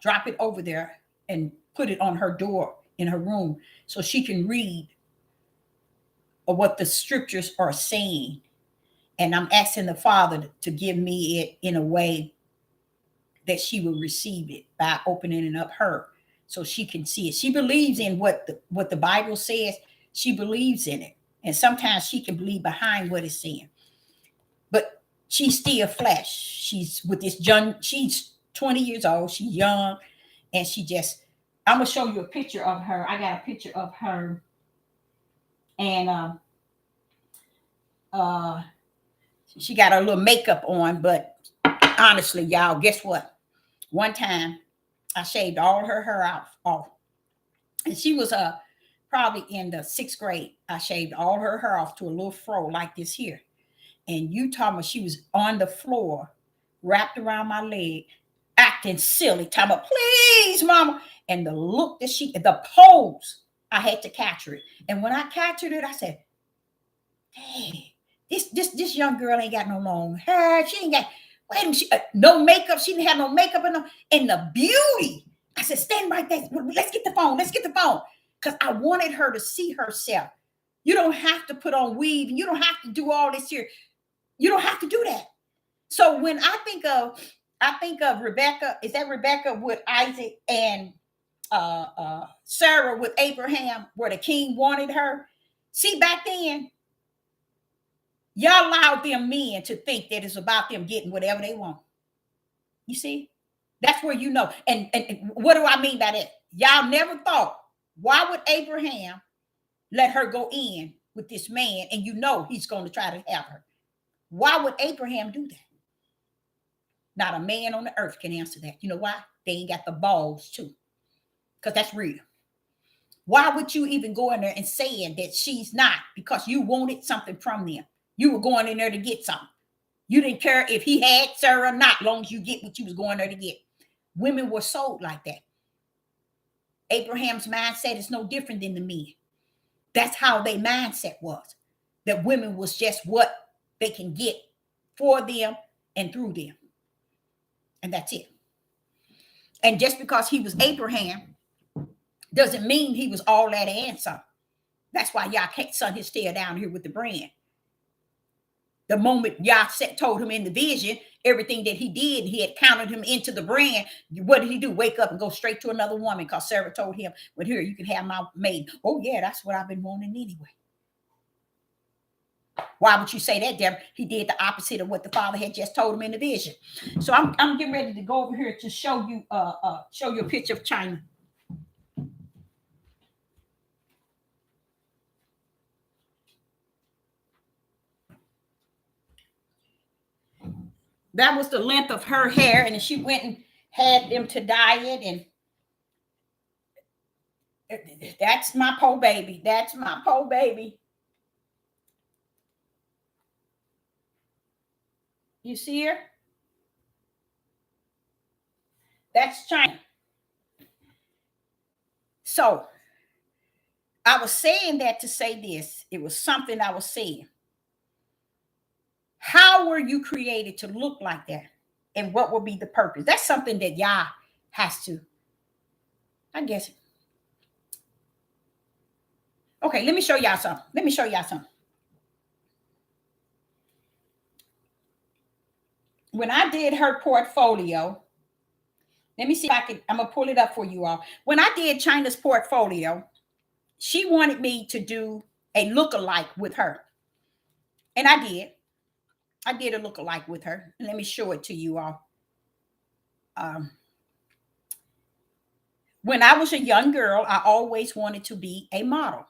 drop it over there and put it on her door in her room so she can read what the scriptures are saying. And I'm asking the Father to give me it in a way that she will receive it by opening it up her so she can see it. She believes in what the Bible says. She believes in it. And sometimes she can believe behind what it's saying. But she's still flesh. She's with this young, she's 20 years old. She's young. And I'm going to show you a picture of her. I got a picture of her. And she got her little makeup on. But honestly, y'all, guess what? One time I shaved all her hair off. And she was probably in the 6th grade. I shaved all her hair off to a little fro like this here. And you talking about she was on the floor, wrapped around my leg, acting silly, talking about, please, mama. And the look that the pose, I had to capture it. And when I captured it, I said, hey, this young girl ain't got no long hair. She ain't got, wait a minute, no makeup. She didn't have no makeup and the beauty. I said, stand right there. Let's get the phone. Because I wanted her to see herself. You don't have to put on weave. And you don't have to do all this here. You don't have to do that. So when I think of Rebecca, is that Rebecca with Isaac and Sarah with Abraham, where the king wanted her? See, back then, y'all allowed them men to think that it's about them getting whatever they want. You see? That's where you know. And what do I mean by that? Y'all never thought, why would Abraham let her go in with this man and you know he's going to try to have her? Why would Abraham do that? Not a man on the earth can answer that. You know why? They ain't got the balls to. Because that's real. Why would you even go in there and saying that she's not? Because you wanted something from them. You were going in there to get something. You didn't care if he had Sarah or not, long as you get what you was going there to get. Women were sold like that. Abraham's mindset is no different than the men. That's how their mindset was. That women was just what they can get for them and through them. And that's it. And just because he was Abraham doesn't mean he was all that and some. That's why y'all can't sun his tail down here with the brand. The moment Yah told him in the vision, everything that he did, he had counted him into the brand. What did he do? Wake up and go straight to another woman because Sarah told him, well, here, you can have my maid. Oh, yeah, that's what I've been wanting anyway. Why would you say that, Deborah? He did the opposite of what the father had just told him in the vision. So I'm getting ready to go over here to show you a picture of China. That was the length of her hair, and she went and had them to dye it, and that's my poor baby. That's my poor baby. You see her? That's China. So I was saying that to say this. It was something I was saying. How were you created to look like that? And what will be the purpose? That's something that Yah has to, I guess. Okay, let me show y'all something. Let me show y'all something. When I did her portfolio, let me see if I'm going to pull it up for you all. When I did China's portfolio, she wanted me to do a look-alike with her. And I did. I did a look-alike with her. Let me show it to you all. When I was a young girl, I always wanted to be a model.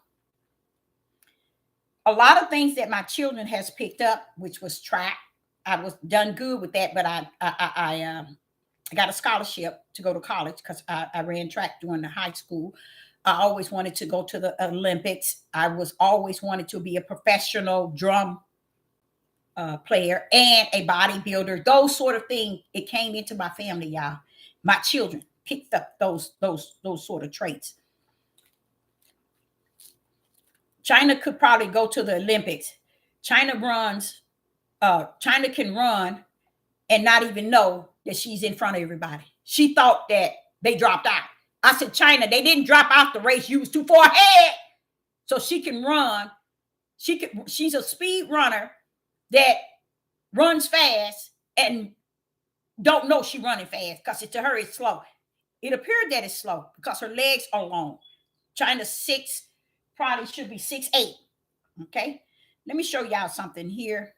A lot of things that my children has picked up, which was track. I was done good with that, but I got a scholarship to go to college because I ran track during the high school. I always wanted to go to the Olympics. I was always wanted to be a professional drum player and a bodybuilder. Those sort of things. It came into my family, y'all. My children picked up those sort of traits. China could probably go to the Olympics. China can run and not even know that she's in front of everybody. She thought that they dropped out. I said, China, they didn't drop out the race. You was too far ahead. So she can run. She's a speed runner that runs fast and don't know she's running fast because to her it's slow. It appeared that it's slow because her legs are long. China's 6, probably should be 6'8". Okay. Let me show y'all something here.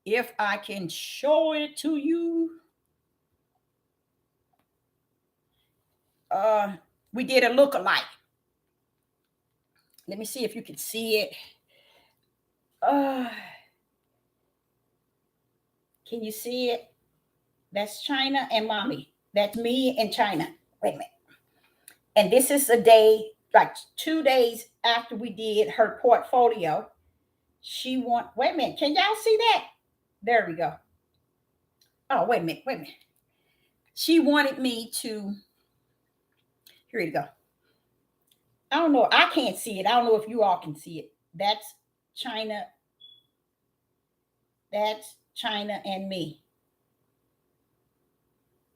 If I can show it to you. We did a look-alike. Let me see if you can see it. Can you see it? That's China and mommy. That's me and China. Wait a minute. And this is a day, like 2 days after we did her portfolio. Wait a minute. Can y'all see that? There we go. Oh, wait a minute. She wanted me to, here you go. I don't know. I can't see it. I don't know if you all can see it. That's China. That's China and me.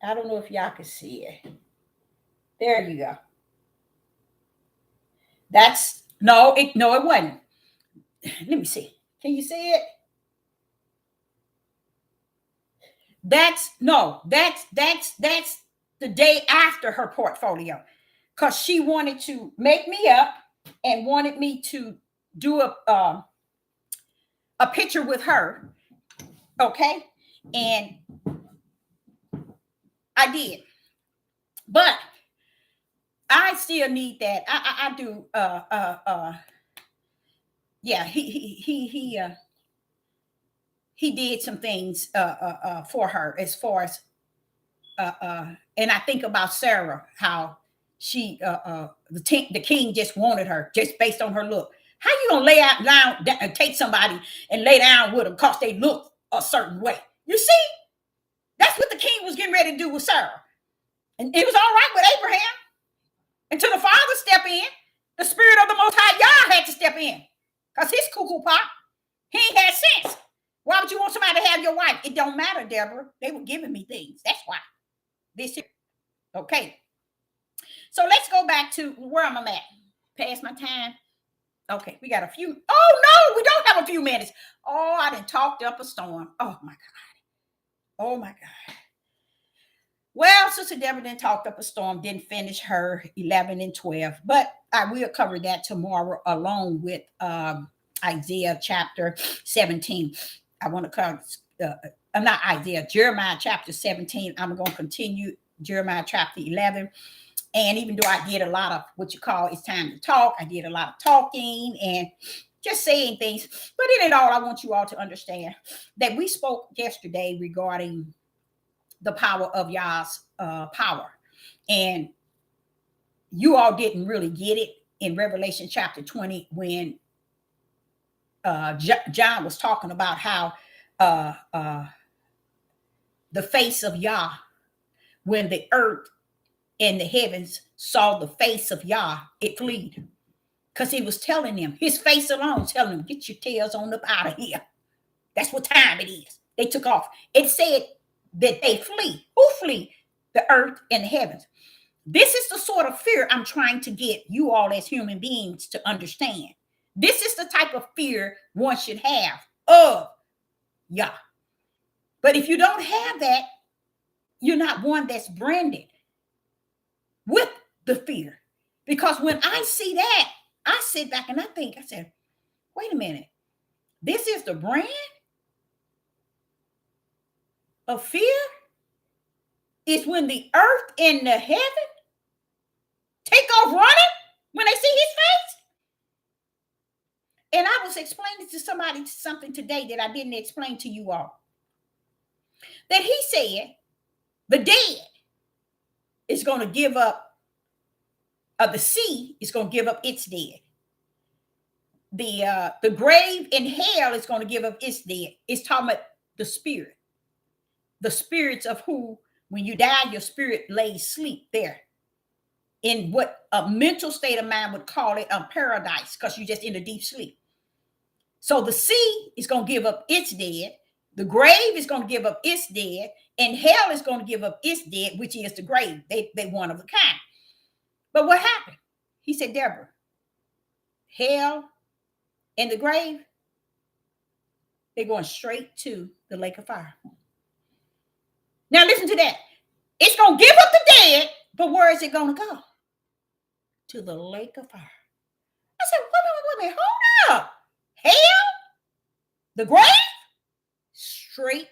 I don't know if y'all can see it. There you go. It wasn't. Let me see. Can you see it? That's the day after her portfolio, because she wanted to make me up and wanted me to do a picture with her. Okay. And I did, but I still need that. I do. Yeah, he did some things for her as far as and I think about Sarah, how she the king just wanted her just based on her look. How you gonna take somebody and lay down with them because they look a certain way? You see, that's what the king was getting ready to do with Sarah, and it was all right with Abraham until the father stepped in. The spirit of the Most High Yah had to step in because his cuckoo pop, he ain't had sense. Why would you want somebody to have your wife? It don't matter, Deborah. They were giving me things. That's why. This here. Okay. So let's go back to where I'm at. Past my time. Okay, we got a few. Oh no, we don't have a few minutes. Oh, I done talked up a storm. Oh my God. Oh my God. Well, Sister Deborah then talked up a storm, didn't finish her 11 and 12, but I will cover that tomorrow along with Isaiah chapter 17. I want to call, I'm not Isaiah, Jeremiah chapter 17. I'm going to continue Jeremiah chapter 11. And even though I did a lot of what you call it's time to talk, I did a lot of talking and just saying things. But in it all, I want you all to understand that we spoke yesterday regarding the power of Yah's power. And you all didn't really get it in Revelation chapter 20 when John was talking about how the face of Yah, when the earth and the heavens saw the face of Yah, it fled. Because he was telling them, his face alone, telling them, get your tails on up out of here. That's what time it is. They took off. It said that they flee. Who flee? The earth and the heavens. This is the sort of fear I'm trying to get you all as human beings to understand. This is the type of fear one should have of Yah. But if you don't have that, you're not one that's branded with the fear. Because when I see that, I sit back and I think, I said, wait a minute. This is the brand of fear? Is when the earth and the heaven take off running when they see his face? And I was explaining to somebody something today that I didn't explain to you all. That he said the dead is going to give up, the sea is going to give up its dead. The grave in hell is going to give up its dead. It's talking about the spirit. The spirits of who, when you die, your spirit lays sleep there. In what a mental state of mind would call it a paradise, because you're just in a deep sleep. So the sea is going to give up its dead. The grave is going to give up its dead. And hell is going to give up its dead, which is the grave. They one of a kind. But what happened? He said, Deborah, hell and the grave, they're going straight to the lake of fire. Now listen to that. It's going to give up the dead, but where is it going to go? To the lake of fire. I said, wait a minute, hold up. Hell, the grave, straight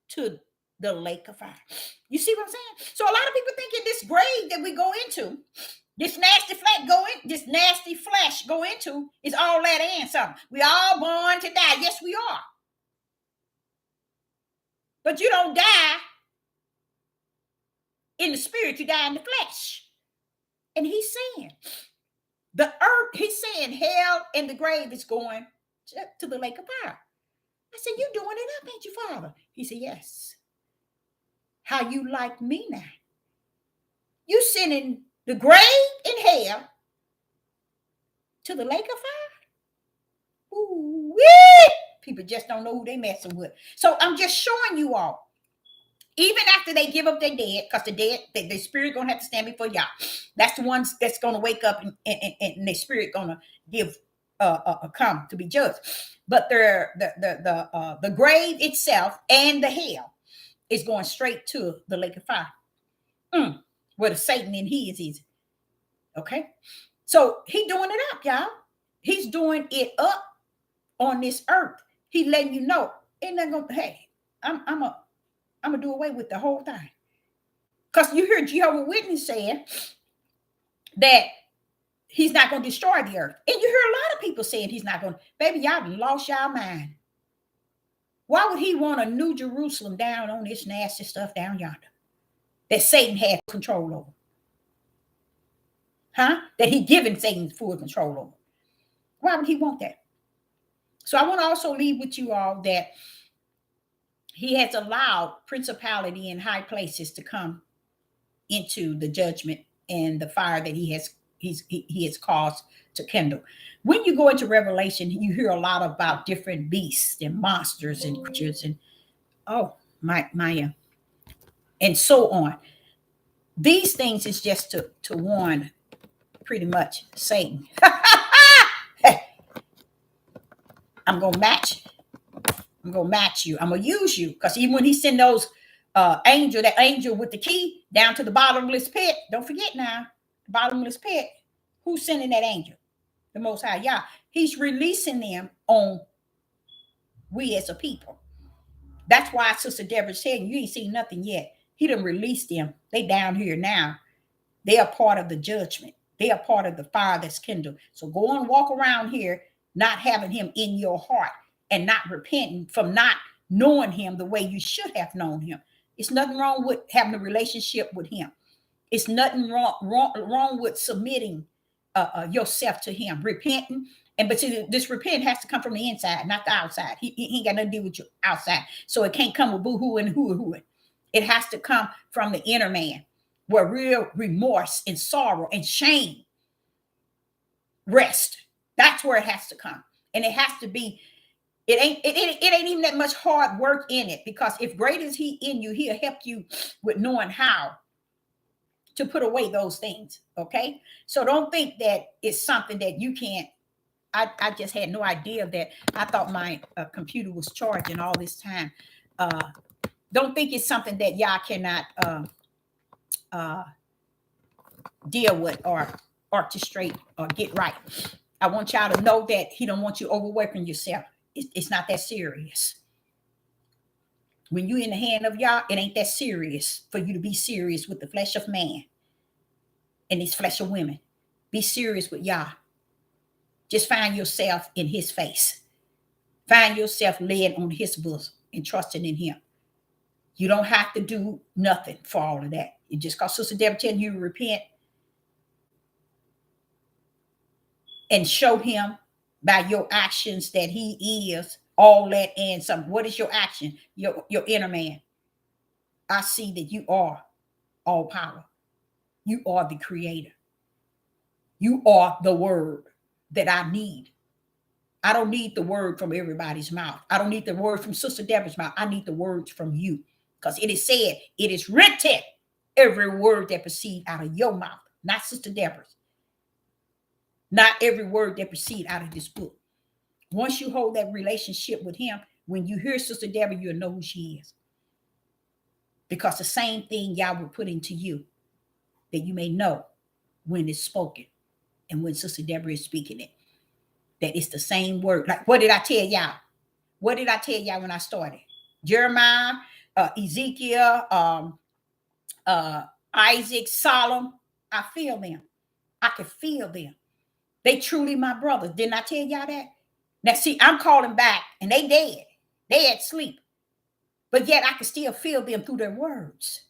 to the lake of fire. You see what I'm saying? So a lot of people thinking this grave that we go into, this nasty flesh go into is all that and something. We all born to die. Yes, we are. But you don't die in the spirit, you die in the flesh. And he's saying the earth, he's saying hell and the grave is going to the lake of fire. I said, you doing it up, ain't you, Father? He said, yes. How you like me now? You sending the grave and hell to the lake of fire? Ooh-wee! People just don't know who they messing with. So I'm just showing you all. Even after they give up their dead, because the dead, the spirit going to have to stand before Yah. That's the ones that's going to wake up and their spirit going to give come to be judged. But the grave itself and the hell is going straight to the lake of fire. Where the Satan in he is easy. Okay? So he doing it up, y'all. He's doing it up on this earth. He letting you know, ain't not gonna, hey, I'm gonna do away with the whole thing. Because you hear Jehovah's Witness saying that he's not going to destroy the earth. And you hear a lot of people saying he's not going to. Baby, y'all lost y'all mind. Why would he want a new Jerusalem down on this nasty stuff down yonder that Satan had control over? Huh? That he given Satan full control over. Why would he want that? So I want to also leave with you all that he has allowed principality in high places to come into the judgment and the fire that he has caused to kindle. When you go into Revelation, you hear a lot about different beasts and monsters and creatures and and so on. These things is just to warn pretty much Satan. Hey, I'm gonna match you. I'm gonna use you, because even when he sent those that angel with the key down to the bottomless pit, don't forget now, the bottomless pit, who's sending that angel? The Most High Yah. He's releasing them on we as a people. That's why Sister Deborah said, you ain't seen nothing yet. He done released them. They down here now. They are part of the judgment. They are part of the fire that's kindled. So go and walk around here not having him in your heart and not repenting from not knowing him the way you should have known him. It's nothing wrong with having a relationship with him. It's nothing wrong with submitting yourself to him, repenting. But see, this repent has to come from the inside, not the outside. He ain't got nothing to do with you outside. So it can't come with boo-hoo and hoo-hoo. It has to come from the inner man, where real remorse and sorrow and shame rest. That's where it has to come. And it has to be, it ain't even that much hard work in it, because if great is he in you, he'll help you with knowing how to put away those things. Okay. So don't think that it's something that you can't. I just had no idea that. I thought my computer was charging all this time. Don't think it's something that y'all cannot deal with or orchestrate or get right. I want y'all to know that he don't want you overworking yourself. It's not that serious. When you're in the hand of Yah, it ain't that serious for you to be serious with the flesh of man and these flesh of women. Be serious with Yah. Just find yourself in his face. Find yourself led on his bosom and trusting in him. You don't have to do nothing for all of that. It just cause Sister Deborah telling you to repent and show him by your actions that he is all that and some. What is your action? Your inner man. I see that you are all power. You are the creator. You are the word that I need. I don't need the word from everybody's mouth. I don't need the word from Sister Deborah's mouth. I need the words from you, because it is said, it is written, every word that proceeds out of your mouth, not Sister Deborah's. Not every word that proceeds out of this book. Once you hold that relationship with him, when you hear Sister Deborah, you'll know who she is. Because the same thing Yah will put into you, that you may know when it's spoken and when Sister Deborah is speaking it, that it's the same word. Like, what did I tell y'all? What did I tell y'all when I started? Jeremiah, Ezekiel, Isaac, Solomon. I feel them. I can feel them. They truly my brothers. Didn't I tell y'all that? Now, see, I'm calling back and they dead. They at sleep. But yet I can still feel them through their words,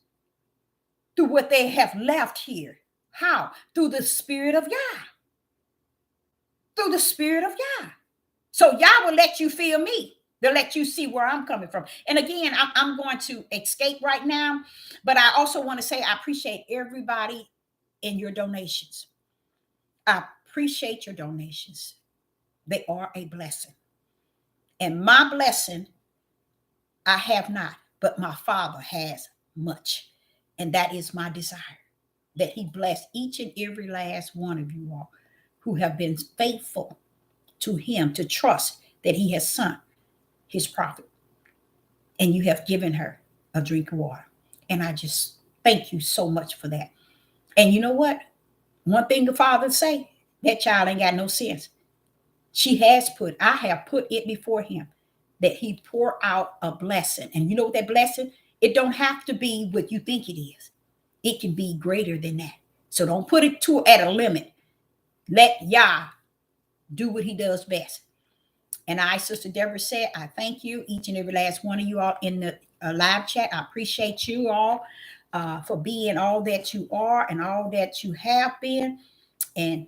through what they have left here. How? Through the Spirit of Yah. Through the Spirit of Yah. So Yah will let you feel me. They'll let you see where I'm coming from. And again, I'm going to escape right now. But I also want to say I appreciate everybody in your donations. I appreciate your donations. They are a blessing. And my blessing, I have not, but my Father has much. And that is my desire, that he bless each and every last one of you all who have been faithful to him, to trust that he has sent his prophet. And you have given her a drink of water. And I just thank you so much for that. And you know what? One thing the Father say, that child ain't got no sense. I have put it before him, that he pour out a blessing. And you know what that blessing? It don't have to be what you think it is. It can be greater than that. So don't put it at a limit. Let Yah do what he does best. And I, Sister Deborah said, I thank you, each and every last one of you all in the live chat. I appreciate you all for being all that you are and all that you have been. And